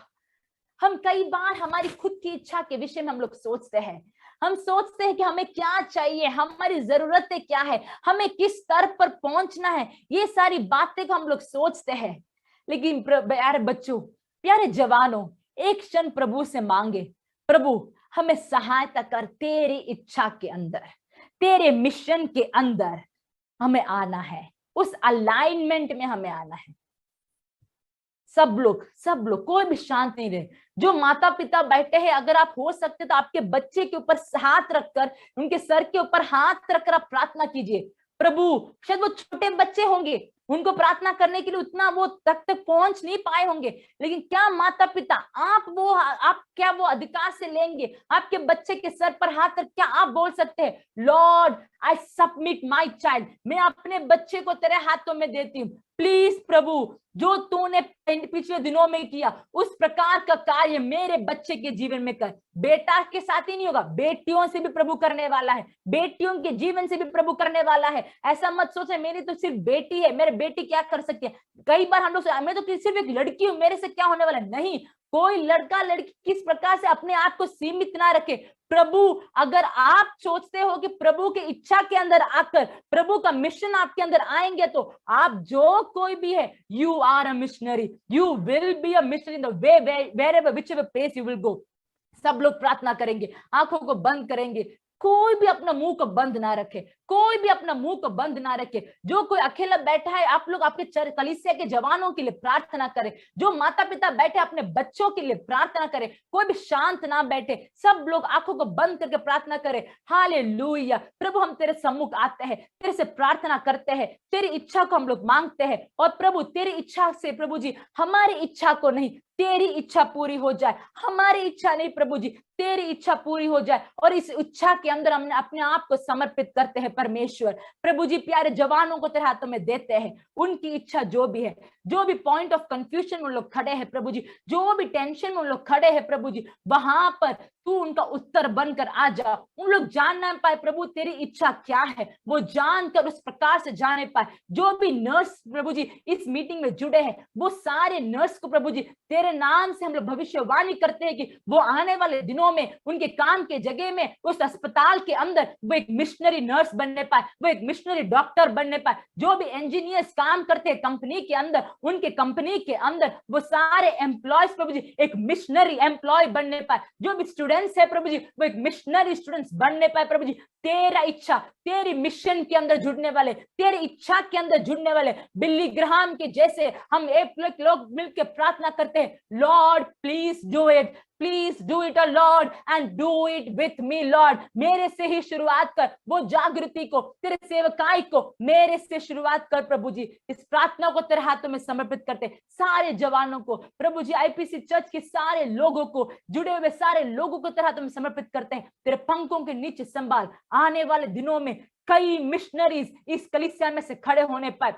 हम कई बार हमारी खुद की इच्छा के विषय में हम लोग सोचते हैं, हम सोचते हैं कि हमें क्या चाहिए, हमारी जरूरतें क्या है, हमें किस स्तर पर पहुंचना है, ये सारी बातें को हम लोग सोचते हैं। लेकिन प्यारे बच्चों, प्यारे जवानों, एक क्षण प्रभु से मांगे, प्रभु हमें सहायता कर, तेरी इच्छा के अंदर, तेरे मिशन के अंदर हमें आना है, उस अलाइनमेंट में हमें आना है। सब लोग कोई भी शांत नहीं रहे। जो माता पिता बैठे हैं, अगर आप हो सकते तो आपके बच्चे के ऊपर हाथ रखकर, उनके सर के ऊपर हाथ रखकर आप प्रार्थना कीजिए। प्रभु, शायद वो छोटे बच्चे होंगे, उनको प्रार्थना करने के लिए उतना वो तक पहुंच नहीं पाए होंगे, लेकिन क्या माता पिता आप क्या वो अधिकार से लेंगे आपके बच्चे के सर पर हाथ रख? क्या आप बोल सकते हैं, Lord I submit my child, मैं अपने बच्चे को तेरे हाथों में देती हूँ, प्लीज प्रभु जो तूने पिछले दिनों में किया उस प्रकार का कार्य मेरे बच्चे के जीवन में कर। बेटा के साथ ही नहीं होगा, बेटियों से भी प्रभु करने वाला है, बेटियों के जीवन से भी प्रभु करने वाला है। ऐसा मत सोचे मेरी तो सिर्फ बेटी है, मेरे बेटी क्या कर सकती है। कई बार हम लोग मैं तो सिर्फ एक लड़की हूं, मेरे से क्या होने वाला है। नहीं, कोई लड़का लड़की किस प्रकार से अपने आप को सीमित ना रखे। प्रभु, अगर आप सोचते हो कि प्रभु की इच्छा के अंदर आकर प्रभु का मिशन आपके अंदर आएंगे, तो आप जो कोई भी है, you are a missionary, you will be a missionary in the way wherever whichever place you will go. सब लोग प्रार्थना करेंगे, आंखों को बंद करेंगे, कोई भी अपना मुंह को बंद ना रखे, कोई भी अपना मुंह को बंद ना रखे। जो कोई अकेला बैठा है, आप लोग आपके कलीसिया के जवानों के लिए प्रार्थना करें। जो माता पिता बैठे अपने बच्चों के लिए प्रार्थना करें। कोई भी शांत ना बैठे, सब लोग आंखों को बंद करके प्रार्थना करें। हालेलुया। प्रभु, हम तेरे सम्मुख आते हैं, तेरे से प्रार्थना करते हैं, तेरी इच्छा को हम लोग मांगते हैं। और प्रभु, तेरी इच्छा से प्रभु जी, हमारी इच्छा को नहीं, तेरी इच्छा पूरी हो जाए। हमारी इच्छा नहीं प्रभु जी, तेरी इच्छा पूरी हो जाए। और इस इच्छा के अंदर हमने अपने आप को समर्पित करते हैं परमेश्वर। प्रभु जी, प्यारे जवानों को तेरे हाथों में देते हैं। उनकी इच्छा जो भी है, जो भी पॉइंट ऑफ कंफ्यूजन में उन लोग खड़े हैं प्रभु जी, जो भी टेंशन में उन लोग खड़े हैं प्रभु जी, वहां पर तू उनका उत्तर बनकर आ जा। उन लोग जान ना पाए प्रभु तेरी इच्छा क्या है, वो जानकर उस प्रकार से जाने पाए। जो भी नर्स प्रभु जी इस मीटिंग में जुड़े हैं, वो सारे नर्स को प्रभु जी तेरे नाम से हम लोग भविष्यवाणी करते हैं कि वो आने वाले दिनों में उनके काम के जगह में, उस अस्पताल के अंदर वो एक मिशनरी नर्स बनने पाए, वो एक मिशनरी डॉक्टर बनने पाए। जो भी इंजीनियर्स काम करते हैं कंपनी के अंदर, उनके कंपनी के अंदर वो सारे एम्प्लॉयज प्रभु जी एक मिशनरी एम्प्लॉय बनने पाए। जो भी स्टूडेंट्स है प्रभु जी, वो एक मिशनरी स्टूडेंट्स बनने पाए प्रभु जी। तेरा इच्छा, तेरी मिशन के अंदर जुड़ने वाले, तेरी इच्छा के अंदर जुड़ने वाले बिल्ली ग्राहम के जैसे हम एक लोग मिलकर प्रार्थना करते हैं, Lord please do it, please do it Lord and do it with me Lord. मेरे से ही शुरुआत कर, वो जागृति को, तेरे सेवकाई को मेरे से शुरुआत कर प्रभु जी। इस प्रार्थना को तेरे हाथों में समर्पित करते, सारे जवानों को प्रभु जी, आईपीसी चर्च के सारे लोगों को, जुड़े हुए सारे लोगों को तेरे हाथों में समर्पित करते हैं। तेरे पंखों के नीचे संभाल, आने वाले दिनों में कई मिशनरीज इस कलीसिया में से खड़े होने पर,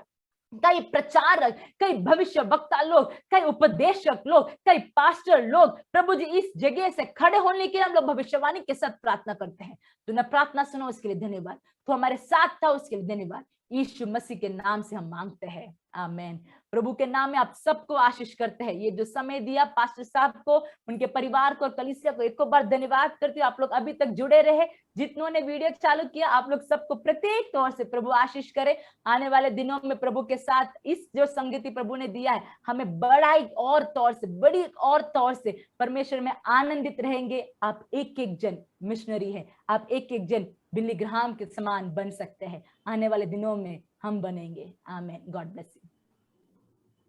कई प्रचारक, कई भविष्य वक्ता लोग, कई उपदेशक लोग, कई पास्टर लोग प्रभु जी इस जगह से खड़े होने के लिए हम लोग भविष्यवाणी के साथ प्रार्थना करते हैं। तूने प्रार्थना सुनो, उसके लिए धन्यवाद। तो हमारे साथ था, उसके लिए धन्यवाद। यीशु मसीह के नाम से हम मांगते हैं, आमीन। प्रभु के नाम में आप सबको आशीष करते हैं। ये जो समय दिया पास्टर साहब को, उनके परिवार को और कलीसिया को एक बार धन्यवाद करती हूँ। आप लोग अभी तक जुड़े रहे, जितनों ने वीडियो चालू किया, आप लोग सबको प्रत्येक तौर से प्रभु आशीष करे। आने वाले दिनों में प्रभु के साथ इस जो संगति प्रभु ने दिया है, हमें बड़ा एक और तौर से, बड़ी एक और तौर से परमेश्वर में आनंदित रहेंगे। आप एक एक जन मिशनरी है, आप एक एक जन बिल्ली ग्राहम के समान बन सकते हैं। आने वाले दिनों में हम बनेंगे। आमीन। God bless you.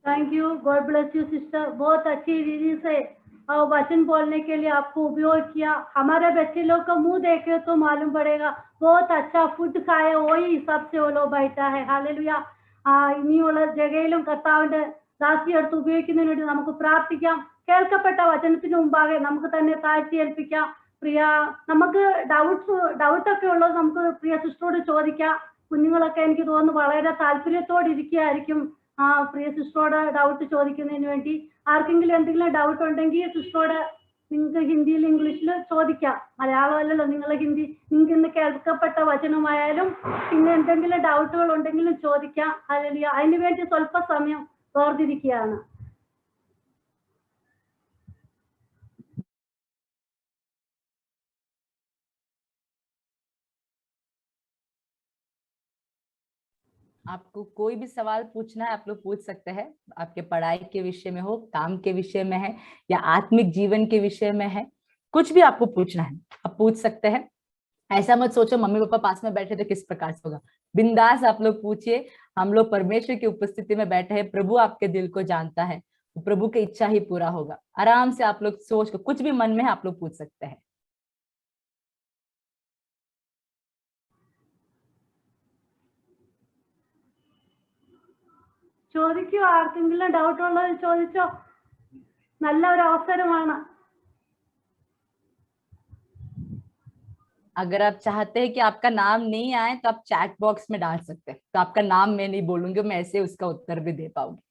Thank you, God bless you sister. बहुत अच्छी रीति से वचन बोलने के लिए आपको उपयोग किया। हमारे बच्चे लोग का मुंह देखे तो मालूम पड़ेगा, बहुत अच्छा फूड खाए वही हिसाब से वो लोग बैठा है। हालेलुया। ഇനിയുള്ള ജഗയിലും കർത്താവിന്റെ ദാസിയെടുത്ത് ഉപയോഗിക്കുന്നതിന് വേണ്ടി നമുക്ക് പ്രാർത്ഥിക്കാം. കേൾക്കപ്പെട്ട വചനത്തിന് മുമ്പാകെ നമുക്ക് തന്നെ താഴ്ത്തി ഏൽപ്പിക്കാം. പ്രിയ, നമുക്ക് ഡൗട്ടൊക്കെ ഉള്ളത് നമുക്ക് പ്രിയ സിസ്റ്ററോട് ചോദിക്കാം. കുഞ്ഞുങ്ങളൊക്കെ എനിക്ക് തോന്നുന്നു വളരെ താല്പര്യത്തോടെ ഇരിക്കുകയായിരിക്കും പ്രിയ സിസ്റ്ററോട് ഡൗട്ട് ചോദിക്കുന്നതിന് വേണ്ടി. ആർക്കെങ്കിലും എന്തെങ്കിലും ഡൗട്ട് ഉണ്ടെങ്കിൽ സിസ്റ്ററോട് നിങ്ങൾക്ക് ഹിന്ദിയിൽ ഇംഗ്ലീഷിൽ ചോദിക്കാം. മലയാളം അല്ലല്ലോ, നിങ്ങൾ ഹിന്ദി, നിങ്ങൾക്ക് ഇന്ന് കേൾക്കപ്പെട്ട വചനമായാലും പിന്നെ എന്തെങ്കിലും ഡൗട്ടുകൾ ഉണ്ടെങ്കിലും ചോദിക്കാം. അല്ലെങ്കിൽ അതിനു വേണ്ടി സ്വല്പ സമയം വേർതിരിക്കുകയാണ്. आपको कोई भी सवाल पूछना है, आप लोग पूछ सकते हैं। आपके पढ़ाई के विषय में हो, काम के विषय में है, या आत्मिक जीवन के विषय में है, कुछ भी आपको पूछना है आप पूछ सकते हैं। ऐसा मत सोचो मम्मी पापा पास में बैठे तो किस प्रकार से होगा। बिंदास आप लोग पूछिए। हम लोग परमेश्वर की उपस्थिति में बैठे हैं, प्रभु आपके दिल को जानता है, तो प्रभु की इच्छा ही पूरा होगा। आराम से आप लोग सोच कर कुछ भी मन में है आप लोग पूछ सकते हैं। ചോദിക്കൂ, ആർക്കെങ്കിലും ഡൗട്ട് ഉള്ളത് ചോദിച്ചോ. നല്ല ഒരു അവസരമാണ്. अगर आप चाहते हैं कि आपका नाम नहीं आए तो आप चैट बॉक्स में डाल सकते हैं, तो आपका नाम मैं नहीं बोलूंगी, मैं ऐसे उसका उत्तर भी दे पाऊंगी।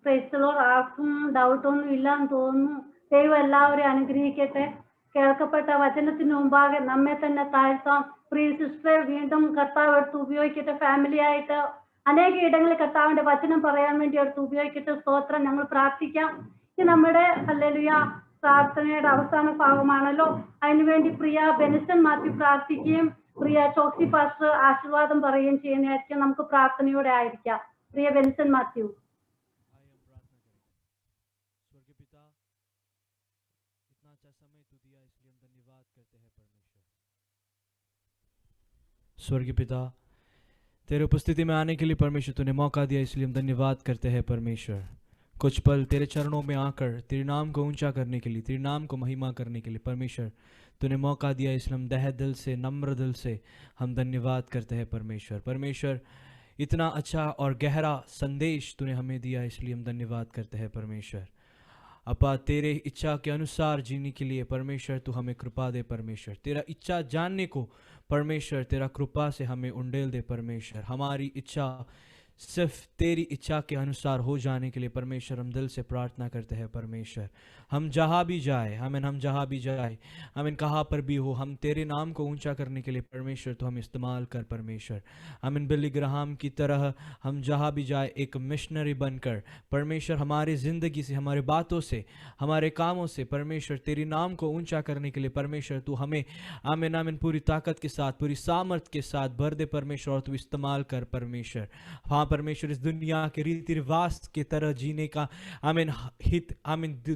പ്രൈസ് ആർക്കും ഡൗട്ടൊന്നും ഇല്ലാന്ന് തോന്നുന്നു. ദൈവം എല്ലാവരെയും അനുഗ്രഹിക്കട്ടെ. കേൾക്കപ്പെട്ട വചനത്തിന് മുമ്പാകെ നമ്മെ തന്നെ താഴ്ത്താം. പ്രിയ സിസ്റ്ററെ വീണ്ടും കർത്താവ് എടുത്ത് ഉപയോഗിക്കട്ടെ. ഫാമിലി ആയിട്ട് അനേക ഇടങ്ങളിൽ കർത്താവിന്റെ വചനം പറയാൻ വേണ്ടി എടുത്ത് ഉപയോഗിക്കട്ടെ. സ്തോത്രം. ഞങ്ങൾ പ്രാർത്ഥിക്കാം. ഇത് നമ്മുടെ ഹല്ലേലൂയ പ്രാർത്ഥനയുടെ അവസാന ഭാഗമാണല്ലോ. അതിനുവേണ്ടി പ്രിയ ബെനിസൺ മാത്യു പ്രാർത്ഥിക്കുകയും പ്രിയ ചോക്സി പാസ്റ്റർ ആശീർവാദം പറയുകയും ചെയ്യുന്നതായിരിക്കും. നമുക്ക് പ്രാർത്ഥനയോടെ ആയിരിക്കാം. പ്രിയ ബെനിസൺ മാത്യു. स्वर्गीय पिता, तेरे उपस्थिति में आने के लिए परमेश्वर तूने मौका दिया, इसलिए हम धन्यवाद करते हैं परमेश्वर। कुछ पल तेरे चरणों में आकर तेरे नाम को ऊंचा करने के लिए, तेरे नाम को महिमा करने के लिए परमेश्वर तूने मौका दिया, इसलिए हम तहे दिल से, नम्र दिल से हम धन्यवाद करते हैं परमेश्वर। परमेश्वर इतना अच्छा और गहरा संदेश तूने हमें दिया, इसलिए हम धन्यवाद करते हैं परमेश्वर। अपा तेरे इच्छा के अनुसार जीने के लिए परमेश्वर तू हमें कृपा दे परमेश्वर। तेरा इच्छा जानने को परमेश्वर तेरा कृपा से हमें उंडेल दे परमेश्वर। हमारी इच्छा सिर्फ तेरी इच्छा के अनुसार हो जाने के लिए परमेश्वर हम दिल से प्रार्थना करते हैं परमेश्वर। हम जहाँ भी जाए, हम जहाँ भी जाए, हम कहाँ पर भी हो, हम तेरे नाम को ऊंचा करने के लिए परमेश्वर तो हम इस्तेमाल कर परमेश्वर। बिली ग्राहम की तरह हम जहाँ भी जाए एक मिशनरी बनकर परमेश्वर हमारे ज़िंदगी से, हमारे बातों से, हमारे कामों से परमेश्वर तेरे नाम को ऊंचा करने के लिए परमेश्वर तू हमें आमीन पूरी ताकत के साथ, पूरी सामर्थ के साथ भर दे परमेश्वर, और तू इस्तेमाल कर परमेश्वर। हाँ परमेश्वर, इस दुनिया के रीति रिवाज की तरह जीने का हित,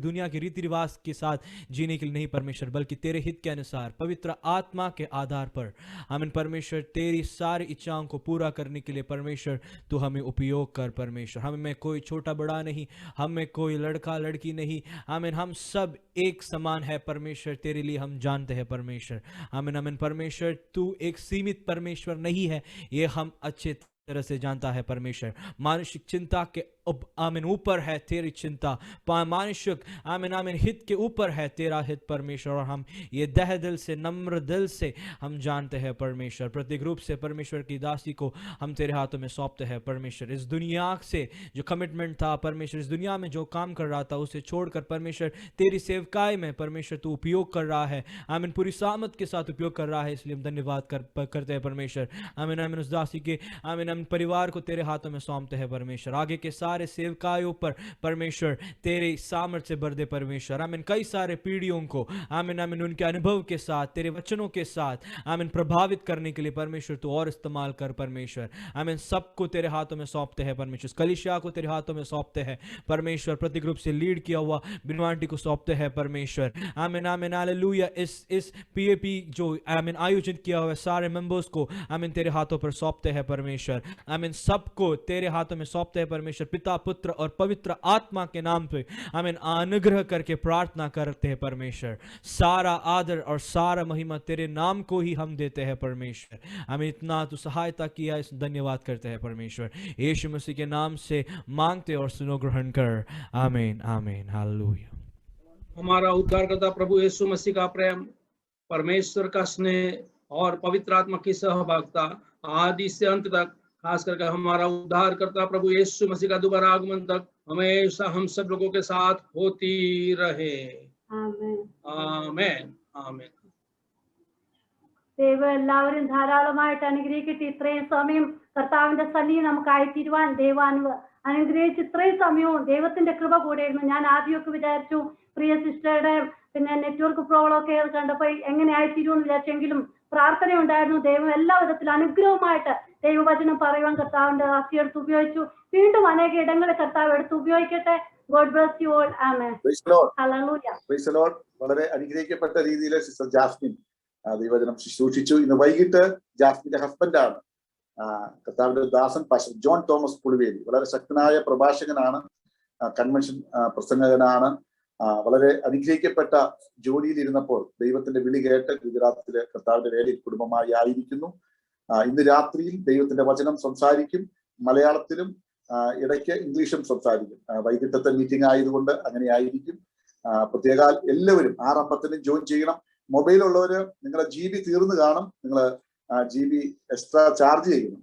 दुनिया के रीति रिवाज के साथ जीने के लिए नहीं परमेश्वर, बल्कि तेरे हित के अनुसार पवित्र आत्मा के आधार पर परमेश्वर तेरी सारी इच्छाओं को पूरा करने के लिए परमेश्वर तू हमें उपयोग कर परमेश्वर। हमें कोई छोटा बड़ा नहीं, हमें कोई लड़का लड़की नहीं, हम सब एक समान है परमेश्वर, तेरे लिए हम जानते हैं परमेश्वर। परमेश्वर तू एक सीमित परमेश्वर नहीं है, ये हम अच्छे तरह से जानता है परमेश्वर। मानसिक चिंता के ऊपर है तेरी चिंता, मानसिक हित के ऊपर है तेरा हित परमेश्वर, और हम ये दह दिल से, नम्र दिल से हम जानते हैं परमेश्वर। प्रत्येक रूप से परमेश्वर की दासी को हम तेरे हाथों में सौंपते हैं परमेश्वर। इस दुनिया से जो कमिटमेंट था परमेश्वर, इस दुनिया में जो काम कर रहा था उसे छोड़कर परमेश्वर तेरी सेवकाई में परमेश्वर तू उपयोग कर रहा है, पूरी सामत के साथ उपयोग कर रहा है, इसलिए हम धन्यवाद करते हैं परमेश्वर। उस दासी के परिवार को तेरे हाथों में सौंपते हैं परमेश्वर। आगे के सारे सेवकायों पर परमेश्वर तेरे सामर्थ्य से भर दे परमेश्वर। कई सारे पीढ़ियों को उनके अनुभव के साथ, तेरे वचनों के साथ प्रभावित करने के लिए परमेश्वर तू और इस्तेमाल कर परमेश्वर। सबको तेरे हाथों में सौंपते हैं परमेश्वर। कलीसिया को तेरे हाथों में सौंपते हैं परमेश्वर। प्रत्येक रूप से लीड किया हुआ बिनवांटी को सौंपते हैं परमेश्वर। हालेलुया। इस पीएपी जो आयोजित किया हुआ सारे मेंबर्स को तेरे हाथों पर सौंपते हैं परमेश्वर। सबको तेरे हाथों में सौंपते हैं परमेश्वर। पिता, पुत्र और पवित्र आत्मा के नाम पे अनुग्रह करके प्रार्थना करते हैं परमेश्वर। सारा आदर और सारा महिमा तेरे नाम को ही हम देते हैं परमेश्वर। इतना तू सहायता किया, इस धन्यवाद करते हैं परमेश्वर। यीशु मसीह के नाम से मांगते और सुनो, ग्रहण कर। आमीन आमीन। हालेलुया। हमारा उद्धारकर्ता प्रभु यीशु मसीह का प्रेम, परमेश्वर का स्नेह और पवित्र आत्मा की सहभागिता आदि से अंत तक, खास करके हमारा उद्धारकर्ता प्रभु यीशु मसीह का दोबारा आगमन तक हमेशा हम सब लोगों के साथ होती रहे। ആമേൻ. आमेन आमेन। ദൈവം എല്ലാവരും ധാരാളമായിട്ട് അനുഗ്രഹിക്കട്ടെ. ഇത്രയും സമയം കർത്താവിന്റെ സന്നിധി നമുക്കായി തീരുവാൻ ദൈവം അനുഗ്രഹിച്ച് ഇത്രയും സമയവും ദൈവത്തിന്റെ കൃപ കൂടെയായിരുന്നു. ഞാൻ ആദ്യമൊക്കെ വിചാരിച്ചു പ്രിയ സിസ്റ്ററുടെ നെറ്റ്വർക്ക് പ്രോബ്ലം ഒക്കെ കണ്ടപ്പോ എങ്ങനെ ആയിത്തീരുമെന്ന് വിചാരിച്ചെങ്കിലും പ്രാർത്ഥന ഉണ്ടായിരുന്നു. ദൈവം എല്ലാ വിധത്തിലും അനുഗ്രഹമായിട്ട് ദൈവവചനം പറയുവാൻ കർത്താവിന്റെ ആസ്തി എടുത്ത് ഉപയോഗിച്ചു. വീണ്ടും അനേക ഇടങ്ങളിൽ കർത്താവ് എടുത്ത് ഉപയോഗിക്കട്ടെ. God bless you all. ആമേൻ. ഹല്ലേലൂയ. Praise the Lord. വളരെ അനുഗ്രഹിക്കപ്പെട്ട രീതിയിൽ സിസ്റ്റർ ജാസ്മിൻ ദൈവവചനം ശുശ്രൂഷിച്ചു. ഇന്ന് വൈകിട്ട് ജാസ്മിന്റെ ഹസ്ബൻഡാണ് കർത്താവിന്റെ ദാസൻ പാസ്റ്റർ ജോൺ തോമസ് പുളിവേലി. വളരെ ശക്തനായ പ്രഭാഷകനാണ്, കൺവെൻഷൻ പ്രസംഗകനാണ്. വളരെ അനുഗ്രഹിക്കപ്പെട്ട ജോലിയിൽ ഇരുന്നപ്പോൾ ദൈവത്തിന്റെ വിളി കേട്ട് ഗുജറാത്തിലെ കർത്താവിന്റെ വേലയിൽ കുടുംബമായി ആയിരിക്കുന്നു. ഇന്ന് രാത്രിയിൽ ദൈവത്തിന്റെ വചനം സംസാരിക്കും. മലയാളത്തിലും ഇടയ്ക്ക് ഇംഗ്ലീഷും സംസാരിക്കും. വൈകിട്ടത്തെ മീറ്റിംഗ് ആയതുകൊണ്ട് അങ്ങനെ ആയിരിക്കും. പ്രത്യേകാൽ എല്ലാവരും 6:50 ജോയിൻ ചെയ്യണം. മൊബൈൽ ഉള്ളവര് നിങ്ങളുടെ GB തീർന്നു കാണും, നിങ്ങൾ GB എക്സ്ട്രാ ചാർജ് ചെയ്യണം.